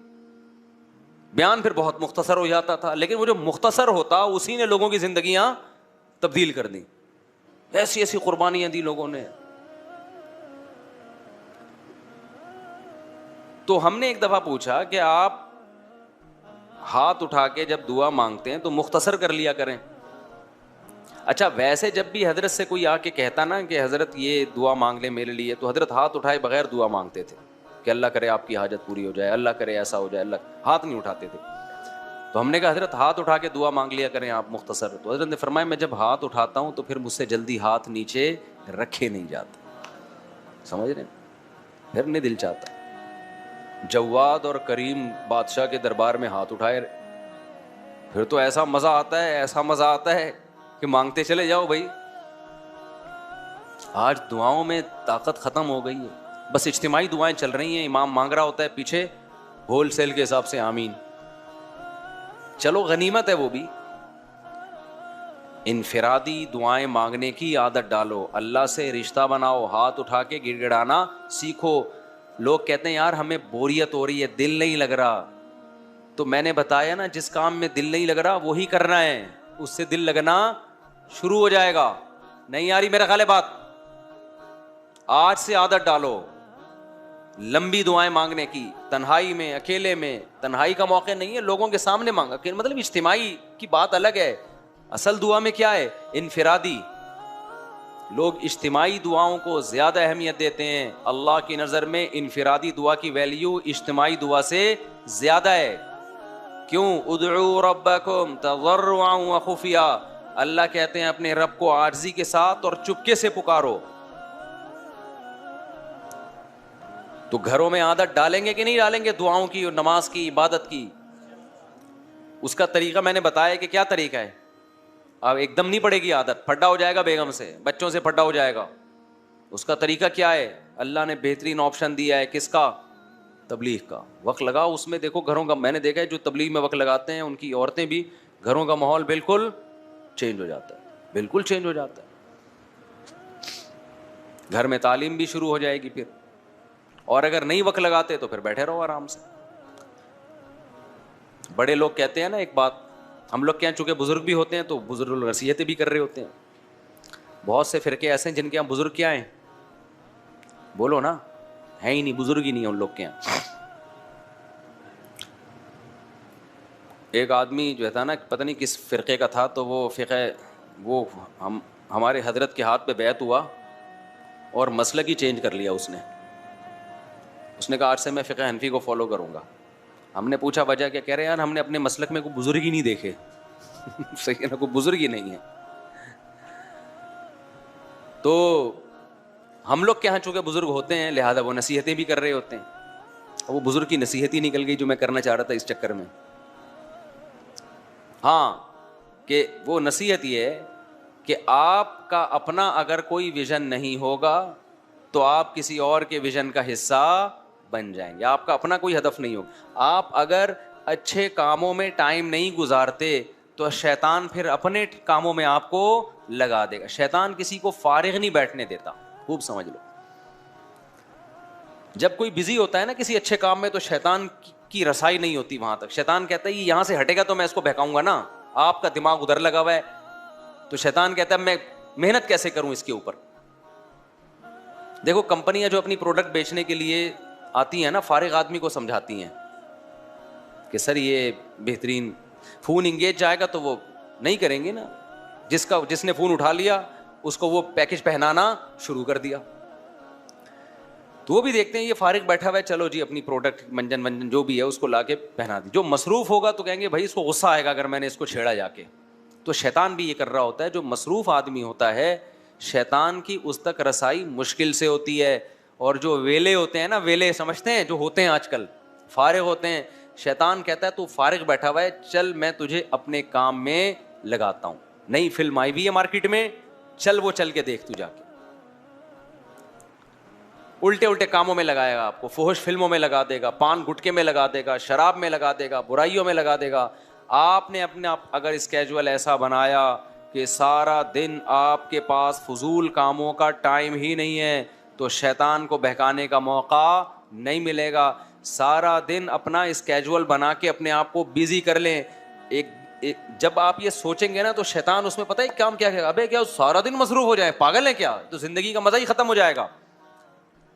[SPEAKER 1] بیان پھر بہت مختصر ہو جاتا تھا. لیکن وہ جو مختصر ہوتا اسی نے لوگوں کی زندگیاں تبدیل کر دی, ایسی ایسی قربانیاں دی لوگوں نے. تو ہم نے ایک دفعہ پوچھا کہ آپ ہاتھ اٹھا کے جب دعا مانگتے ہیں تو مختصر کر لیا کریں. اچھا ویسے جب بھی حضرت سے کوئی آ کے کہتا نا کہ حضرت یہ دعا مانگ لیں میرے لیے, تو حضرت ہاتھ اٹھائے بغیر دعا مانگتے تھے کہ اللہ کرے آپ کی حاجت پوری ہو جائے, اللہ کرے ایسا ہو جائے, اللہ, ہاتھ نہیں اٹھاتے تھے. تو ہم نے کہا حضرت ہاتھ اٹھا کے دعا مانگ لیا کریں آپ مختصر. تو حضرت نے فرمایا میں جب ہاتھ اٹھاتا ہوں تو پھر مجھ سے جلدی ہاتھ نیچے رکھے نہیں جاتے. سمجھ رہے ہیں؟ پھر نہیں دل چاہتا. جواد اور کریم بادشاہ کے دربار میں ہاتھ اٹھائے, پھر تو ایسا مزہ آتا ہے, ایسا مزہ آتا ہے کہ مانگتے چلے جاؤ بھائی. آج دعاؤں میں طاقت ختم ہو گئی ہے, بس اجتماعی دعائیں چل رہی ہیں, امام مانگ رہا ہوتا ہے پیچھے ہول سیل کے حساب سے آمین. چلو غنیمت ہے وہ بھی. انفرادی دعائیں مانگنے کی عادت ڈالو, اللہ سے رشتہ بناؤ, ہاتھ اٹھا کے گڑ گڑانا سیکھو. لوگ کہتے ہیں یار ہمیں بوریت ہو رہی ہے, دل نہیں لگ رہا. تو میں نے بتایا نا, جس کام میں دل نہیں لگ رہا وہی کرنا ہے, اس سے دل لگنا شروع ہو جائے گا. نہیں آ رہی میرا خیال ہے بات؟ آج سے عادت ڈالو لمبی دعائیں مانگنے کی, تنہائی میں, اکیلے میں. تنہائی کا موقع نہیں ہے, لوگوں کے سامنے مانگا, مطلب اجتماعی کی بات الگ ہے. اصل دعا میں کیا ہے؟ انفرادی. لوگ اجتماعی دعاؤں کو زیادہ اہمیت دیتے ہیں. اللہ کی نظر میں انفرادی دعا کی ویلیو اجتماعی دعا سے زیادہ ہے. کیوں؟ ادعوا ربکم تضرعا وخفیا. اللہ کہتے ہیں اپنے رب کو عاجزی کے ساتھ اور چپکے سے پکارو. تو گھروں میں عادت ڈالیں گے کہ نہیں ڈالیں گے دعاؤں کی اور نماز کی, عبادت کی؟ اس کا طریقہ میں نے بتایا کہ کیا طریقہ ہے. اب ایک دم نہیں پڑے گی عادت, پھڈا ہو جائے گا بیگم سے, بچوں سے پھڈا ہو جائے گا. اس کا طریقہ کیا ہے؟ اللہ نے بہترین آپشن دیا ہے. کس کا؟ تبلیغ کا. وقت لگاؤ اس میں. دیکھو گھروں کا, میں نے دیکھا ہے جو تبلیغ میں وقت لگاتے ہیں ان کی عورتیں بھی, گھروں کا ماحول بالکل چینج ہو جاتا ہے, بالکل چینج ہو جاتا ہے. گھر میں تعلیم بھی شروع ہو جائے گی پھر. اور اگر نہیں وقت لگاتے تو پھر بیٹھے رہو آرام سے. بڑے لوگ کہتے ہیں نا ایک بات, ہم لوگ کیا چونکہ بزرگ بھی ہوتے ہیں تو بزرگ نصیحتیں بھی کر رہے ہوتے ہیں. بہت سے فرقے ایسے ہیں جن کے یہاں بزرگ کیا ہیں؟ بولو نا, ہے ہی نہیں, بزرگ ہی نہیں ہے ان لوگ کے یہاں. ایک آدمی جو تھا نا, پتہ نہیں کس فرقے کا تھا, تو وہ فقہ وہ ہمارے حضرت کے ہاتھ پہ بیعت ہوا اور مسلک ہی چینج کر لیا اس نے. اس نے کہا آج سے میں فقہ حنفی کو فالو کروں گا. ہم نے پوچھا وجہ کیا؟ کہہ رہے یار ہم نے اپنے مسلک میں کوئی بزرگ ہی نہیں دیکھے. صحیح ہے نا, کوئی بزرگ ہی نہیں ہے. تو ہم لوگ کے یہاں چونکہ بزرگ ہوتے ہیں لہذا وہ نصیحتیں بھی کر رہے ہوتے ہیں. وہ بزرگ کی نصیحت ہی نکل گئی جو میں کرنا چاہ رہا تھا اس چکر میں. ہاں, کہ وہ نصیحت یہ ہے کہ آپ کا اپنا اگر کوئی ویژن نہیں ہوگا تو آپ کسی اور کے ویژن کا حصہ بن جائیں گے. آپ کا اپنا کوئی ہدف نہیں ہوگا. آپ اگر اچھے کاموں میں ٹائم نہیں گزارتے تو شیطان پھر اپنے کاموں میں آپ کو لگا دے گا. شیطان کسی کو فارغ نہیں بیٹھنے دیتا, خوب سمجھ لو. جب کوئی بزی ہوتا ہے نا کسی اچھے کام میں تو شیطان کی رسائی نہیں ہوتی وہاں تک. شیطان کہتا ہے یہ یہاں سے ہٹے گا تو میں اس کو بہکاؤں گا نا. آپ کا دماغ ادھر لگا ہوا ہے تو شیطان کہتا ہے میں محنت کیسے کروں اس کے اوپر. دیکھو کمپنیاں جو اپنی پروڈکٹ بیچنے کے لیے آتی ہیں نا, فارغ آدمی کو سمجھاتی ہیں کہ سر یہ بہترین. فون انگیج جائے گا تو وہ نہیں کریں گے نا. جس نے فون اٹھا لیا اس کو وہ پیکج پہنانا شروع کر دیا. تو وہ بھی دیکھتے ہیں یہ فارغ بیٹھا ہوا ہے, چلو جی اپنی پروڈکٹ منجن جو بھی ہے اس کو لا کے پہنا دی. جو مصروف ہوگا تو کہیں گے بھائی اس کو غصہ آئے گا اگر میں نے اس کو چھیڑا جا کے. تو شیطان بھی یہ کر رہا ہوتا ہے. جو مصروف آدمی ہوتا ہے شیطان کی اس تک رسائی مشکل سے ہوتی ہے. اور جو ویلے ہوتے ہیں نا, ویلے سمجھتے ہیں جو ہوتے ہیں آج کل, فارغ ہوتے ہیں, شیطان کہتا ہے تو فارغ بیٹھا ہوا ہے, چل میں تجھے اپنے کام میں لگاتا ہوں. نئی فلم آئی ہوئی ہے مارکیٹ میں, چل وہ چل کے دیکھ تو جا کے. الٹے الٹے کاموں میں لگائے گا آپ کو, فحش فلموں میں لگا دے گا, پان گٹکے میں لگا دے گا, شراب میں لگا دے گا, برائیوں میں لگا دے گا. آپ نے اپنے اگر اسکیجول ایسا بنایا کہ سارا دن آپ کے پاس فضول کاموں کا ٹائم ہی نہیں ہے تو شیطان کو بہکانے کا موقع نہیں ملے گا. سارا دن اپنا اسکیجول بنا کے اپنے آپ کو بیزی کر لیں. جب آپ یہ سوچیں گے نا تو شیطان اس میں پتہ ہے کام کیا کہے گا, ابے کیا سارا دن مصروف ہو جائیں, پاگل ہیں کیا, تو زندگی کا مزہ ہی ختم ہو جائے گا.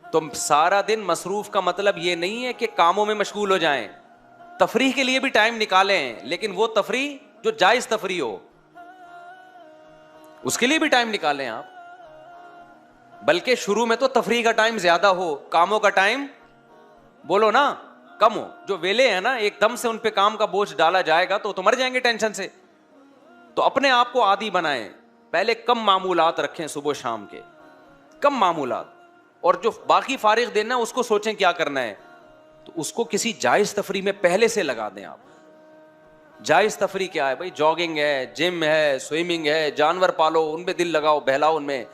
[SPEAKER 1] تو سارا دن مصروف کا مطلب یہ نہیں ہے کہ کاموں میں مشغول ہو جائیں. تفریح کے لیے بھی ٹائم نکالیں, لیکن وہ تفریح جو جائز تفریح ہو اس کے لیے بھی ٹائم نکالیں آپ. بلکہ شروع میں تو تفریح کا ٹائم زیادہ ہو, کاموں کا ٹائم بولو نا کم ہو. جو ویلے ہیں نا ایک دم سے ان پہ کام کا بوجھ ڈالا جائے گا تو مر جائیں گے ٹینشن سے. تو اپنے آپ کو عادی بنائیں. پہلے کم معمولات رکھیں, صبح شام کے کم معمولات. اور جو باقی فارغ دینا اس کو سوچیں کیا کرنا ہے, تو اس کو کسی جائز تفریح میں پہلے سے لگا دیں آپ. جائز تفریح کیا ہے بھائی؟ جاگنگ ہے, جم ہے, سوئمنگ ہے, جانور پالو, ان پہ دل لگاؤ, بہلاؤ ان میں,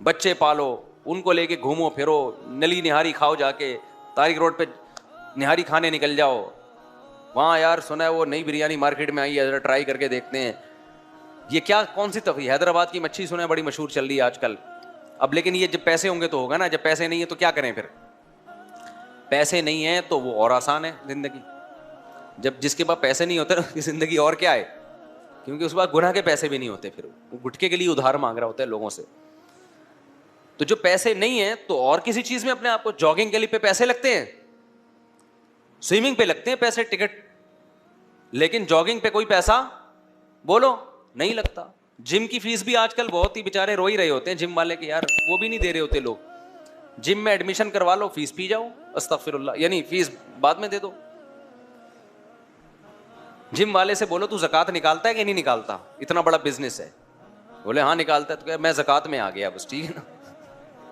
[SPEAKER 1] بچے پالو, ان کو لے کے گھومو پھرو, نلی نہاری کھاؤ, جا کے تاریخ روڈ پہ نہاری کھانے نکل جاؤ, وہاں یار سنا ہے وہ نئی بریانی مارکیٹ میں آئی ہے, ذرا ٹرائی کر کے دیکھتے ہیں. یہ کیا کون سی تفریح؟ حیدرآباد کی مچھی سنا ہے بڑی مشہور چل رہی ہے آج کل. اب لیکن یہ جب پیسے ہوں گے تو ہوگا نا, جب پیسے نہیں ہیں تو کیا کریں پھر؟ پیسے نہیں ہیں تو وہ اور آسان ہے زندگی. جب جس کے پاس پیسے نہیں ہوتے نا زندگی اور کیا ہے, کیونکہ اس کے بعد گناہ کے پیسے بھی نہیں ہوتے, پھر وہ گٹکے کے لیے ادھار مانگ رہا ہوتا ہے لوگوں سے. تو جو پیسے نہیں ہیں تو اور کسی چیز میں اپنے آپ کو, جاگنگ کے لیے پہ پیسے لگتے ہیں, سوئمنگ پہ لگتے ہیں پیسے, ٹکٹ, لیکن جاگنگ پہ کوئی پیسہ بولو نہیں لگتا. جم کی فیس بھی آج کل بہت ہی بیچارے رو ہی رہے ہوتے ہیں جم والے کے, یار وہ بھی نہیں دے رہے ہوتے لوگ. جم میں ایڈمیشن کروا لو, فیس پی جاؤ, استغفر اللہ, یعنی فیس بعد میں دے دو. جم والے سے بولو تو زکوٰۃ نکالتا ہے کہ نہیں نکالتا, اتنا بڑا بزنس ہے, بولے ہاں نکالتا ہے, تو کہ میں زکوٰۃ میں آ گیا بس, ٹھیک ہے نا,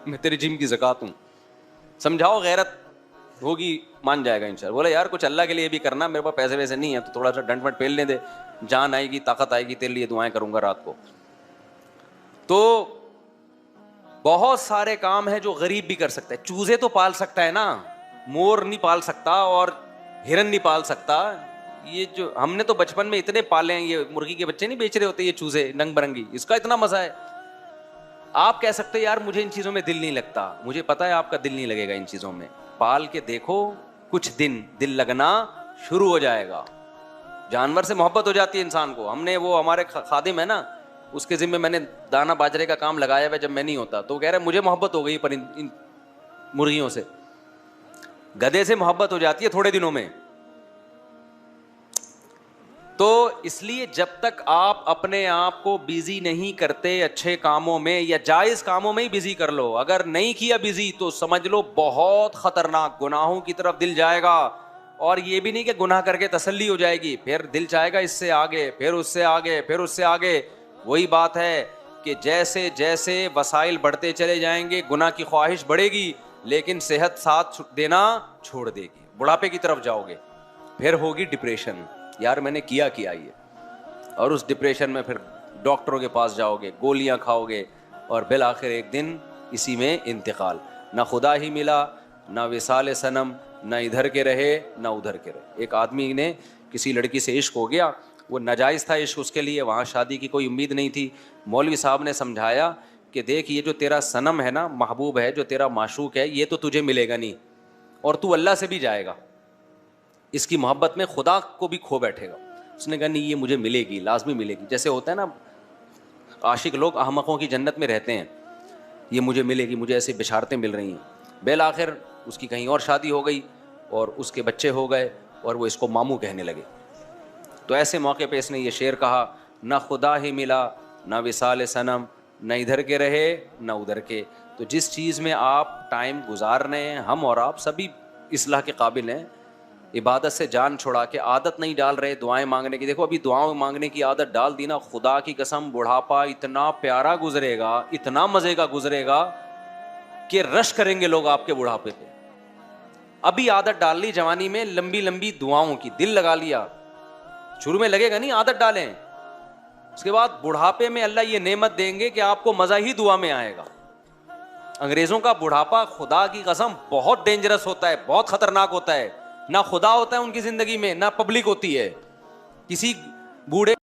[SPEAKER 1] میں تیری جم کی زکوٰۃ ہوں. سمجھاؤ, غیرت ہوگی مان جائے گا انشاءاللہ. بولے یار کچھ اللہ کے لیے بھی کرنا, میرے پاس پیسے ویسے نہیں ہے تو تھوڑا سا ڈنڈ ونڈ پیلنے دے, جان آئے گی, طاقت آئے گی, تیرے لیے دعائیں کروں گا رات کو. تو بہت سارے کام ہیں جو غریب بھی کر سکتا ہے. چوزے تو پال سکتا ہے نا, مور نہیں پال سکتا اور ہرن نہیں پال سکتا. یہ جو ہم نے تو بچپن میں اتنے پالے ہیں, یہ مرغی کے بچے نہیں بیچ رہے ہوتے یہ چوزے رنگ برنگی, اس کا اتنا مزہ ہے. آپ کہہ سکتے یار مجھے ان چیزوں میں دل نہیں لگتا, مجھے پتا ہے آپ کا دل نہیں لگے گا ان چیزوں میں. پال کے دیکھو, کچھ دن دل لگنا شروع ہو جائے گا. جانور سے محبت ہو جاتی ہے انسان کو. ہم نے وہ ہمارے خادم ہے نا, اس کے ذمہ میں نے دانا باجرے کا کام لگایا ہوا جب میں نہیں ہوتا, تو وہ کہہ رہا ہے مجھے محبت ہو گئی پر ان مرغیوں سے. گدھے سے محبت ہو جاتی ہے تھوڑے دنوں میں. تو اس لیے جب تک آپ اپنے آپ کو بیزی نہیں کرتے اچھے کاموں میں یا جائز کاموں میں ہی بیزی کر لو. اگر نہیں کیا بیزی تو سمجھ لو بہت خطرناک گناہوں کی طرف دل جائے گا. اور یہ بھی نہیں کہ گناہ کر کے تسلی ہو جائے گی, پھر دل چاہے گا اس سے آگے, پھر اس سے آگے, پھر اس سے آگے. وہی بات ہے کہ جیسے جیسے وسائل بڑھتے چلے جائیں گے گناہ کی خواہش بڑھے گی, لیکن صحت ساتھ دینا چھوڑ دے گی. بڑھاپے کی طرف جاؤ گے, پھر ہوگی ڈپریشن, یار میں نے کیا یہ, اور اس ڈپریشن میں پھر ڈاکٹروں کے پاس جاؤ گے, گولیاں کھاؤ گے, اور بالآخر ایک دن اسی میں انتقال. نہ خدا ہی ملا, نہ وصال صنم, نہ ادھر کے رہے نہ ادھر کے رہے. ایک آدمی نے کسی لڑکی سے عشق ہو گیا, وہ ناجائز تھا عشق اس کے لیے, وہاں شادی کی کوئی امید نہیں تھی. مولوی صاحب نے سمجھایا کہ دیکھ یہ جو تیرا صنم ہے نا, محبوب ہے, جو تیرا معشوق ہے, یہ تو تجھے ملے گا نہیں, اور تو اللہ سے بھی جائے گا, اس کی محبت میں خدا کو بھی کھو بیٹھے گا. اس نے کہا نہیں یہ مجھے ملے گی, لازمی ملے گی. جیسے ہوتا ہے نا عاشق لوگ احمقوں کی جنت میں رہتے ہیں, یہ مجھے ملے گی, مجھے ایسی بشارتیں مل رہی ہیں. بالآخر اس کی کہیں اور شادی ہو گئی اور اس کے بچے ہو گئے, اور وہ اس کو ماموں کہنے لگے. تو ایسے موقع پہ اس نے یہ شعر کہا, نہ خدا ہی ملا نہ وصال صنم, نہ ادھر کے رہے نہ ادھر کے. تو جس چیز میں آپ ٹائم گزار رہے ہیں, ہم اور آپ سبھی اصلاح کے قابل ہیں. عبادت سے جان چھوڑا کے عادت نہیں ڈال رہے دعائیں مانگنے کی. دیکھو ابھی دعاؤں مانگنے کی عادت ڈال دی نا, خدا کی قسم بڑھاپا اتنا پیارا گزرے گا, اتنا مزے کا گزرے گا کہ رش کریں گے لوگ آپ کے بڑھاپے پہ. ابھی عادت ڈال لی جوانی میں لمبی لمبی دعاؤں کی, دل لگا لیا, شروع میں لگے گا نہیں, عادت ڈالیں, اس کے بعد بڑھاپے میں اللہ یہ نعمت دیں گے کہ آپ کو مزہ ہی دعا میں آئے گا. انگریزوں کا بڑھاپا خدا کی قسم بہت ڈینجرس ہوتا ہے, بہت خطرناک ہوتا ہے. نہ خدا ہوتا ہے ان کی زندگی میں, نہ پبلک ہوتی ہے. کسی بوڑھے